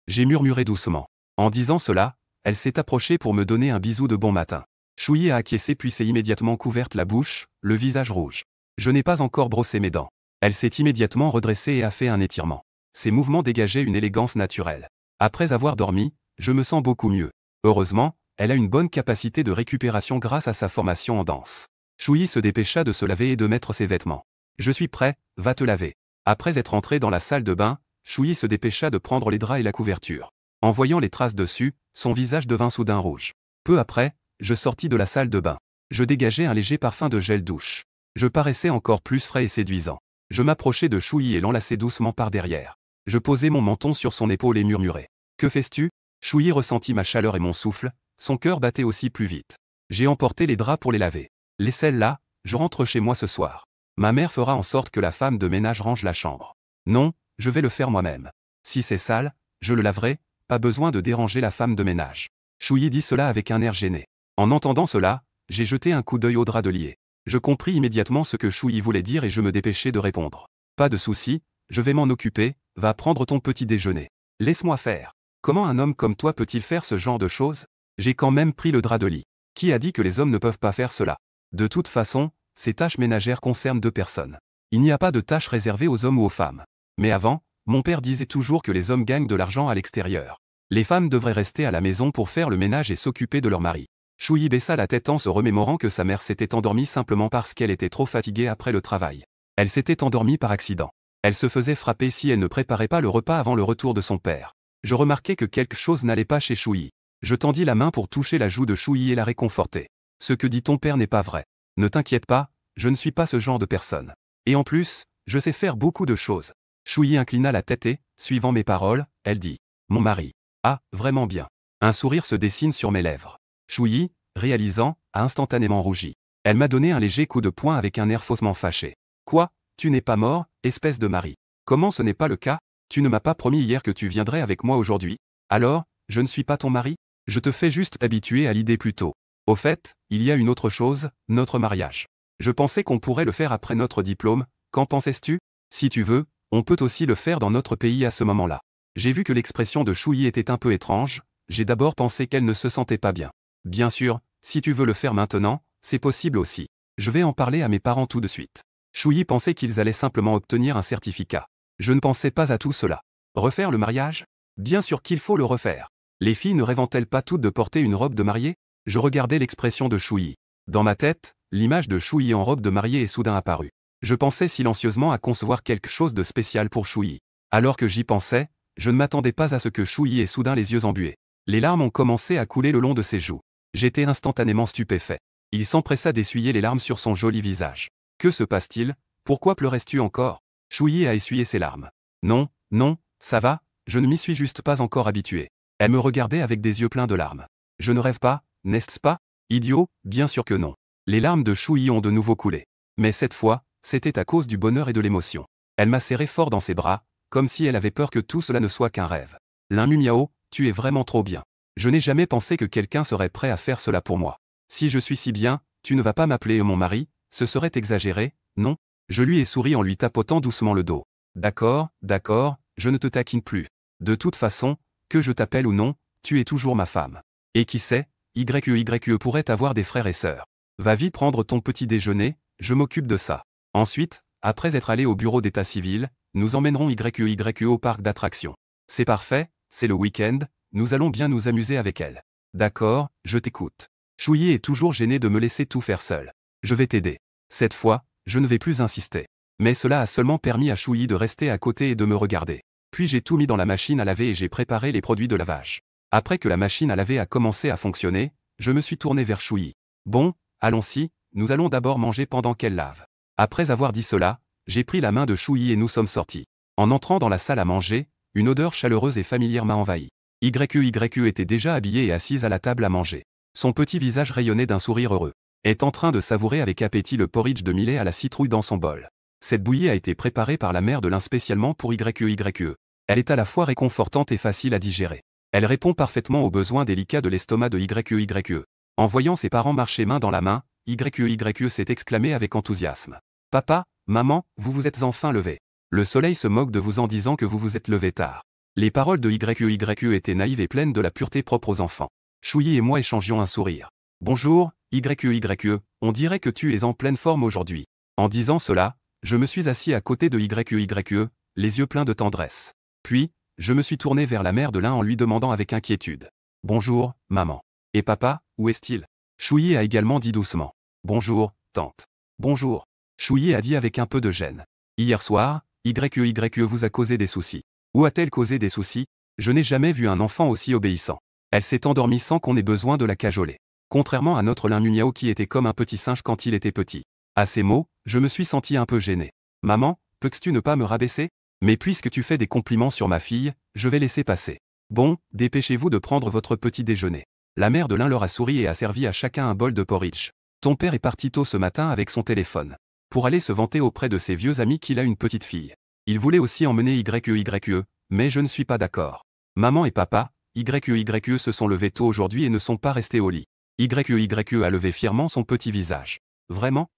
J'ai murmuré doucement. En disant cela, elle s'est approchée pour me donner un bisou de bon matin. Shuyi a acquiescé puis s'est immédiatement couverte la bouche, le visage rouge. Je n'ai pas encore brossé mes dents. Elle s'est immédiatement redressée et a fait un étirement. Ses mouvements dégageaient une élégance naturelle. Après avoir dormi, je me sens beaucoup mieux. Heureusement, elle a une bonne capacité de récupération grâce à sa formation en danse. Shuyi se dépêcha de se laver et de mettre ses vêtements. Je suis prêt, va te laver. Après être entré dans la salle de bain, Shuyi se dépêcha de prendre les draps et la couverture. En voyant les traces dessus, son visage devint soudain rouge. Peu après, je sortis de la salle de bain. Je dégageais un léger parfum de gel douche. Je paraissais encore plus frais et séduisant. Je m'approchai de Shuyi et l'enlaçai doucement par derrière. Je posai mon menton sur son épaule et murmurai. Que fais-tu? Shuyi ressentit ma chaleur et mon souffle, son cœur battait aussi plus vite. J'ai emporté les draps pour les laver. Laissez-les là, je rentre chez moi ce soir. Ma mère fera en sorte que la femme de ménage range la chambre. Non, je vais le faire moi-même. Si c'est sale, je le laverai, pas besoin de déranger la femme de ménage. Shuyi dit cela avec un air gêné. En entendant cela, j'ai jeté un coup d'œil au drap de lit. Je compris immédiatement ce que Shuyi voulait dire et je me dépêchai de répondre. Pas de souci, je vais m'en occuper, va prendre ton petit déjeuner. Laisse-moi faire. Comment un homme comme toi peut-il faire ce genre de choses? J'ai quand même pris le drap de lit. Qui a dit que les hommes ne peuvent pas faire cela? De toute façon, ces tâches ménagères concernent 2 personnes. Il n'y a pas de tâches réservées aux hommes ou aux femmes. Mais avant, mon père disait toujours que les hommes gagnent de l'argent à l'extérieur. Les femmes devraient rester à la maison pour faire le ménage et s'occuper de leur mari. Shuyi baissa la tête en se remémorant que sa mère s'était endormie simplement parce qu'elle était trop fatiguée après le travail. Elle s'était endormie par accident. Elle se faisait frapper si elle ne préparait pas le repas avant le retour de son père. Je remarquai que quelque chose n'allait pas chez Shuyi. Je tendis la main pour toucher la joue de Shuyi et la réconforter. Ce que dit ton père n'est pas vrai. Ne t'inquiète pas, je ne suis pas ce genre de personne. Et en plus, je sais faire beaucoup de choses. Shuyi inclina la tête et, suivant mes paroles, elle dit. Mon mari. Ah, vraiment bien. Un sourire se dessine sur mes lèvres. Shuyi, réalisant, a instantanément rougi. Elle m'a donné un léger coup de poing avec un air faussement fâché. Quoi? Tu n'es pas mort, espèce de mari. Comment ce n'est pas le cas? Tu ne m'as pas promis hier que tu viendrais avec moi aujourd'hui? Alors, je ne suis pas ton mari? Je te fais juste t'habituer à l'idée plus tôt. Au fait, il y a une autre chose, notre mariage. Je pensais qu'on pourrait le faire après notre diplôme, qu'en pensais-tu? Si tu veux, on peut aussi le faire dans notre pays à ce moment-là. J'ai vu que l'expression de Shuyi était un peu étrange, j'ai d'abord pensé qu'elle ne se sentait pas bien. Bien sûr, si tu veux le faire maintenant, c'est possible aussi. Je vais en parler à mes parents tout de suite. Shuyi pensait qu'ils allaient simplement obtenir un certificat. Je ne pensais pas à tout cela. Refaire le mariage? Bien sûr qu'il faut le refaire. Les filles ne rêvent-elles pas toutes de porter une robe de mariée? Je regardais l'expression de Shuyi. Dans ma tête, l'image de Shuyi en robe de mariée est soudain apparue. Je pensais silencieusement à concevoir quelque chose de spécial pour Shuyi. Alors que j'y pensais, je ne m'attendais pas à ce que Shuyi ait soudain les yeux embués. Les larmes ont commencé à couler le long de ses joues. J'étais instantanément stupéfait. Il s'empressa d'essuyer les larmes sur son joli visage. Que se passe-t-il? Pourquoi pleurais-tu encore? Shuyi a essuyé ses larmes. Non, non, ça va, je ne m'y suis juste pas encore habitué. Elle me regardait avec des yeux pleins de larmes. Je ne rêve pas, n'est-ce pas? Idiot, bien sûr que non. Les larmes de Shuyi ont de nouveau coulé. Mais cette fois, c'était à cause du bonheur et de l'émotion. Elle m'a serré fort dans ses bras, comme si elle avait peur que tout cela ne soit qu'un rêve. Linmu Miao, tu es vraiment trop bien. Je n'ai jamais pensé que quelqu'un serait prêt à faire cela pour moi. Si je suis si bien, tu ne vas pas m'appeler mon mari, ce serait exagéré, non? Je lui ai souri en lui tapotant doucement le dos. D'accord, d'accord, je ne te taquine plus. De toute façon, que je t'appelle ou non, tu es toujours ma femme. Et qui sait, YE pourrait avoir des frères et sœurs. Va vite prendre ton petit déjeuner, je m'occupe de ça. Ensuite, après être allé au bureau d'état civil, nous emmènerons YE au parc d'attractions. C'est parfait, c'est le week-end, nous allons bien nous amuser avec elle. D'accord, je t'écoute. Chouyi est toujours gêné de me laisser tout faire seul. Je vais t'aider. Cette fois, je ne vais plus insister. Mais cela a seulement permis à Chouyi de rester à côté et de me regarder. Puis j'ai tout mis dans la machine à laver et j'ai préparé les produits de lavage. Après que la machine à laver a commencé à fonctionner, je me suis tourné vers Chouyi. Bon, allons-y, nous allons d'abord manger pendant qu'elle lave. Après avoir dit cela, j'ai pris la main de Chouyi et nous sommes sortis. En entrant dans la salle à manger, une odeur chaleureuse et familière m'a envahi. YE était déjà habillée et assise à la table à manger. Son petit visage rayonnait d'un sourire heureux. Est en train de savourer avec appétit le porridge de millet à la citrouille dans son bol. Cette bouillie a été préparée par la mère de l'un spécialement pour YE. Elle est à la fois réconfortante et facile à digérer. Elle répond parfaitement aux besoins délicats de l'estomac de YE. En voyant ses parents marcher main dans la main, YE s'est exclamé avec enthousiasme. Papa, maman, vous vous êtes enfin levés. Le soleil se moque de vous en disant que vous vous êtes levés tard. Les paroles de YE étaient naïves et pleines de la pureté propre aux enfants. Chouyi et moi échangions un sourire. Bonjour, YE, on dirait que tu es en pleine forme aujourd'hui. En disant cela, je me suis assis à côté de YE, les yeux pleins de tendresse. Puis, je me suis tourné vers la mère de l'un en lui demandant avec inquiétude. Bonjour, maman. Et papa, où est-il? Chouyi a également dit doucement. Bonjour, tante. Bonjour. Chouyi a dit avec un peu de gêne. Hier soir, YE vous a causé des soucis. Où a-t-elle causé des soucis? Je n'ai jamais vu un enfant aussi obéissant. Elle s'est endormie sans qu'on ait besoin de la cajoler. Contrairement à notre Linmu Miao qui était comme un petit singe quand il était petit. À ces mots, je me suis senti un peu gêné. Maman, peux-tu ne pas me rabaisser? Mais puisque tu fais des compliments sur ma fille, je vais laisser passer. Bon, dépêchez-vous de prendre votre petit déjeuner. La mère de l'un leur a souri et a servi à chacun un bol de porridge. Ton père est parti tôt ce matin avec son téléphone. Pour aller se vanter auprès de ses vieux amis qu'il a une petite fille. Il voulait aussi emmener YE, mais je ne suis pas d'accord. Maman et papa, YE se sont levés tôt aujourd'hui et ne sont pas restés au lit. YE a levé fièrement son petit visage. Vraiment?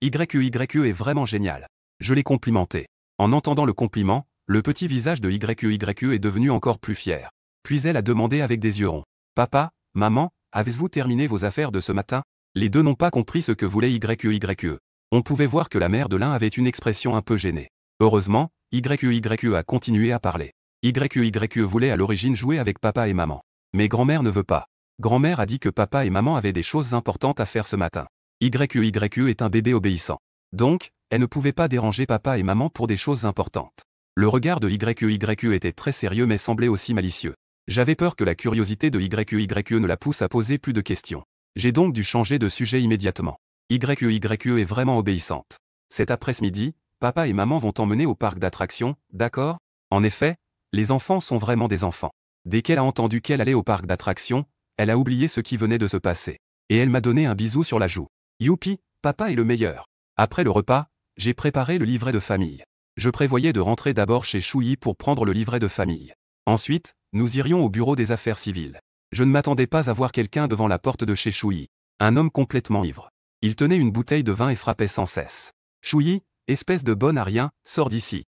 YE est vraiment génial. Je l'ai complimenté. En entendant le compliment, le petit visage de YE est devenu encore plus fier. Puis elle a demandé avec des yeux ronds. Papa, maman, avez-vous terminé vos affaires de ce matin? Les deux n'ont pas compris ce que voulait YE. On pouvait voir que la mère de l'un avait une expression un peu gênée. Heureusement, YE a continué à parler. YE voulait à l'origine jouer avec papa et maman. Mais grand-mère ne veut pas. Grand-mère a dit que papa et maman avaient des choses importantes à faire ce matin. YE est un bébé obéissant. Donc, elle ne pouvait pas déranger papa et maman pour des choses importantes. Le regard de YE était très sérieux mais semblait aussi malicieux. J'avais peur que la curiosité de YE ne la pousse à poser plus de questions. J'ai donc dû changer de sujet immédiatement. YE est vraiment obéissante. Cet après-midi, papa et maman vont t'emmener au parc d'attractions, d'accord? En effet, les enfants sont vraiment des enfants. Dès qu'elle a entendu qu'elle allait au parc d'attractions, elle a oublié ce qui venait de se passer. Et elle m'a donné un bisou sur la joue. Youpi, papa est le meilleur. Après le repas, j'ai préparé le livret de famille. Je prévoyais de rentrer d'abord chez Chouyi pour prendre le livret de famille. Ensuite, nous irions au bureau des affaires civiles. Je ne m'attendais pas à voir quelqu'un devant la porte de chez Chouyi. Un homme complètement ivre. Il tenait une bouteille de vin et frappait sans cesse. Chouyi, espèce de bonne à rien, sors d'ici.